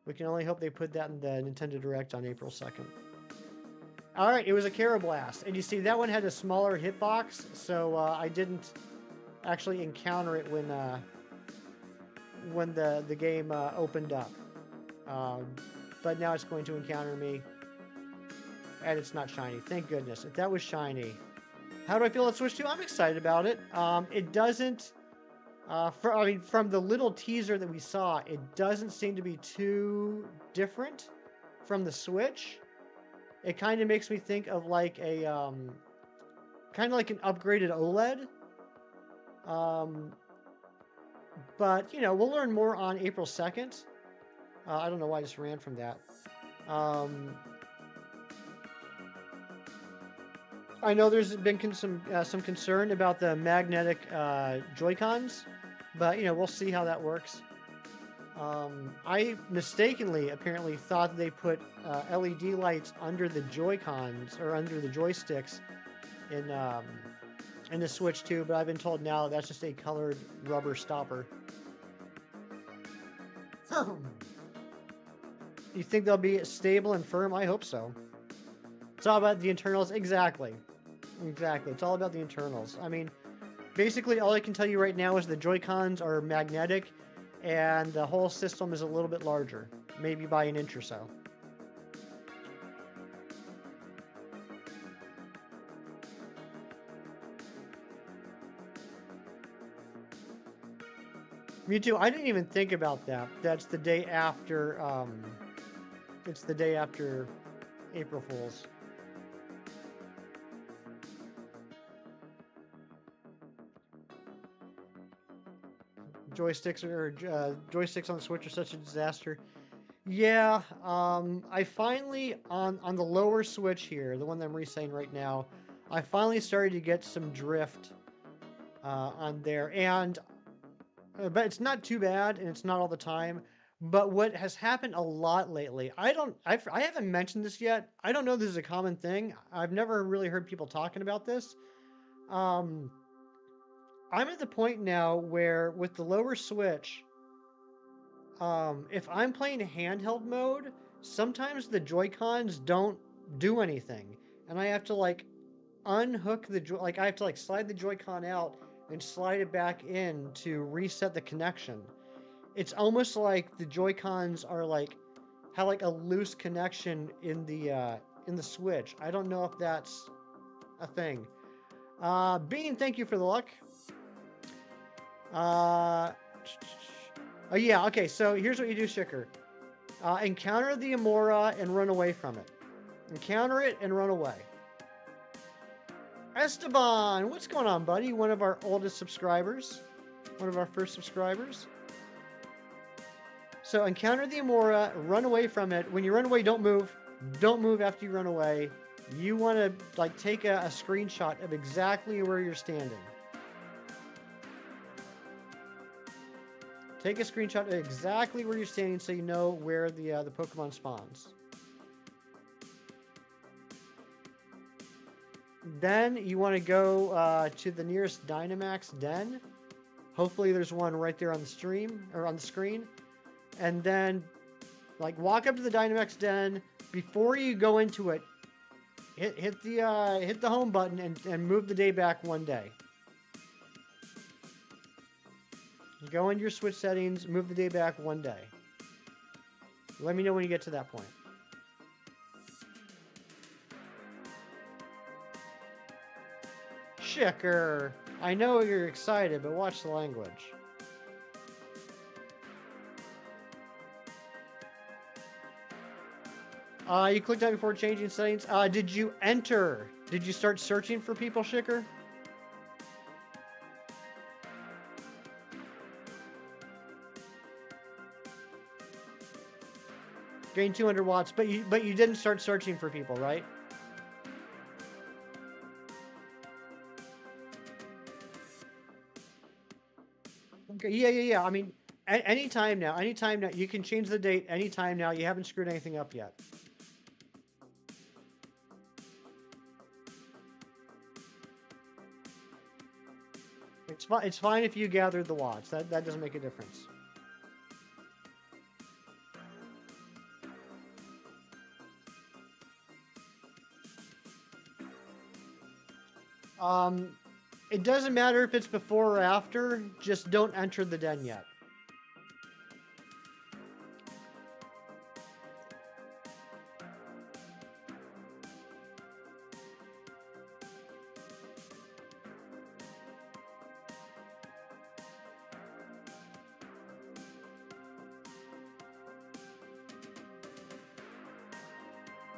[SPEAKER 2] We can only hope they put that in the Nintendo Direct on April 2nd. Alright, it was a Carablast. And you see, that one had a smaller hitbox, so I didn't actually encounter it when the game opened up. But now it's going to encounter me. And it's not shiny. Thank goodness. If that was shiny. How do I feel at Switch 2? I'm excited about it. It doesn't... from the little teaser that we saw, it doesn't seem to be too different from the Switch. It kind of makes me think of like a... kind of like an upgraded OLED. But, we'll learn more on April 2nd. I don't know why I just ran from that. I know there's been some concern about the magnetic Joy-Cons, but we'll see how that works. I mistakenly apparently thought they put LED lights under the Joy-Cons or under the joysticks in the Switch 2, but I've been told now that's just a colored rubber stopper. You think they'll be stable and firm? I hope so. It's all about the internals. Exactly. It's all about the internals. I mean, basically all I can tell you right now is the Joy-Cons are magnetic and the whole system is a little bit larger. Maybe by an inch or so. Me too. I didn't even think about that. That's the day after, it's the day after April Fool's. Joysticks on the Switch are such a disaster. Yeah, I finally, on the lower Switch here, the one that I'm resaying right now, I finally started to get some drift on there. And but it's not too bad, and it's not all the time. But what has happened a lot lately, I haven't mentioned this yet. I don't know if this is a common thing. I've never really heard people talking about this. I'm at the point now where with the lower Switch, if I'm playing handheld mode, sometimes the Joy-Cons don't do anything, and I have to like unhook I have to like slide the Joy-Con out and slide it back in to reset the connection. It's almost like the Joy-Cons are like have like a loose connection in the Switch. I don't know if that's a thing. Bean, thank you for the luck. Oh yeah, okay. So here's what you do, Shicker. Encounter the Amora and run away from it. Encounter it and run away. Esteban, what's going on, buddy? One of our oldest subscribers. One of our first subscribers. So encounter the Amora, run away from it. When you run away, don't move. Don't move after you run away. You want to like take a screenshot of exactly where you're standing. Take a screenshot of exactly where you're standing so you know where the Pokemon spawns. Then you want to go to the nearest Dynamax den. Hopefully there's one right there on the stream or on the screen. And then like walk up to the Dynamax den. Before you go into it, hit the home button and move the day back one day. Go into your Switch settings, move the day back one day. Let me know when you get to that point. Shicker, I know you're excited, but watch the language. You clicked on before changing settings. Did you enter? Did you start searching for people, Shicker? Gain 200 watts, but you didn't start searching for people, right? Okay, yeah. I mean, anytime now, you can change the date anytime now. You haven't screwed anything up yet. It's fine if you gathered the watts. That doesn't make a difference. It doesn't matter if it's before or after. Just don't enter the den yet.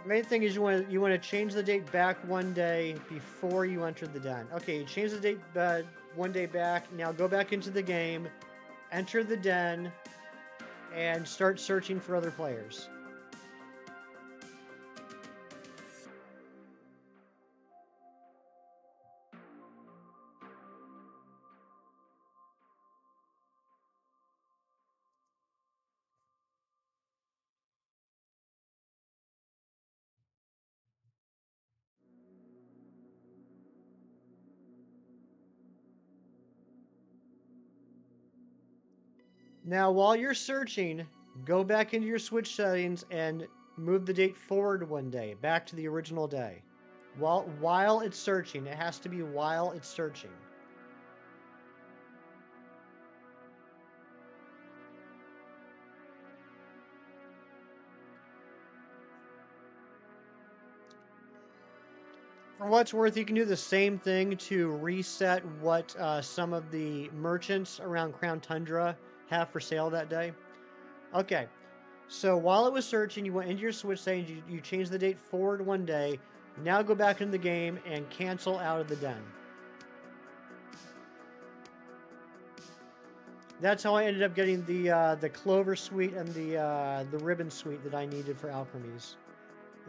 [SPEAKER 2] The main thing is you want to change the date back one day before you enter the den. Okay, you change the date one day back. Now go back into the game, enter the den, and start searching for other players. Now, while you're searching, go back into your Switch settings and move the date forward one day, back to the original day. While it's searching, it has to be while it's searching. For what it's worth, you can do the same thing to reset what some of the merchants around Crown Tundra have for sale that day. Okay, so while it was searching, you went into your Switch settings, you changed the date forward one day. Now go back into the game and cancel out of the den. That's how I ended up getting the Clover Suite and the Ribbon Suite that I needed for Alchemies.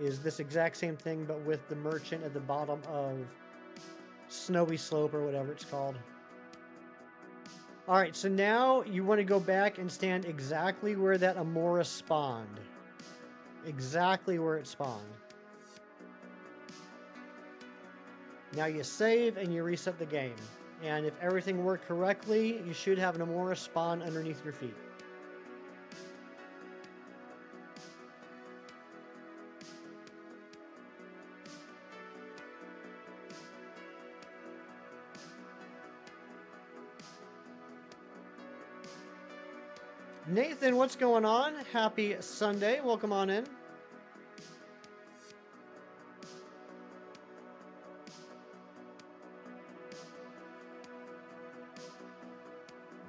[SPEAKER 2] Is this exact same thing, but with the merchant at the bottom of Snowy Slope or whatever it's called. Alright, so now you want to go back and stand exactly where that Amora spawned. Exactly where it spawned. Now you save and you reset the game. And if everything worked correctly, you should have an Amora spawn underneath your feet. Nathan, what's going on? Happy Sunday. Welcome on in.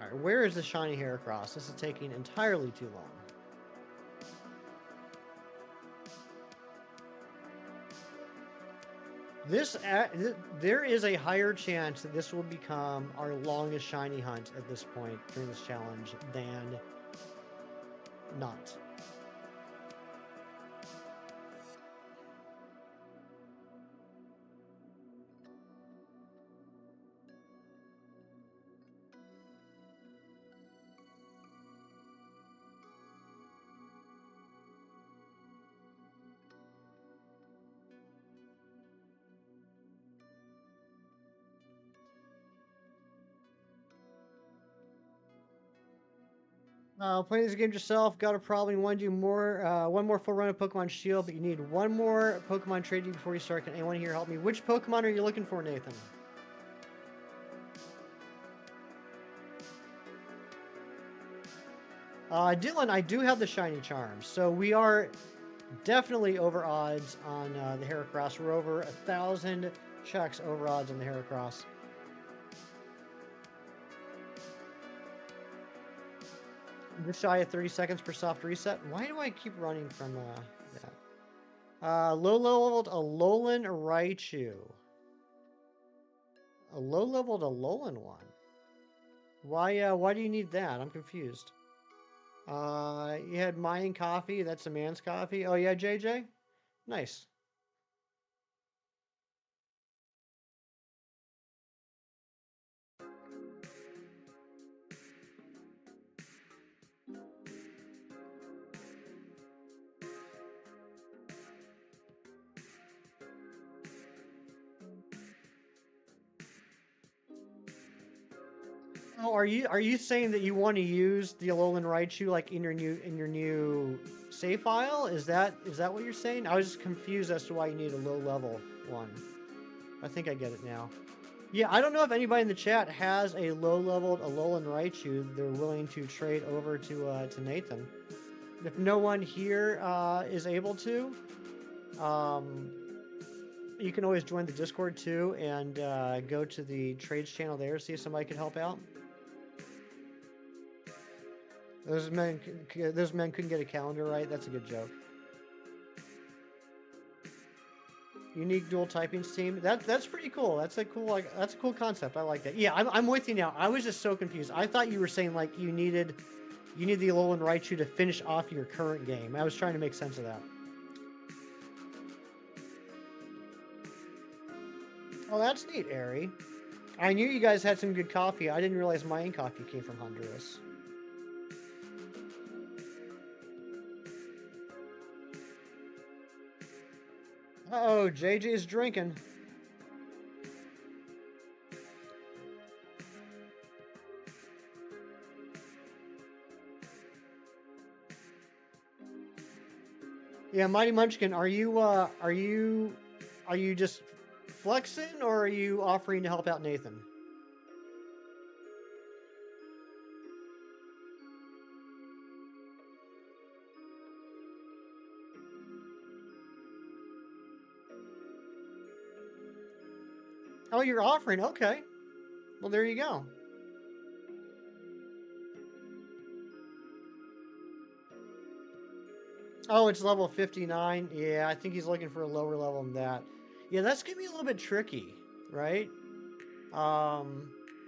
[SPEAKER 2] All right, where is the shiny Heracross? This is taking entirely too long. There is a higher chance that this will become our longest shiny hunt at this point during this challenge than not. Playing this game yourself, got a problem. You want to do more, one more full run of Pokemon Shield, but you need one more Pokemon trading before you start. Can anyone here help me? Which Pokemon are you looking for, Nathan? Dylan, I do have the shiny charms, so we are definitely over odds on the Heracross. We're over 1,000 checks over odds on the Heracross. Just shy of 30 seconds per soft reset. Why do I keep running from that? Low-leveled Alolan Raichu. A low-leveled Alolan one. Why do you need that? I'm confused. You had Mayan coffee. That's a man's coffee. Oh yeah, JJ? Nice. Oh, are you saying that you want to use the Alolan Raichu like in your new save file? Is that what you're saying? I was just confused as to why you need a low level one. I think I get it now. Yeah, I don't know if anybody in the chat has a low leveled Alolan Raichu they're willing to trade over to Nathan. If no one here is able to, you can always join the Discord too and go to the trades channel there, see if somebody can help out. Those men couldn't get a calendar right. That's a good joke. Unique dual typings team. That's pretty cool. That's a cool concept. I like that. Yeah, I'm with you now. I was just so confused. I thought you were saying like you need the Alolan Raichu to finish off your current game. I was trying to make sense of that. Oh, that's neat, Ari. I knew you guys had some good coffee. I didn't realize Mayan coffee came from Honduras. Uh-oh, JJ's drinking. Yeah, Mighty Munchkin, are you just flexing or are you offering to help out Nathan? Oh, you're offering. Okay. Well, there you go. Oh, it's level 59. Yeah, I think he's looking for a lower level than that. Yeah, that's going to be a little bit tricky, right?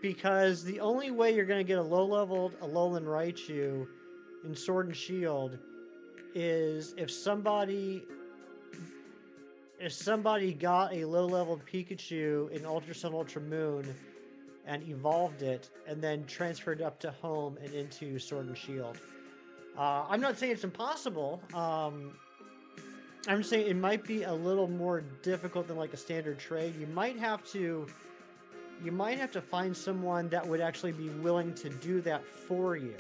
[SPEAKER 2] Because the only way you're going to get a low-leveled Alolan Raichu in Sword and Shield is if somebody got a low-leveled Pikachu in Ultra Sun, Ultra Moon and evolved it and then transferred up to home and into Sword and Shield. I'm not saying it's impossible. I'm just saying it might be a little more difficult than like a standard trade. You might have to find someone that would actually be willing to do that for you.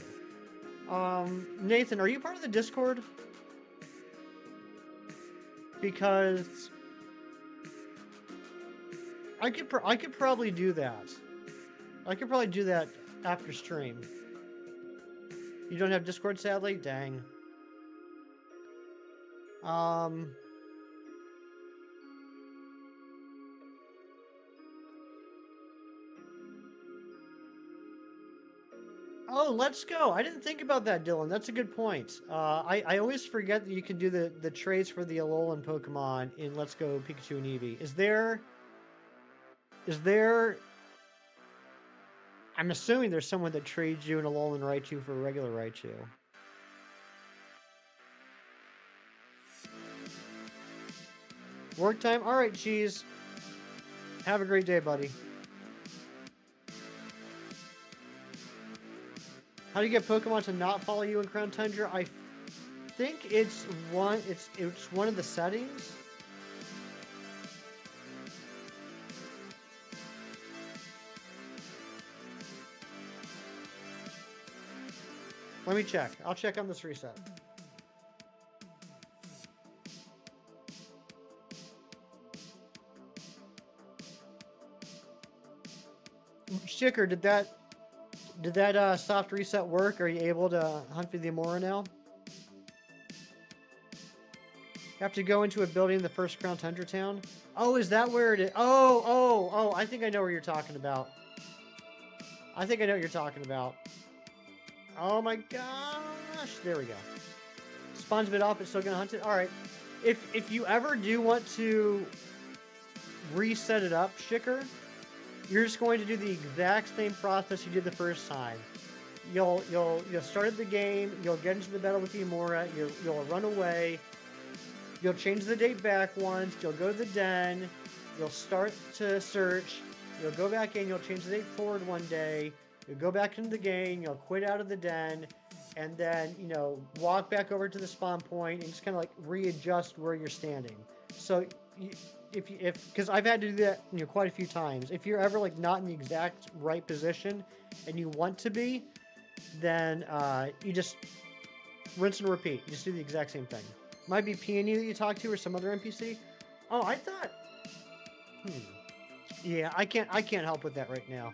[SPEAKER 2] Nathan, are you part of the Discord? Because I could probably do that. I could probably do that after stream. You don't have Discord, sadly? Dang. Oh, let's go. I didn't think about that, Dylan. That's a good point. I always forget that you can do the trades for the Alolan Pokemon in Let's Go Pikachu and Eevee. Is there... I'm assuming there's someone that trades you an Alolan Raichu for a regular Raichu. Work time? Alright, Cheese. Have a great day, buddy. How do you get Pokemon to not follow you in Crown Tundra? I think it's one of the settings. Let me check. I'll check on this reset. Shicker, did that soft reset work? Are you able to hunt for the Amora now? You have to go into a building in the first Crown Tundra town. Oh, is that where it is? Oh, I think I know where you're talking about. I think I know what you're talking about. Oh my gosh. There we go. Spawn's a bit off, but still gonna hunt it. Alright. If you ever do want to reset it up, Shicker, you're just going to do the exact same process you did the first time. You'll start the game, you'll get into the battle with the Amora, you'll run away, you'll change the date back once, you'll go to the den, you'll start to search, you'll go back in, you'll change the date forward one day, you'll go back into the game, you'll quit out of the den, and then, you know, walk back over to the spawn point and just kind of like readjust where you're standing. So because I've had to do that, you know, quite a few times. If you're ever like not in the exact right position and you want to be, then you just rinse and repeat. You just do the exact same thing. Might be Peony that you talk to or some other NPC. Oh, I thought. Yeah, I can't help with that right now.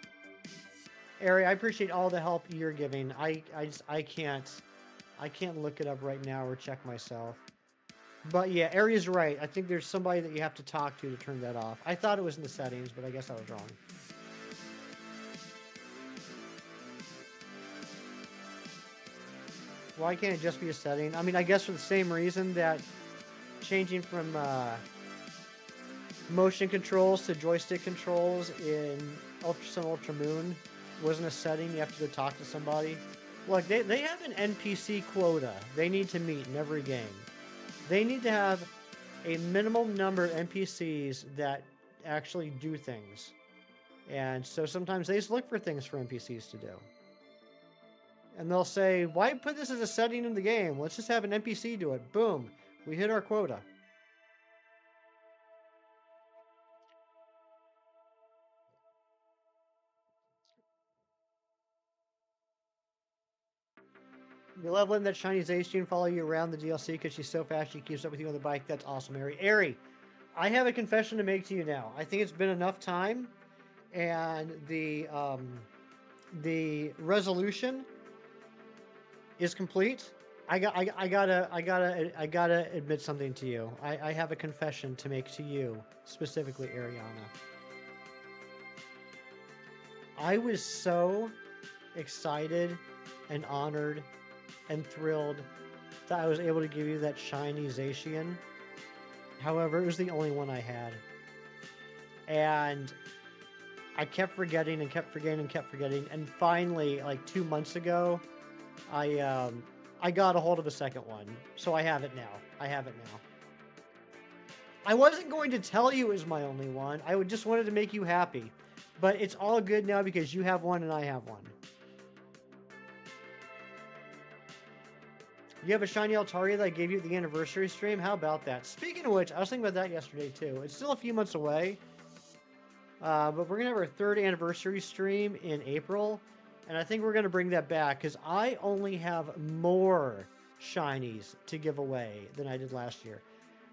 [SPEAKER 2] Ari, I appreciate all the help you're giving. I can't look it up right now or check myself. But yeah, Ari's right. I think there's somebody that you have to talk to turn that off. I thought it was in the settings, but I guess I was wrong. Why can't it just be a setting? I mean, I guess for the same reason that changing from motion controls to joystick controls in Ultra Sun, Ultra Moon wasn't a setting. You have to go talk to somebody. Look, they have an NPC quota they need to meet in every game. They need to have a minimum number of NPCs that actually do things. And so sometimes they just look for things for NPCs to do. And they'll say, why put this as a setting in the game? Let's just have an NPC do it. Boom. We hit our quota. You're leveling that shiny Zacian follow you around the DLC because she's so fast she keeps up with you on the bike. That's awesome, Ari. Ari, I have a confession to make to you now. I think it's been enough time, and the resolution is complete. I gotta admit something to you. I have a confession to make to you, specifically, Ariana. I was so excited and honored and thrilled that I was able to give you that shiny Zacian. However, it was the only one I had. And I kept forgetting and kept forgetting and kept forgetting. And finally, like 2 months ago, I got a hold of a second one. So I have it now. I have it now. I wasn't going to tell you it was my only one. I just wanted to make you happy. But it's all good now because you have one and I have one. You have a shiny Altaria that I gave you at the anniversary stream? How about that? Speaking of which, I was thinking about that yesterday too. It's still a few months away. But we're going to have our 3rd anniversary stream in April. And I think we're going to bring that back because I only have more shinies to give away than I did last year.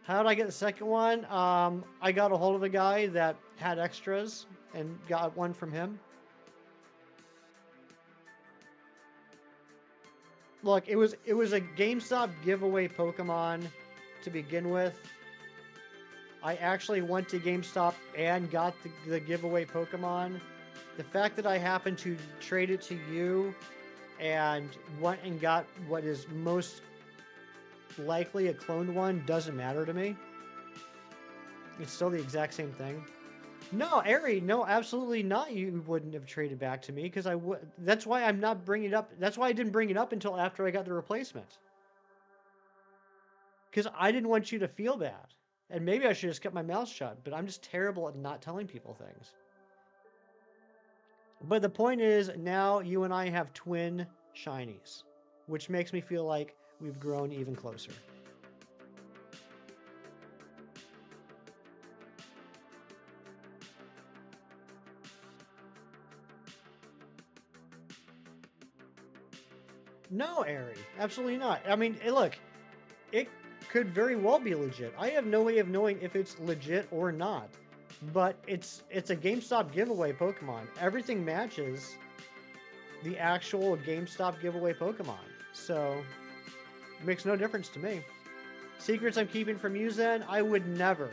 [SPEAKER 2] How did I get the second one? I got a hold of a guy that had extras and got one from him. Look, it was a GameStop giveaway Pokemon to begin with. I actually went to GameStop and got the giveaway Pokemon. The fact that I happened to trade it to you and went and got what is most likely a cloned one doesn't matter to me. It's still the exact same thing. No, Ari, no, absolutely not. You wouldn't have traded back to me because I would. That's why I'm not bringing it up. That's why I didn't bring it up until after I got the replacement. Because I didn't want you to feel bad. And maybe I should have just kept my mouth shut, but I'm just terrible at not telling people things. But the point is, now you and I have twin shinies, which makes me feel like we've grown even closer. No, Ari, absolutely not. I mean, look, it could very well be legit. I have no way of knowing if it's legit or not. But it's a GameStop giveaway Pokemon. Everything matches the actual GameStop giveaway Pokemon. So, it makes no difference to me. Secrets I'm keeping from you, Zen? I would never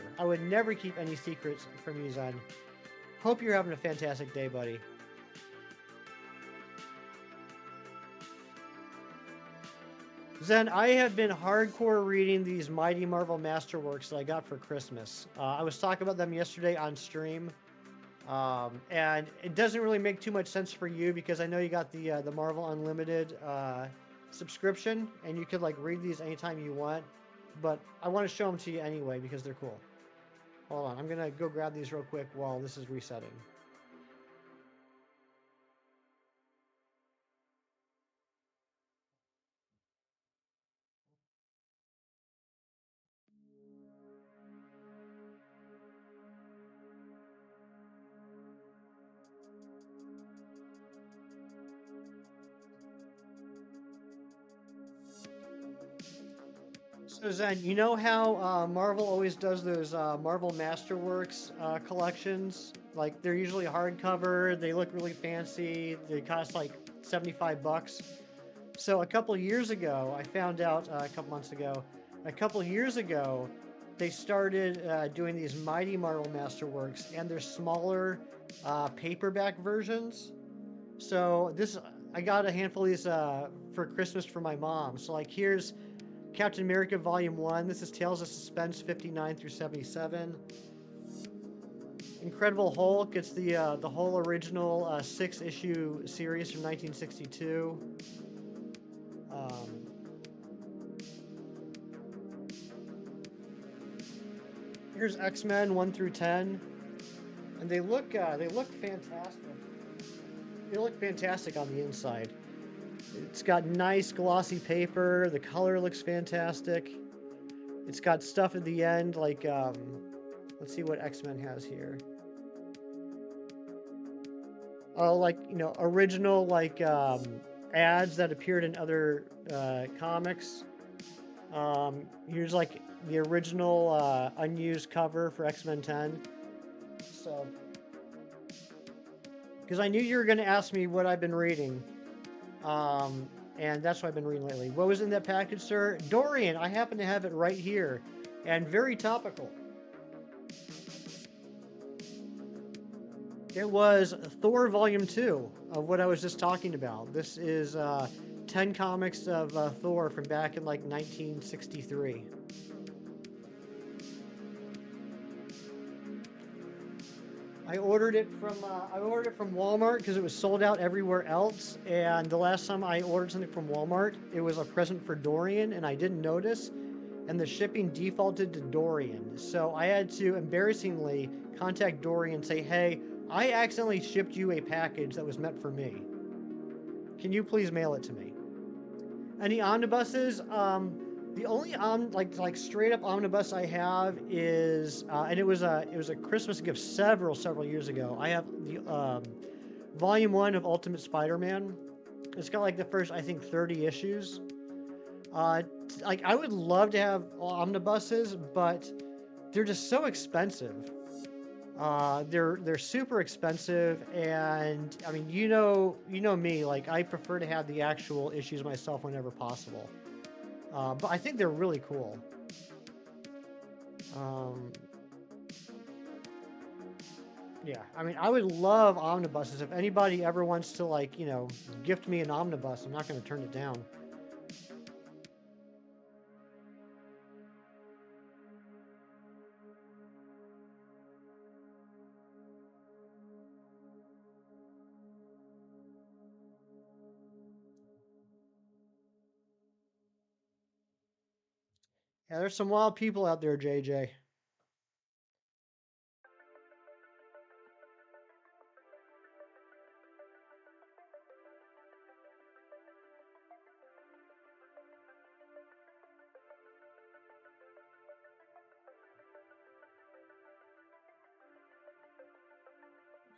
[SPEAKER 2] keep any secrets from you, Zen. Hope you're having a fantastic day, buddy. Zen, I have been hardcore reading these Mighty Marvel Masterworks that I got for Christmas. I was talking about them yesterday on stream, and it doesn't really make too much sense for you because I know you got the Marvel Unlimited subscription, and you could like read these anytime you want. But I want to show them to you anyway because they're cool. Hold on, I'm gonna go grab these real quick while this is resetting. So Zen, you know how Marvel always does those Marvel Masterworks collections? Like they're usually hardcover, they look really fancy, they cost like 75 bucks. So a couple years ago, I found out a couple years ago, they started doing these Mighty Marvel Masterworks and they're smaller paperback versions. So I got a handful of these for Christmas for my mom. So like here's Captain America Volume 1. This is Tales of Suspense 59 through 77. Incredible Hulk. It's the whole original 6-issue series from 1962. Here's X-Men 1 through 10, and they look fantastic. They look fantastic on the inside. It's got nice glossy paper. The color looks fantastic. It's got stuff at the end like let's see what X-Men has here. Oh, like, you know, original like ads that appeared in other comics. Here's like the original unused cover for X-Men 10. So, because I knew you were going to ask me what I've been reading. And that's what I've been reading lately. What was in that package, sir? Dorian, I happen to have it right here. And very topical. It was Thor Volume 2 of what I was just talking about. This is 10 comics of Thor from back in like 1963. I ordered it from Walmart because it was sold out everywhere else. And the last time I ordered something from Walmart, it was a present for Dorian, and I didn't notice, and the shipping defaulted to Dorian. So I had to embarrassingly contact Dorian and say, "Hey, I accidentally shipped you a package that was meant for me. Can you please mail it to me?" Any omnibuses? The only like straight up omnibus I have is and it was a Christmas gift several years ago. I have the Volume 1 of Ultimate Spider-Man. It's got like the first, I think, 30 issues. Like I would love to have omnibuses, but they're just so expensive. They're super expensive, and I mean, you know me, like I prefer to have the actual issues myself whenever possible. But I think they're really cool. Um, yeah, I mean, I would love omnibuses. If anybody ever wants to, like, gift me an omnibus, I'm not going to turn it down. Yeah, there's some wild people out there, JJ.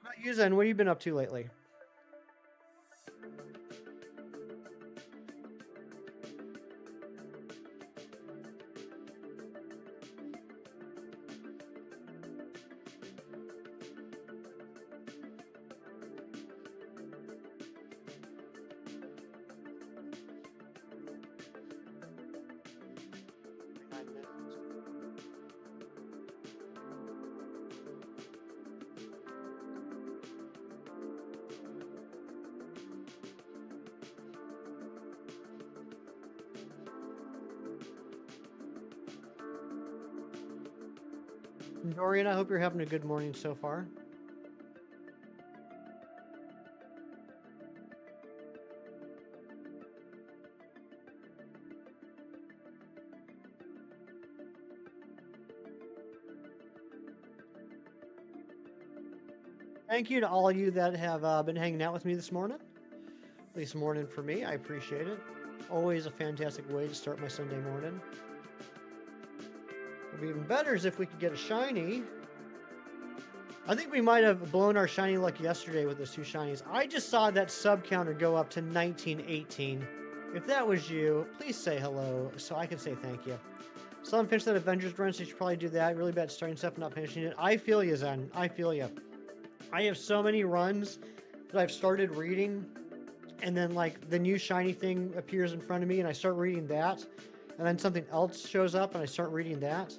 [SPEAKER 2] How about you, Zen? What have you been up to lately? Dorian, I hope you're having a good morning so far. Thank you to all of you that have been hanging out with me this morning. At least morning for me. I appreciate it. Always a fantastic way to start my Sunday morning. What would be even better is if we could get a shiny. I think we might have blown our shiny luck yesterday with those two shinies. I just saw that sub counter go up to 1918. If that was you, please say hello so I can say thank you. Still haven't finished that Avengers run, so you should probably do that. Really bad starting stuff and not finishing it. I feel you, Zen. I feel you. I have so many runs that I've started reading, and then like the new shiny thing appears in front of me, and I start reading that, and then something else shows up, and I start reading that,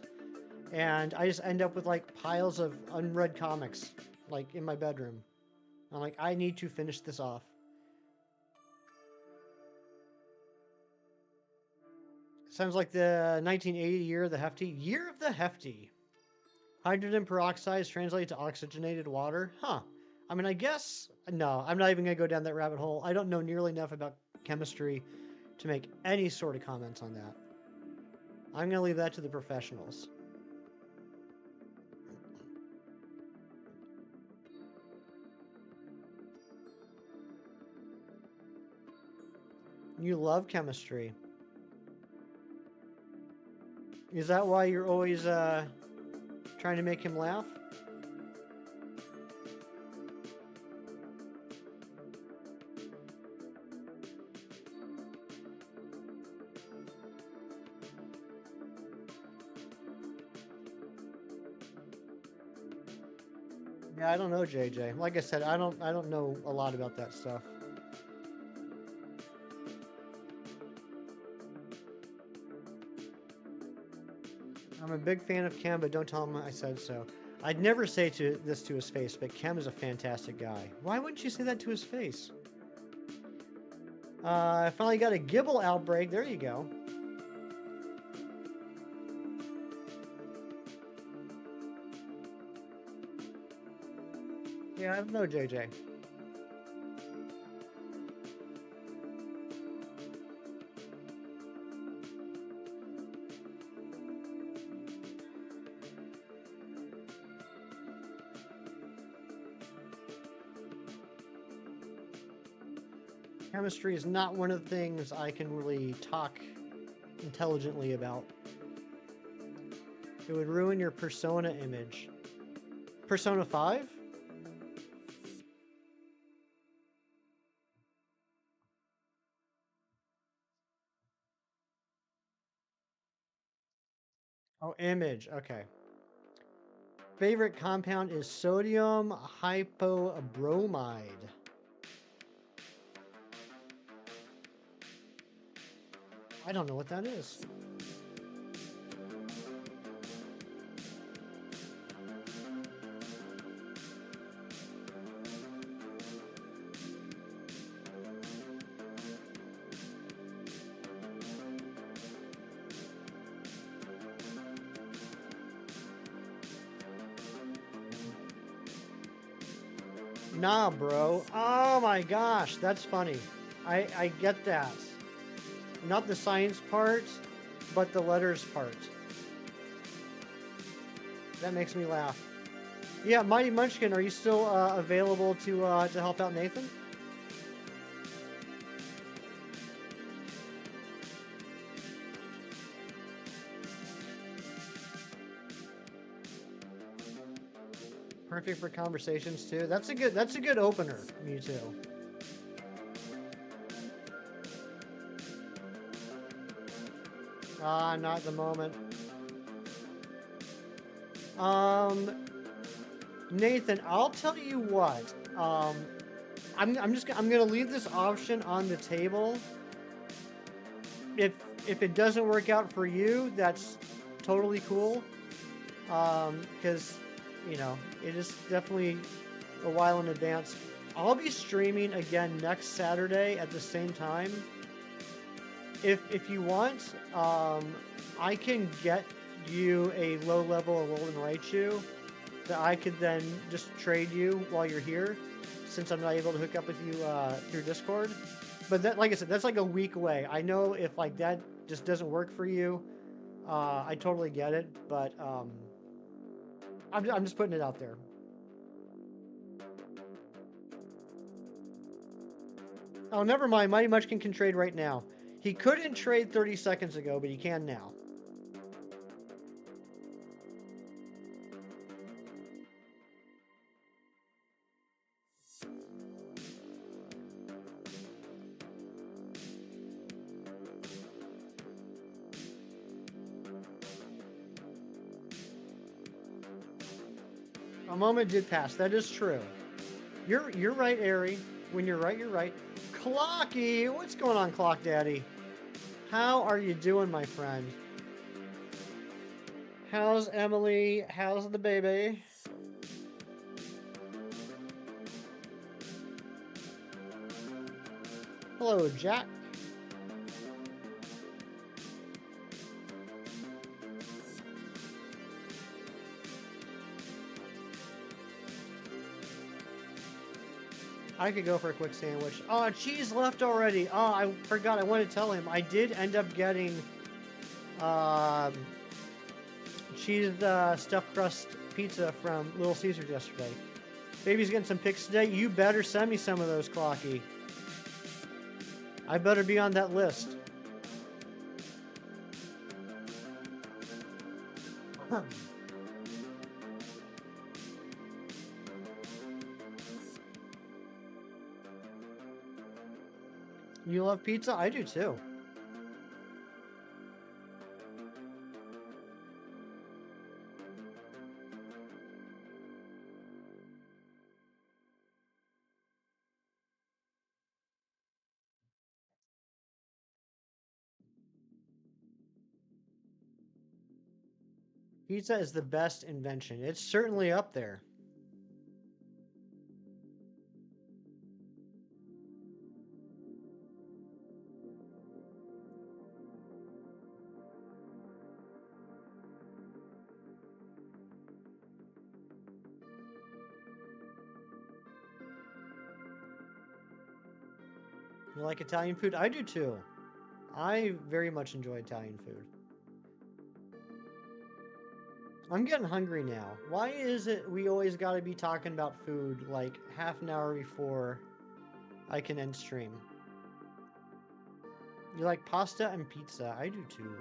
[SPEAKER 2] and I just end up with like piles of unread comics, like in my bedroom. I'm like, I need to finish this off. Sounds like the 1980 year of the Hefty. Year of the Hefty. Hydrogen peroxide is translated to oxygenated water. Huh. I mean, I guess... No, I'm not even going to go down that rabbit hole. I don't know nearly enough about chemistry to make any sort of comments on that. I'm going to leave that to the professionals. You love chemistry. Is that why you're always trying to make him laugh? Yeah, I don't know, JJ. Like I said, I don't know a lot about that stuff. I'm a big fan of Chem, but don't tell him I said so. I'd never say this to his face, but Chem is a fantastic guy. Why wouldn't you say that to his face? I finally got a Gibble outbreak. There you go. Yeah, I don't know, JJ. Chemistry is not one of the things I can really talk intelligently about. It would ruin your persona image. Persona 5? Oh, image. Okay. favorite compound is sodium hypobromide. I don't know what that is. Nah, bro. Oh my gosh, that's funny. I get that. Not the science part, but the letters part. That makes me laugh. Yeah, Mighty Munchkin, are you still available to help out Nathan? Perfect for conversations too. That's a good opener, Mewtwo. Not at the moment. Nathan, I'll tell you what. I'm gonna leave this option on the table. If it doesn't work out for you, that's totally cool. Because you know, it is definitely a while in advance. I'll be streaming again next Saturday at the same time. If you want, I can get you a low level Alolan Raichu that I could then just trade you while you're here, since I'm not able to hook up with you through Discord. But that, like I said, that's like a week away. I know if like that just doesn't work for you, I totally get it. But I'm just putting it out there. Oh, never mind. Mighty Munchkin can trade right now. He couldn't trade 30 seconds ago, but he can now. A moment did pass. That is true. You're right, Airy. When you're right, you're right. Clocky! What's going on, Clock Daddy? How are you doing, my friend? How's Emily? How's the baby? Hello, Jack. I could go for a quick sandwich. Oh, cheese left already. Oh, I forgot. I wanted to tell him. I did end up getting cheese stuffed crust pizza from Little Caesars yesterday. Baby's getting some pics today. You better send me some of those, Clocky. I better be on that list. You love pizza? I do too. Pizza is the best invention. It's certainly up there. You like Italian food? I do too. I very much enjoy Italian food. I'm getting hungry now. Why is it we always gotta be talking about food like half an hour before I can end stream? You like pasta and pizza? I do too.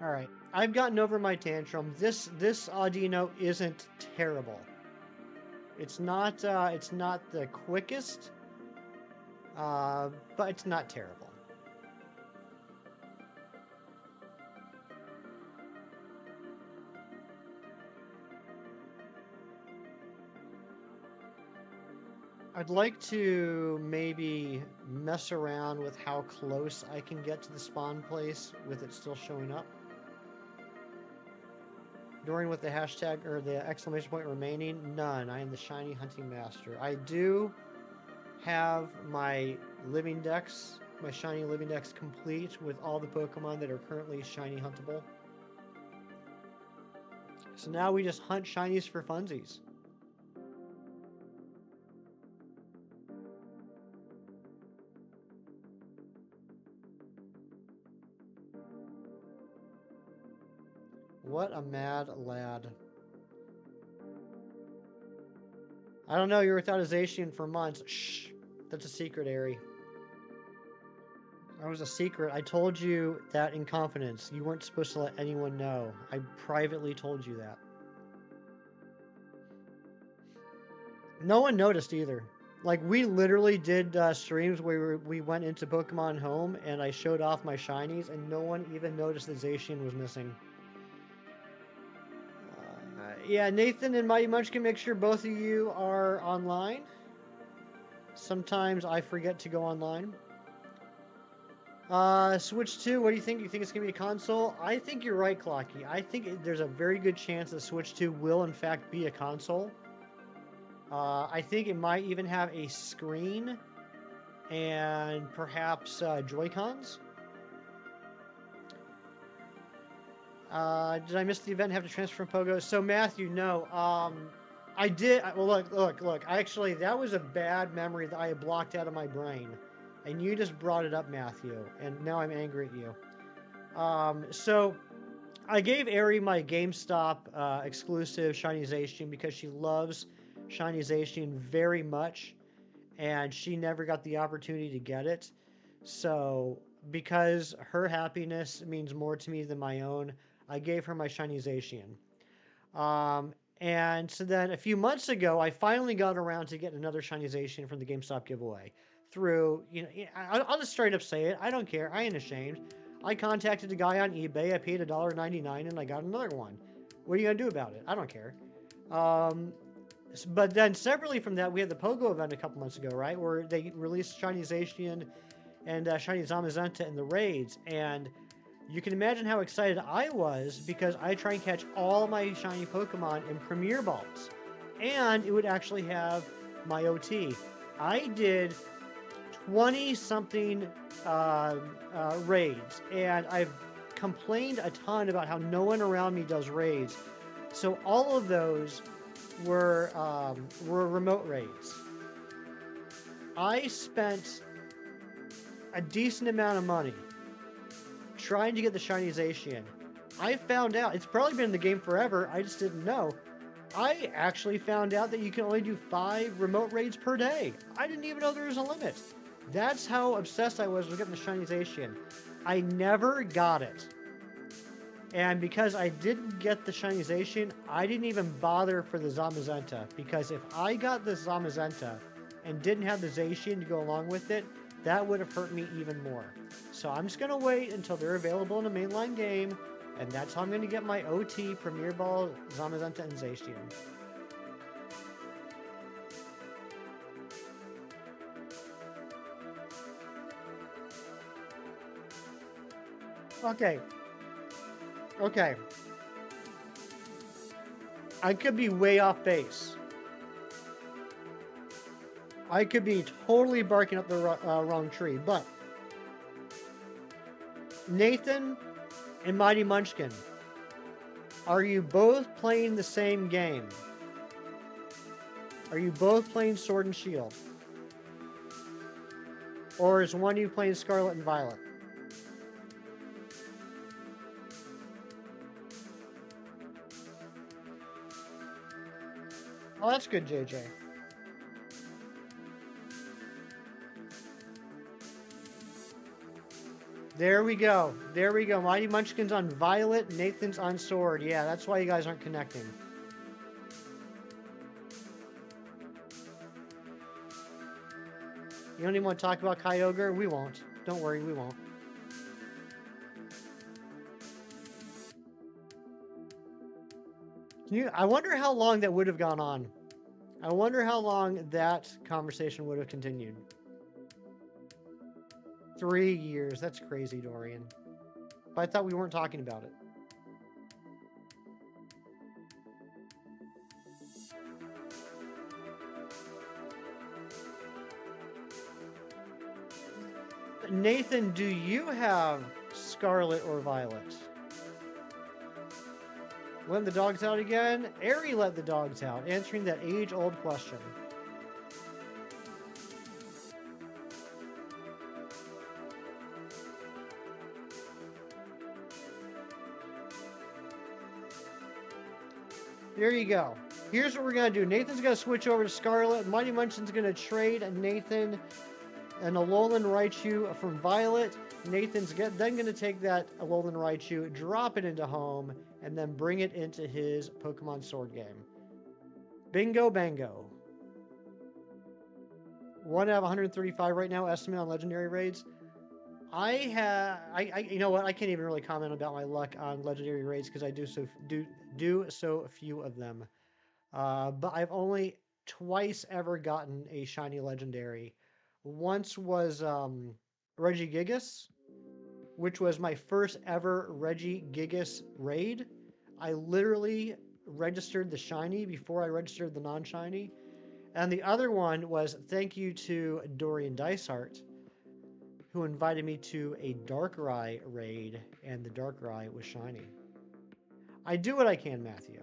[SPEAKER 2] All right, I've gotten over my tantrum. This Audino isn't terrible. It's not the quickest, but it's not terrible. I'd like to maybe mess around with how close I can get to the spawn place with it still showing up. During with the hashtag or the exclamation point remaining, none. I am the shiny hunting master. I do have my living dex, my shiny living dex complete with all the Pokemon that are currently shiny huntable. So now we just hunt shinies for funsies. What a mad lad. I don't know, you're without a Zacian for months. Shh, that's a secret, Ari. That was a secret. I told you that in confidence. You weren't supposed to let anyone know. I privately told you that. No one noticed either. Like, we literally did streams where we went into Pokemon Home and I showed off my shinies and no one even noticed that Zacian was missing. Yeah, Nathan and Mighty Munchkin, make sure both of you are online. Sometimes I forget to go online. Switch 2, what do you think? You think it's going to be a console? I think you're right, Clocky. I think there's a very good chance that Switch 2 will, in fact, be a console. I think it might even have a screen and perhaps Joy-Cons. Did I miss the event? Have to transfer from Pogo? So Matthew, no. I did. Well, look. Actually, that was a bad memory that I had blocked out of my brain, and you just brought it up, Matthew, and now I'm angry at you. So I gave Ari my GameStop exclusive Shiny Zacian because she loves Shiny Zacian very much, and she never got the opportunity to get it. So because her happiness means more to me than my own, I gave her my Shiny Zacian. And so then a few months ago, I finally got around to getting another Shiny Zacian from the GameStop giveaway. Through, I'll just straight up say it. I don't care. I ain't ashamed. I contacted a guy on eBay. I paid $1.99 and I got another one. What are you going to do about it? I don't care. But then separately from that, we had the Pogo event a couple months ago, right? Where they released Shiny Zacian and Shiny Zamazenta in the raids. And you can imagine how excited I was because I try and catch all my shiny Pokemon in Premier Balls. And it would actually have my OT. I did 20-something raids, and I've complained a ton about how no one around me does raids. So all of those were remote raids. I spent a decent amount of money trying to get the Shiny Zacian. I found out, it's probably been in the game forever, I just didn't know. I actually found out that you can only do 5 remote raids per day. I didn't even know there was a limit. That's how obsessed I was with getting the Shiny Zacian. I never got it. And because I didn't get the Shiny Zacian, I didn't even bother for the Zamazenta. Because if I got the Zamazenta and didn't have the Zacian to go along with it, that would have hurt me even more. So I'm just going to wait until they're available in a mainline game, and that's how I'm going to get my OT, Premier Ball, Zamazenta, and Zacian. Okay. I could be way off base. I could be totally barking up the wrong tree, but Nathan and Mighty Munchkin, are you both playing the same game? Are you both playing Sword and Shield? Or is one of you playing Scarlet and Violet? Oh, that's good, JJ. There we go. There we go. Mighty Munchkin's on Violet, Nathan's on Sword. Yeah, that's why you guys aren't connecting. You don't even want to talk about Kyogre? We won't. Don't worry, we won't. I wonder how long that would have gone on. I wonder how long that conversation would have continued. 3 years. That's crazy, Dorian. But I thought we weren't talking about it. Nathan, do you have Scarlet or Violet? Let the dogs out again? Aerie let the dogs out, answering that age-old question. There you go. Here's what we're going to do. Nathan's going to switch over to Scarlet. Mighty Munchkin's going to trade Nathan and Alolan Raichu from Violet. Nathan's then going to take that Alolan Raichu, drop it into home, and then bring it into his Pokemon Sword game. Bingo bango. 1 out of 135 right now, estimate on legendary raids. You know what? I can't even really comment about my luck on legendary raids because I do so few of them. But I've only twice ever gotten a shiny legendary. Once was Regigigas, which was my first ever Regigigas raid. I literally registered the shiny before I registered the non-shiny. And the other one was thank you to Dorian Dysart, who invited me to a Darkrai raid, and the Darkrai was shiny. I do what I can, Matthew.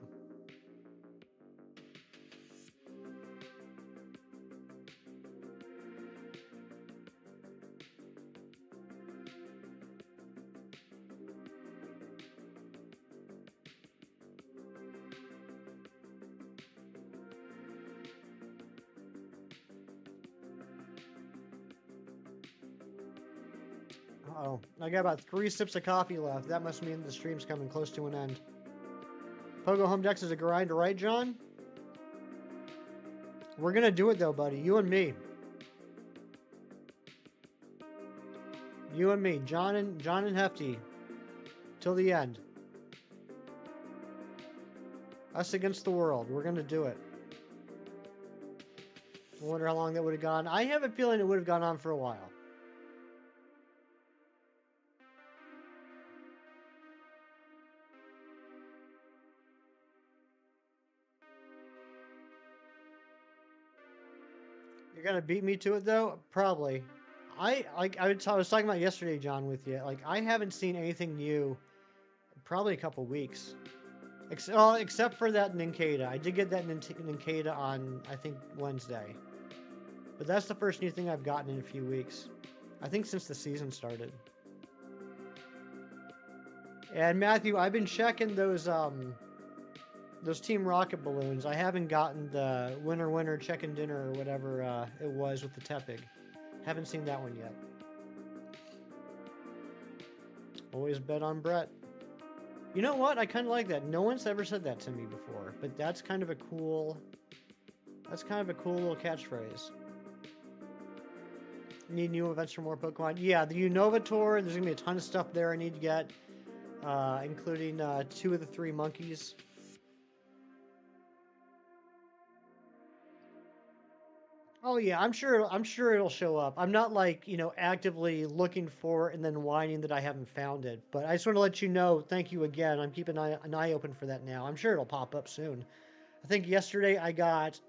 [SPEAKER 2] Uh-oh. I got about 3 sips of coffee left. That must mean the stream's coming close to an end. Pogo Home Dex is a grind, right, John? We're gonna do it though, buddy. You and me. You and me. John and Hefty. Till the end. Us against the world. We're gonna do it. I wonder how long that would have gone. I have a feeling it would have gone on for a while. You're gonna beat me to it though? Probably. I was talking about yesterday, John, with you. Like, I haven't seen anything new in probably a couple weeks. Except for that Nincada. I did get that Nincada on, I think, Wednesday. But that's the first new thing I've gotten in a few weeks. I think since the season started. And Matthew, I've been checking those Team Rocket balloons. I haven't gotten the winner chicken dinner or whatever it was with the Tepig. Haven't seen that one yet. Always bet on Brett. You know what? I kind of like that. No one's ever said that to me before, but that's kind of a cool little catchphrase. Need new events for more Pokemon. Yeah, the Unova Tour, there's going to be a ton of stuff there I need to get, including 2 of the 3 monkeys. Oh yeah, I'm sure it'll show up. I'm not like, actively looking for it and then whining that I haven't found it. But I just want to let you know, thank you again. I'm keeping an eye open for that now. I'm sure it'll pop up soon. I think yesterday I got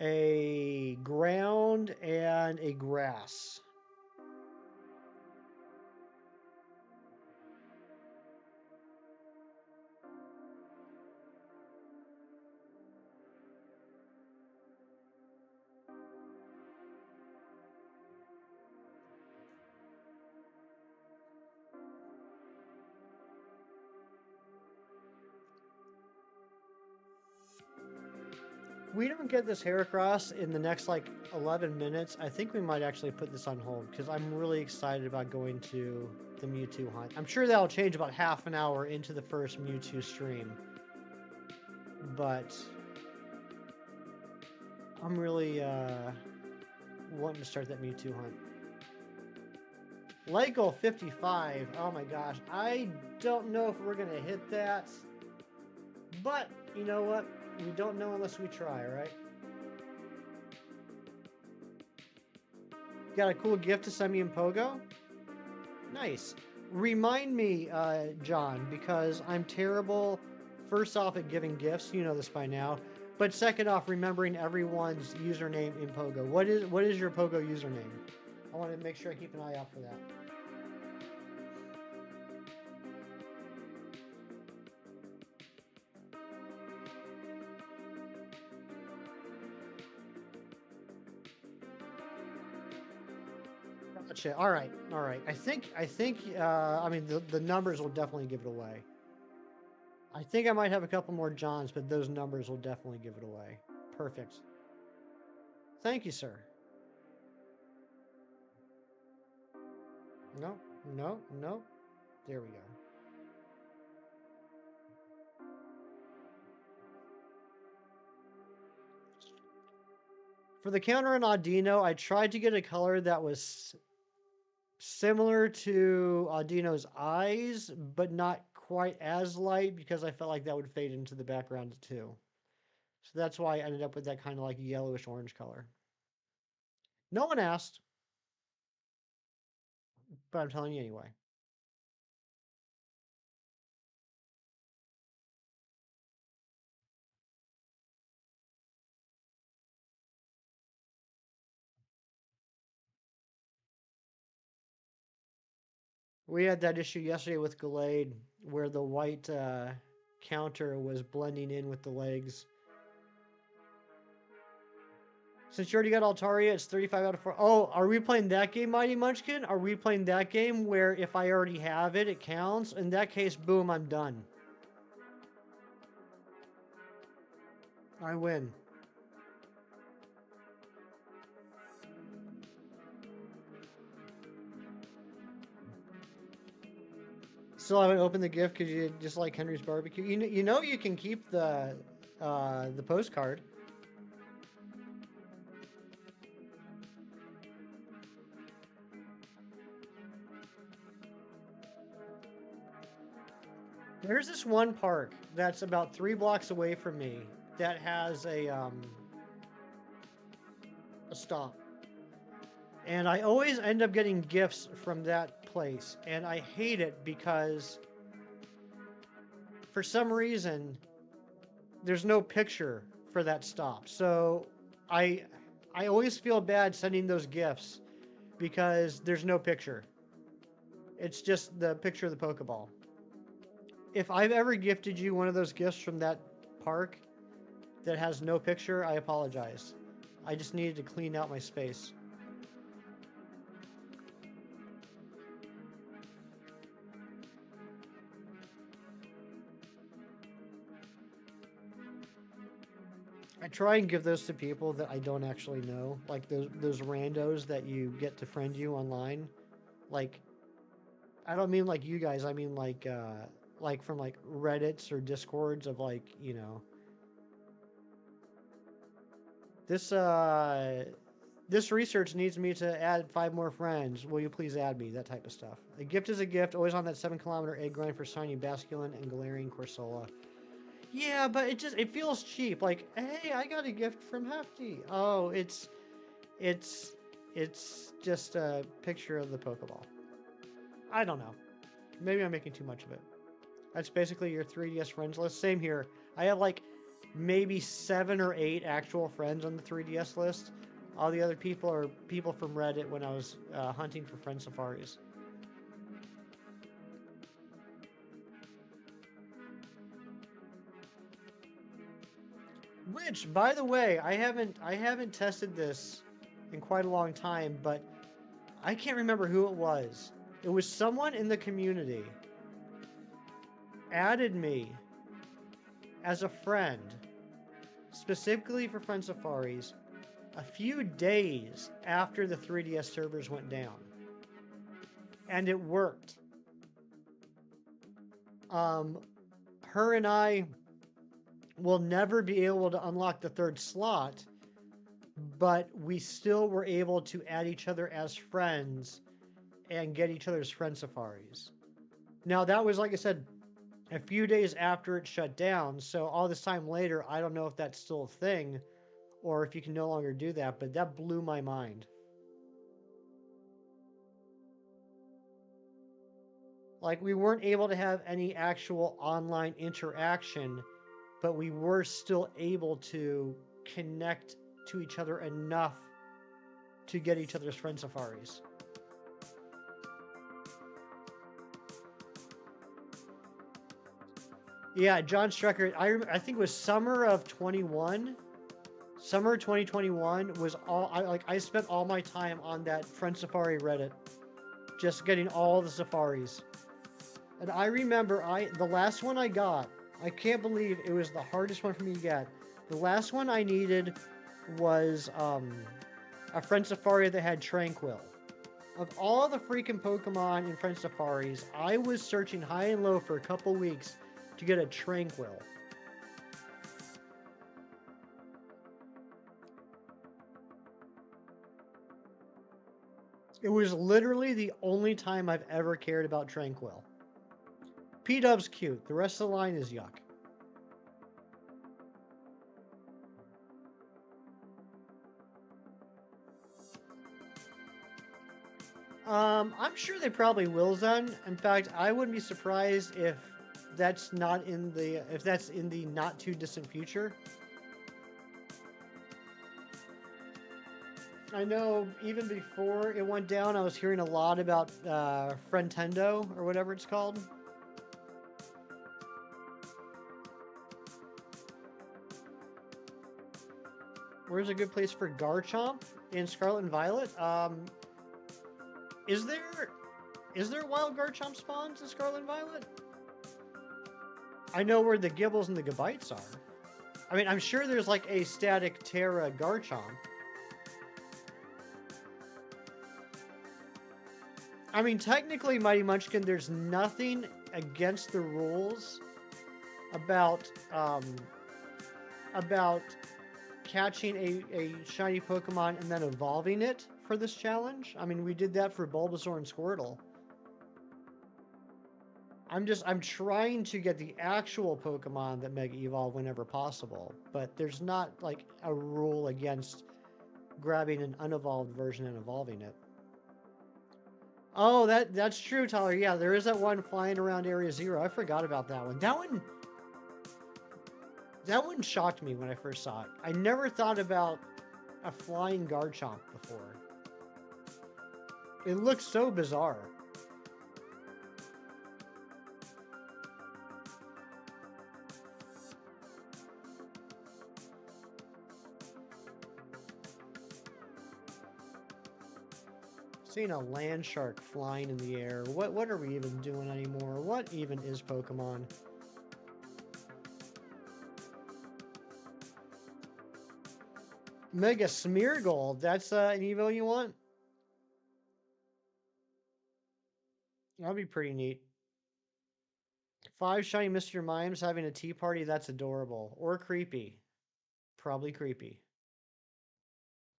[SPEAKER 2] a ground and a grass. we don't get this Heracross in the next like 11 minutes, I think we might actually put this on hold because I'm really excited about going to the Mewtwo hunt. I'm sure that'll change about half an hour into the first Mewtwo stream, but I'm really wanting to start that Mewtwo hunt. Light goal 55. Oh my gosh, I don't know if we're gonna hit that, but you know what? We don't know unless we try, right? Got a cool gift to send me in Pogo? Nice. Remind me, John, because I'm terrible, first off, at giving gifts. You know this by now. But second off, remembering everyone's username in Pogo. What is your Pogo username? I want to make sure I keep an eye out for that. Gotcha. All right. I think. I mean, the numbers will definitely give it away. I think I might have a couple more Johns, but those numbers will definitely give it away. Perfect. Thank you, sir. No. There we go. For the counter on Audino, I tried to get a color that was similar to Audino's eyes, but not quite as light because I felt like that would fade into the background too. So that's why I ended up with that kind of like yellowish orange color. No one asked, but I'm telling you anyway. We had that issue yesterday with Gallade where the white counter was blending in with the legs. Since you already got Altaria, it's 35 out of 4. Oh, are we playing that game, Mighty Munchkin? Are we playing that game where if I already have it, it counts? In that case, boom, I'm done. I win. Still haven't opened the gift because you just like Henry's barbecue. You know you can keep the postcard. There's this one park that's about 3 blocks away from me that has a stop. And I always end up getting gifts from that place. And I hate it because for some reason there's no picture for that stop. So I always feel bad sending those gifts because there's no picture. It's just the picture of the Pokeball. If I've ever gifted you one of those gifts from that park that has no picture, I apologize. I just needed to clean out my space. I try and give those to people that I don't actually know, like those randos that you get to friend you online. Like, I don't mean like you guys. I mean like from like Reddits or Discords of like, you know, this research needs me to add 5 more friends. Will you please add me? That type of stuff. A gift is a gift. Always on that 7-kilometer egg grind for Shiny Basculin and Galarian Corsola. Yeah, but it feels cheap. Like, hey, I got a gift from Hefty. Oh, it's just a picture of the Pokeball. I don't know. Maybe I'm making too much of it. That's basically your 3DS friends list. Same here. I have like maybe 7 or 8 actual friends on the 3DS list. All the other people are people from Reddit when I was hunting for friend safaris. Which, by the way, I haven't tested this in quite a long time, but I can't remember who it was. It was someone in the community added me as a friend, specifically for Friend Safaris, a few days after the 3DS servers went down. And it worked. Her and I will never be able to unlock the third slot, but we still were able to add each other as friends and get each other's Friend Safaris. Now, that was, like I said, a few days after it shut down, so all this time later, I don't know if that's still a thing or if you can no longer do that, but that blew my mind. Like, we weren't able to have any actual online interaction, but we were still able to connect to each other enough to get each other's Friend Safaris. Yeah, John Strecker, I think it was summer of 21. Summer 2021 was all I spent all my time on that Friend Safari Reddit, just getting all the safaris. And I remember the last one I got, I can't believe it was the hardest one for me to get. The last one I needed was a Friend Safari that had Tranquil. Of all the freaking Pokemon in Friend Safaris, I was searching high and low for a couple weeks to get a Tranquil. It was literally the only time I've ever cared about Tranquil. P-Dub's cute. The rest of the line is yuck. I'm sure they probably will, Zen. In fact, I wouldn't be surprised if that's in the not too distant future. I know even before it went down, I was hearing a lot about Friendtendo or whatever it's called. Where's a good place for Garchomp in Scarlet and Violet? Is there wild Garchomp spawns in Scarlet and Violet? I know where the Gibbles and the Gabites are. I mean, I'm sure there's like a static Terra Garchomp. I mean, technically, Mighty Munchkin, there's nothing against the rules about catching a shiny Pokemon and then evolving it for this challenge. I mean, we did that for Bulbasaur and Squirtle. I'm trying to get the actual Pokemon that Mega Evolve whenever possible, but there's not like a rule against grabbing an unevolved version and evolving it. Oh, that's true, Tyler. Yeah, there is that one flying around Area Zero. I forgot about that one. That one shocked me when I first saw it. I never thought about a flying Garchomp before. It looks so bizarre. Seeing a land shark flying in the air. What are we even doing anymore? What even is Pokemon? Mega Smeargle. That's an Evo you want? That'd be pretty neat. 5 shiny Mr. Mimes having a tea party. That's adorable. Or creepy. Probably creepy.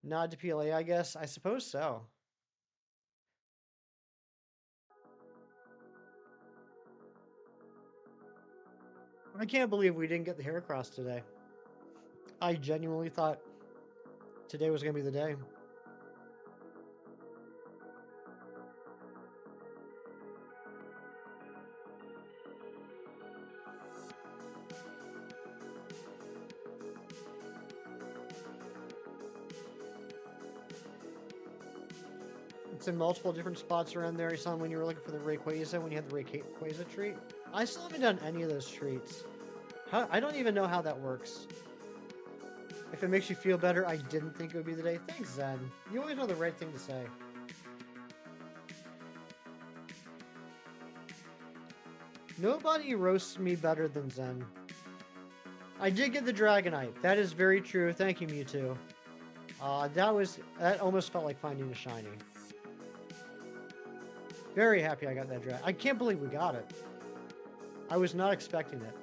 [SPEAKER 2] Nod to PLA, I guess. I suppose so. I can't believe we didn't get the Heracross today. I genuinely thought today was going to be the day. It's in multiple different spots around there. You saw when you were looking for the Rayquaza, when you had the Rayquaza treat. I still haven't done any of those treats. I don't even know how that works. If it makes you feel better, I didn't think it would be the day. Thanks, Zen. You always know the right thing to say. Nobody roasts me better than Zen. I did get the Dragonite. That is very true. Thank you, Mewtwo. That almost felt like finding a shiny. Very happy I got that Dragon. I can't believe we got it. I was not expecting it.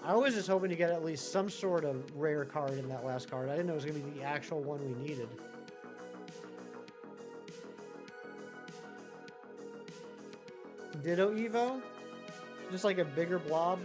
[SPEAKER 2] I was just hoping to get at least some sort of rare card in that last card. I didn't know it was going to be the actual one we needed. Ditto Evo? Just like a bigger blob?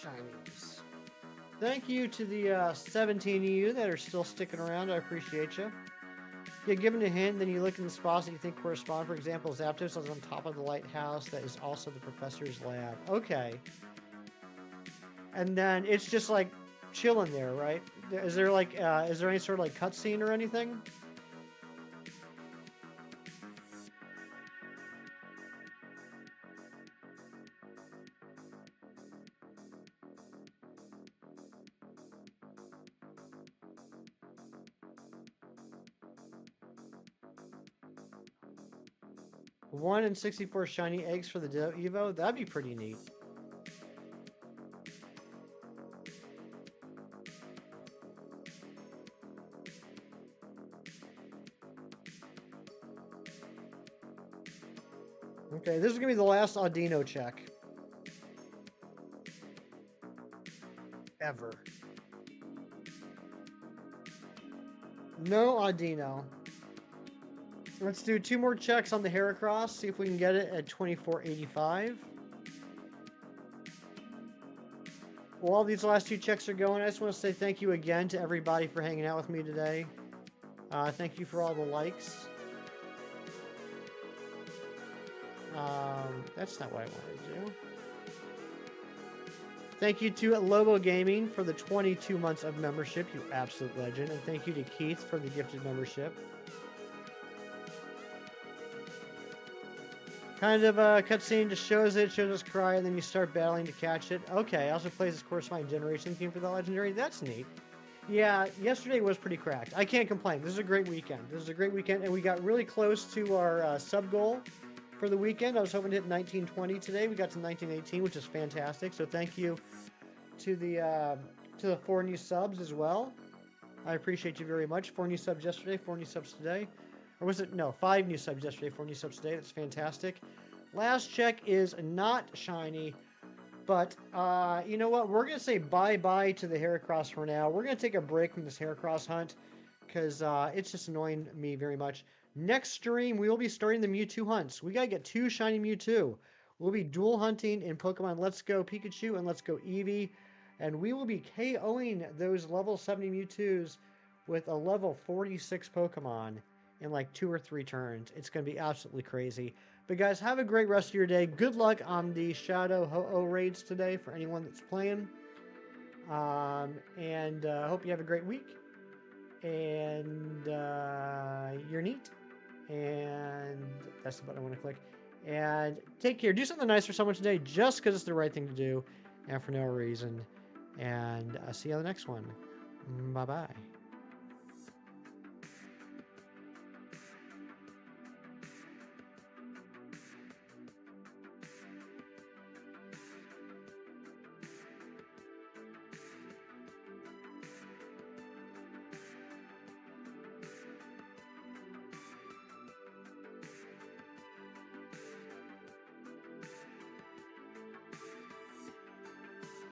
[SPEAKER 2] Shinies. Thank you to the 17 of you that are still sticking around. I appreciate you. Get given a hint, then you look in the spots that you think correspond. For example, Zapdos is on top of the lighthouse. That is also the professor's lab. Okay. And then it's just like chilling there, right? Is there like, is there any sort of like cutscene or anything? One in 64 shiny eggs for the Evo? That'd be pretty neat. Okay, this is going to be the last Audino check. Ever. No Audino. Let's do 2 more checks on the Heracross, see if we can get it at 2485. While these last 2 checks are going, I just want to say thank you again to everybody for hanging out with me today. Thank you for all the likes. That's not what I wanted to do. Thank you to Lobo Gaming for the 22 months of membership, you absolute legend. And thank you to Keith for the gifted membership. Kind of a cutscene just shows us cry, and then you start battling to catch it. Okay, also plays this corresponding generation theme for the legendary. That's neat. Yeah, yesterday was pretty cracked. I can't complain. This is a great weekend. And we got really close to our sub goal for the weekend. I was hoping to hit 1920 today. We got to 1918, which is fantastic. So thank you to the 4 new subs as well. I appreciate you very much. 4 new subs yesterday, 4 new subs today. Or was it? No, 5 new subs yesterday, 4 new subs today. That's fantastic. Last check is not shiny. But, you know what? We're going to say bye-bye to the Heracross for now. We're going to take a break from this Heracross hunt. Because it's just annoying me very much. Next stream, we will be starting the Mewtwo hunts. We got to get 2 shiny Mewtwo. We'll be dual hunting in Pokemon Let's Go Pikachu and Let's Go Eevee. And we will be KOing those level 70 Mewtwo's with a level 46 Pokemon in like 2 or 3 turns. It's going to be absolutely crazy. But guys, have a great rest of your day. Good luck on the Shadow Ho-Oh raids today for anyone that's playing. And hope you have a great week. And you're neat. And that's the button I want to click. And take care. Do something nice for someone today just because it's the right thing to do and for no reason. And I'll see you on the next one. Bye-bye.